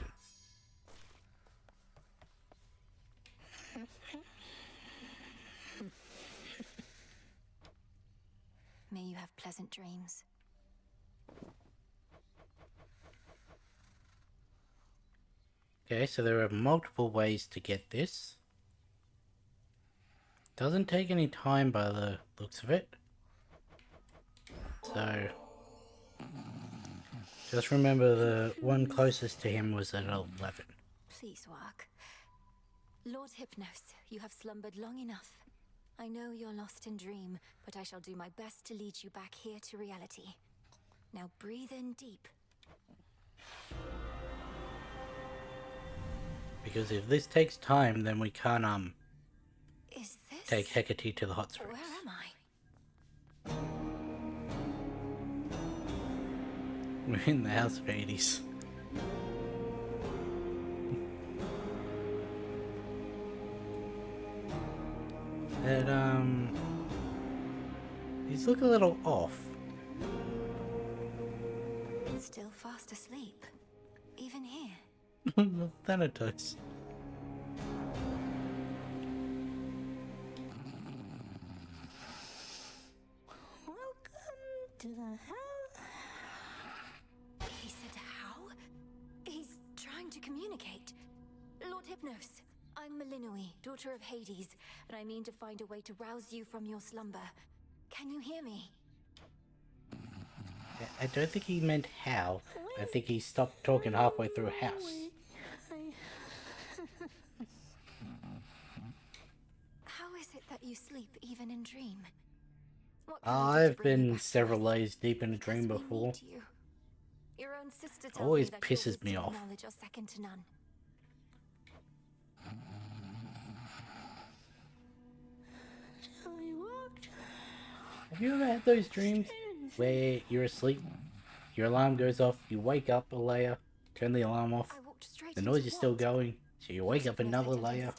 May you have pleasant dreams. Okay, so there are multiple ways to get this. Doesn't take any time by the looks of it. So, just remember the one closest to him was at 11. Please work. Lord Hypnos, you have slumbered long enough. I know you're lost in dream, but I shall do my best to lead you back here to reality. Now breathe in deep. Because if this takes time, then we can't, Is this... take Hecate to the hot springs. Where am I? We're in the House of Hades. And, these look a little off. Still fast asleep. Even here. The Thanatos. Welcome to the house. He said how? He's trying to communicate. Lord Hypnos, I'm Melinoe, daughter of Hades, and I mean to find a way to rouse you from your slumber. Can you hear me? I don't think he meant how. I think he stopped talking halfway through a house. How is it that you sleep even in dream? What can I do to I've bring you been back to several us? days deep in a dream Because we before. need you. Your own sister tells Always me that your pisses me wisdom and off. knowledge are second to none. Have you ever had those dreams where you're asleep, your alarm goes off, you wake up a layer, turn the alarm off, the noise is still going, so you wake up another layer?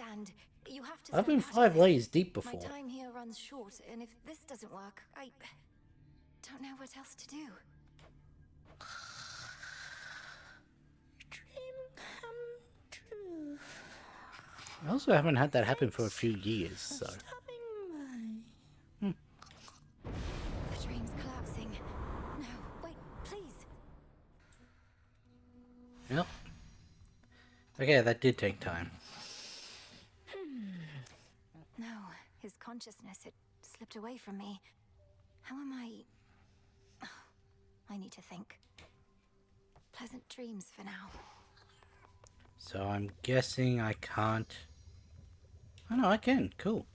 You have to I've been step out of 5 it. layers deep My before. time here runs short, and if this doesn't work, I don't know what else to do. Dream come true. I also haven't had that happen for a few years, so... The dream's collapsing. Yep. Okay, that did take time. No, his consciousness, it slipped away from me. How am I... I need to think. Pleasant dreams for now. So I'm guessing I can't... Oh no, I can. Cool.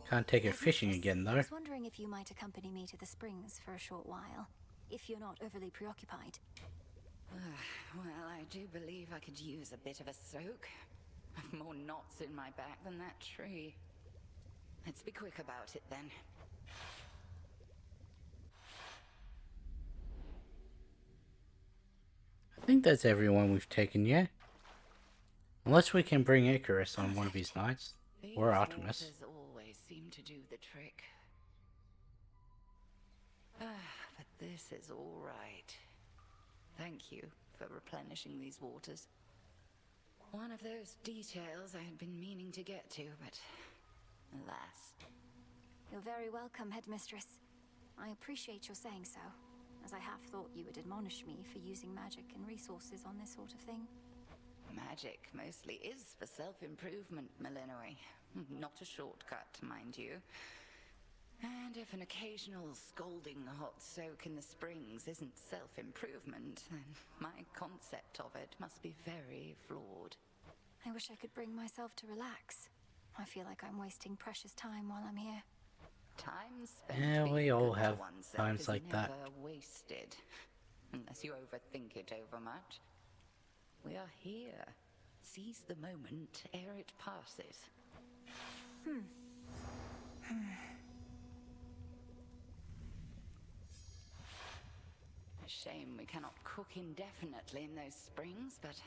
Can't take her fishing again, I though. was wondering if you might accompany me to the springs for a short while, if you're not overly preoccupied. Well, I do believe I could use a bit of a soak. I've more knots in my back than that tree. Let's be quick about it then. I think that's everyone we've taken yet. Unless we can bring Icarus on one of his nights. Or Artemis. These waters always seem to do the trick. But this is all right. Thank you for replenishing these waters. One of those details I had been meaning to get to, but alas. You're very welcome, Headmistress. I appreciate your saying so, as I half thought you would admonish me for using magic and resources on this sort of thing. Magic mostly is for self-improvement, Malinois. Not a shortcut, mind you. And if an occasional scalding hot soak in the springs isn't self-improvement, then my concept of it must be very flawed. I wish I could bring myself to relax. I feel like I'm wasting precious time while I'm here. Time spent Yeah, we being all good to have oneself times is like that. never wasted. Unless you overthink it over much. We are here. Seize the moment ere it passes. A shame we cannot cook indefinitely in those springs, but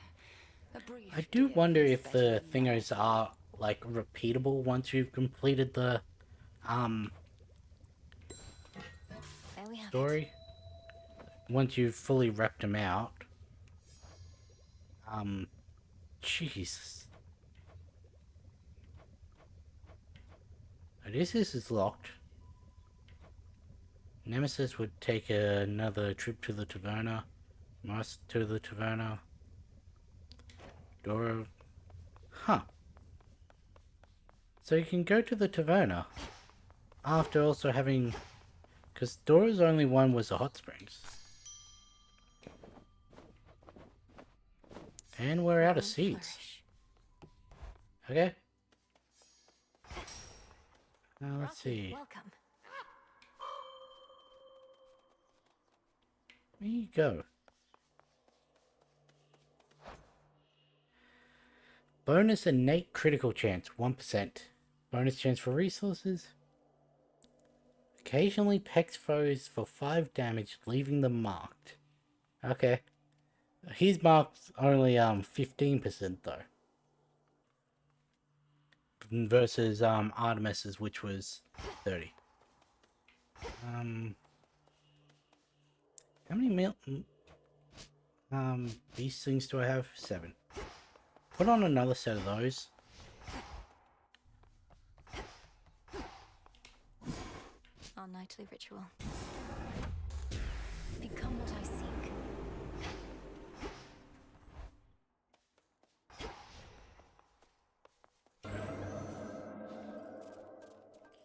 a brief I do dip wonder is if better the than thingers are, like, repeatable once you've completed the, There we have it. story. Once you've fully repped them out. Jesus. Odysseus is locked. Nemesis would take another trip to the Taverna. Must to the Taverna. Dora... Huh. So you can go to the Taverna after also having... Because Dora's only one was the hot springs. And we're out of seeds. Okay. Now let's see. Welcome. There you go. Bonus innate critical chance, 1%. Bonus chance for resources. Occasionally pecks foes for 5 damage, leaving them marked. Okay. His mark's only 15% though. Versus Artemis's, which was 30. How many these things do I have? 7. Put on another set of those. Our nightly ritual. Become what I seek.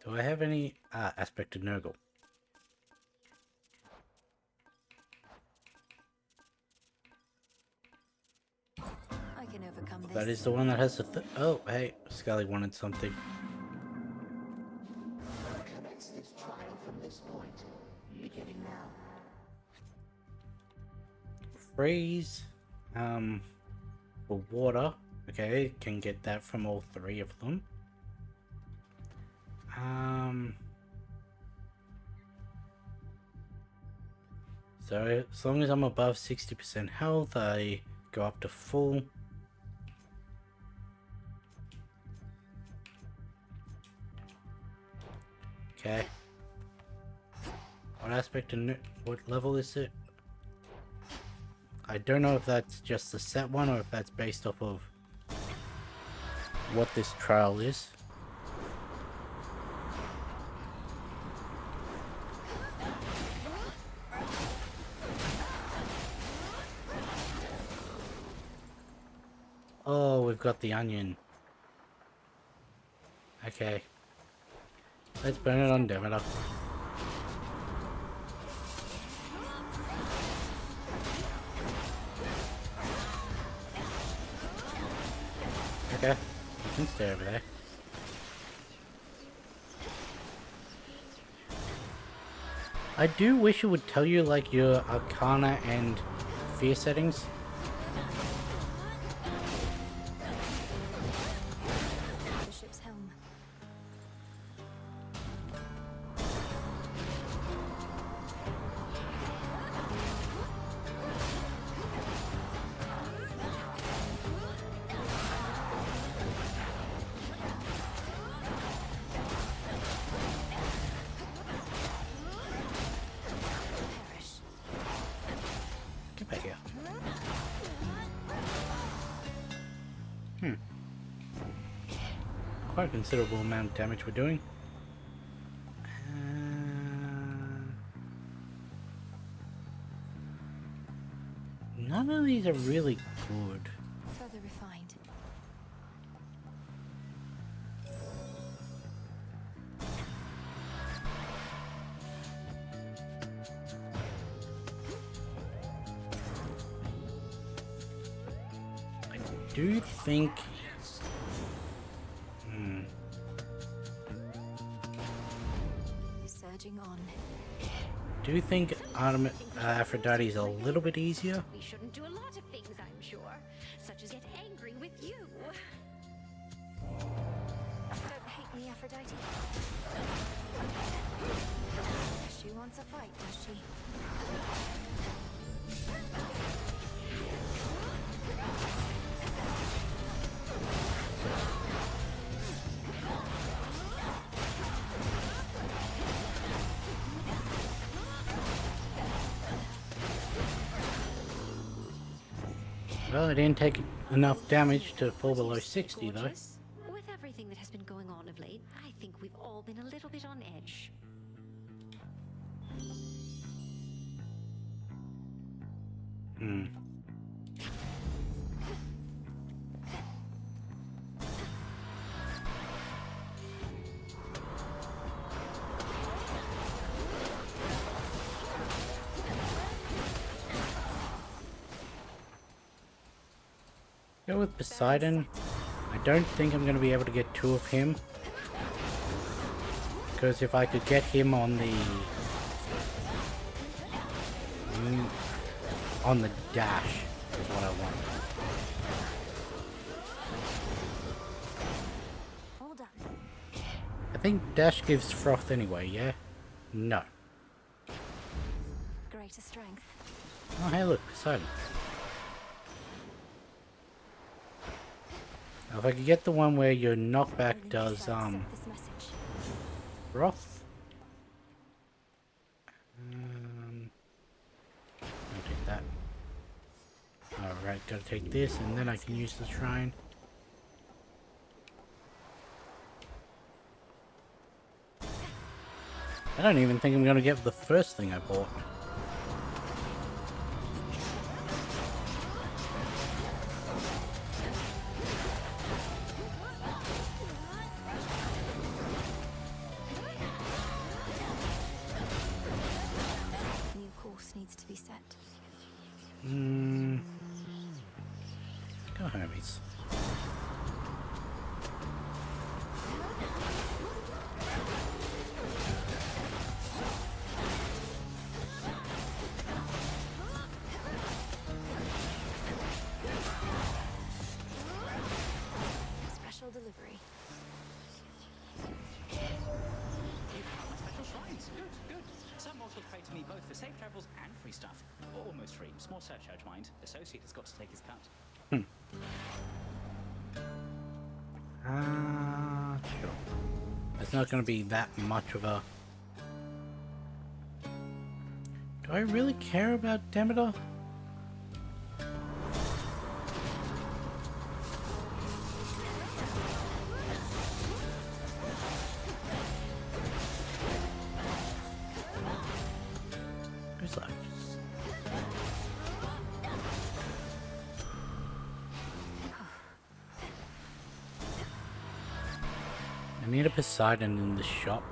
Do I have any aspect of Nurgle? I can overcome this. That is the one that has the oh, hey, Scully wanted something. Commence this trial from this point, beginning now. Freeze. For water. Okay, can get that from all 3 of them. So as long as I'm above 60% health, I go up to full. Okay. What aspect of what level is it? I don't know if that's just the set one or if that's based off of what this trial is. got the onion. Okay. Let's burn it on Demeter. Okay. You can stay over there. I do wish it would tell you like your Arcana and Fear settings. The ship's helm. Get back here. Quite a considerable amount of damage we're doing. None of these are really good. Further refined. I do think... Surging on. Do you think Aphrodite is a little bit easier? We shouldn't do a lot of things, I'm sure, such as get angry with you. Don't hate me, Aphrodite. She wants a fight, does she? Well, it didn't take enough damage to fall below 60 though. Gorgeous. With everything that has been going on of late, I think we've all been a little bit on edge. Go with Poseidon. I don't think I'm going to be able to get two of him. Because if I could get him on the... on the dash is what I want. Hold on. I think dash gives froth anyway, yeah? No. Greater strength. Oh hey look, Poseidon. Now if I could get the one where your knockback does This message. froth. I'll take that. Alright, gotta take this and then I can use the shrine. I don't even think I'm gonna get the first thing I bought. New course needs to be set. Go Hermes. Special delivery. Special shrines. Good, good. Some mortals pray to me both for safe travels and free stuff. Almost free. Small surcharge, mind. Associate has got to take his cut. Sure. It's not going to be that much of a... Do I really care about Demeter? Who's that? I need a Poseidon in the shop.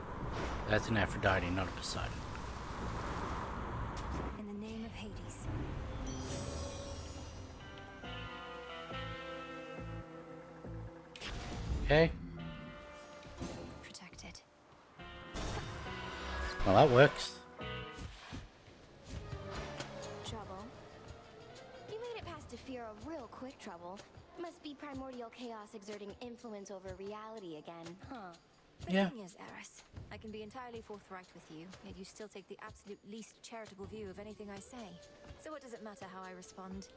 That's an Aphrodite, not a Poseidon. In the name of Hades. Okay. Protected. Well, that works. Trouble? You made it past Defira real quick, Trouble. Must be primordial chaos exerting influence over reality again, huh? The Yeah. thing is, Eris, I can be entirely forthright with you, yet you still take the absolute least charitable view of anything I say. So what does it matter how I respond?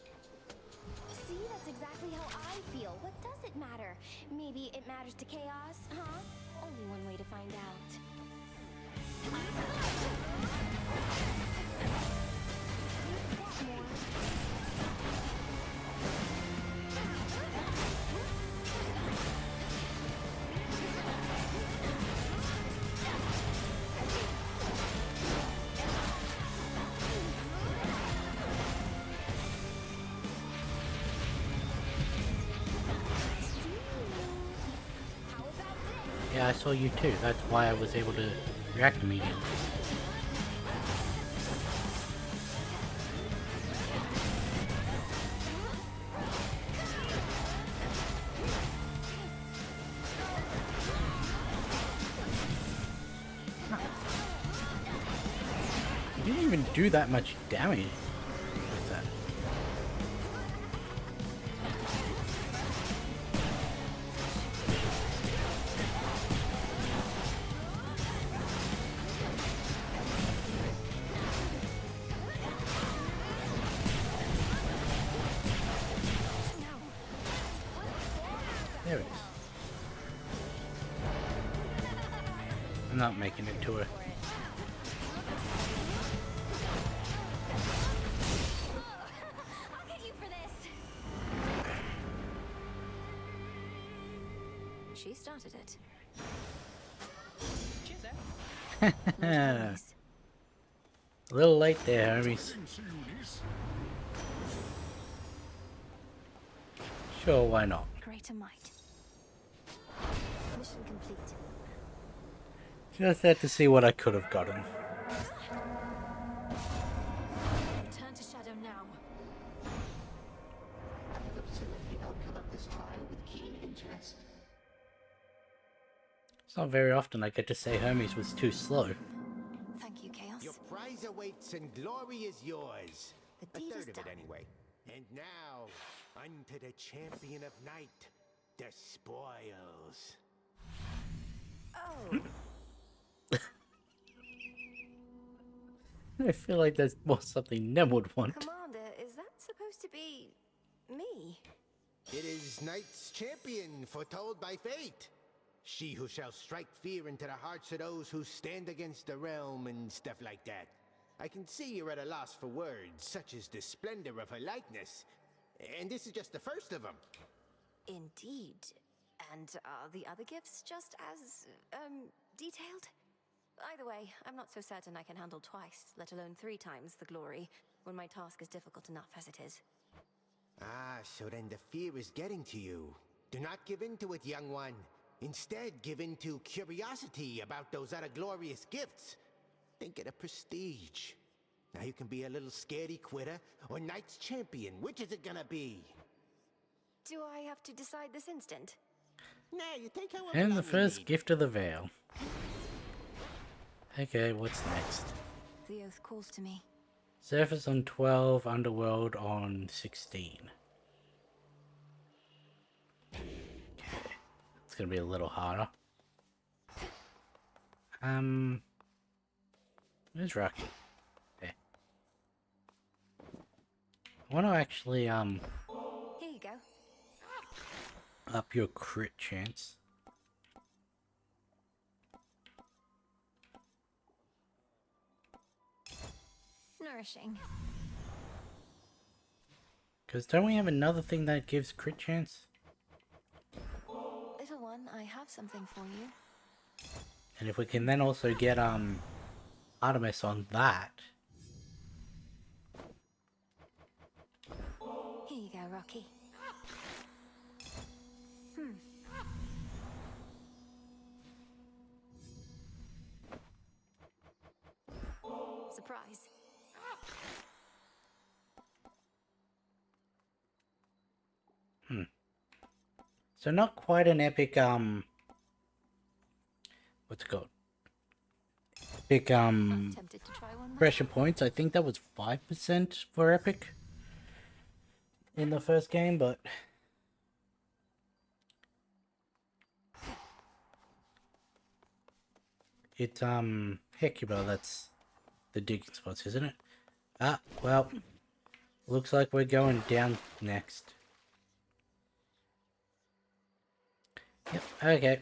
See, that's exactly how I feel. What does it matter? Maybe it matters to chaos, huh? Only one way to find out. Yeah, I saw you too. That's why I was able to react immediately. You didn't even do that much damage with that. There it is. I'm not making it to her. I'll get you for this. She started it. A little late there, Hermes. Sure, why not? Greater might. Mission complete. Just had to see what I could have gotten. Return to Shadow now. I've observed the outcome of this trial with keen interest. It's not very often I get to say Hermes was too slow. Thank you, Chaos. Your prize awaits and glory is yours. The A deed third is of done. it anyway. And now, unto the champion of night, the spoils. Oh. I feel like there's more something Nem would want. Commander, is that supposed to be me? It is Knight's champion, foretold by fate. She who shall strike fear into the hearts of those who stand against the realm and stuff like that. I can see you're at a loss for words, such as the splendor of her likeness. And this is just the first of them. Indeed. And are the other gifts just as, detailed? Either way, I'm not so certain I can handle twice, let alone 3 times the glory, when my task is difficult enough as it is. Ah, so then the fear is getting to you. Do not give in to it, young one. Instead, give in to curiosity about those other glorious gifts. Think of the prestige. Now you can be a little scaredy quitter or Knight's champion. Which is it gonna be? Do I have to decide this instant? Nah, you take however And long the you first need. gift of the veil. Okay, what's next? The oath calls to me. Surface on 12, Underworld on 16. Okay. It's gonna be a little harder. Where's Rocky? Okay. I want to actually, Here you go. up your crit chance. Nourishing. Because don't we have another thing that gives crit chance? Little one, I have something for you. And if we can then also get, Artemis on that. Here you go, Rocky. prize. So not quite an epic, what's it called? Epic, Tempted to try one pressure points. I think that was 5% for epic in the first game, but it's, Hecuba, that's the digging spots, isn't it? Ah, well, looks like we're going down next. Yep, okay.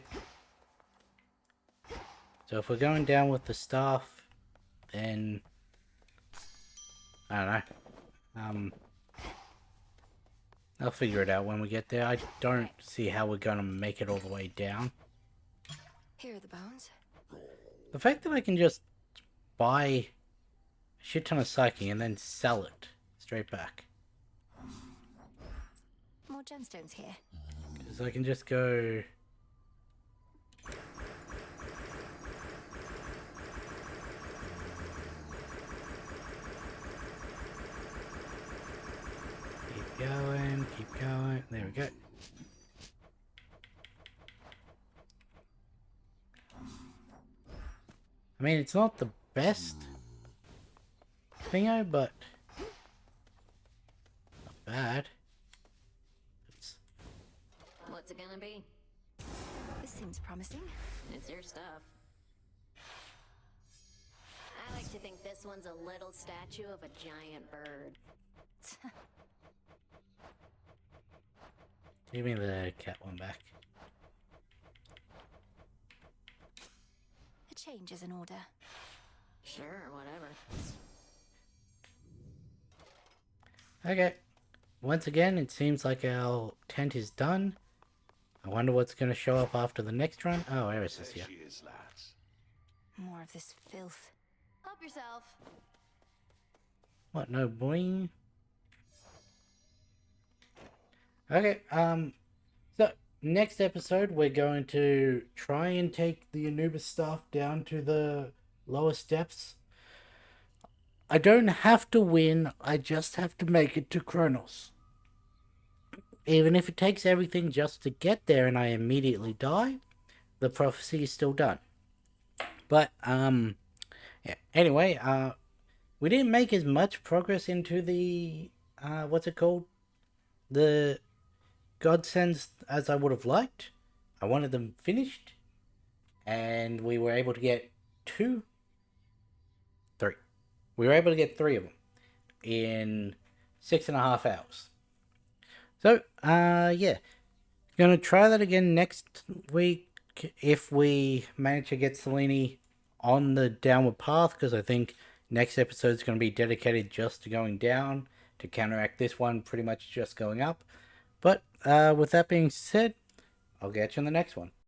So if we're going down with the staff, then I don't know. I'll figure it out when we get there. I don't see how we're gonna make it all the way down. Here are the bones. The fact that I can just buy a shit ton of psyche and then sell it straight back. More gemstones here. Because I can just go... Keep going. There we go. I mean, it's not the best thingo, but not bad. What's it gonna be? This seems promising. It's your stuff. I like to think this one's a little statue of a giant bird. Give me the cat one back. A change is in order. Sure, whatever. Okay. Once again, it seems like our tent is done. I wonder what's going to show up after the next run. Oh, Eris is here. There she is, lads. More of this filth. Help yourself. What, no boing? Okay, so next episode we're going to try and take the Anubis staff down to the lowest depths. I don't have to win, I just have to make it to Kronos. Even if it takes everything just to get there and I immediately die, the prophecy is still done. But, yeah, anyway, we didn't make as much progress into the, what's it called? The Godsends as I would have liked. I wanted them finished, and we were able to get three. We were able to get 3 of them in 6.5 hours. So, yeah, gonna try that again next week if we manage to get Selene on the downward path, because I think next episode is going to be dedicated just to going down to counteract this one pretty much just going up. But with that being said, I'll get you in the next one.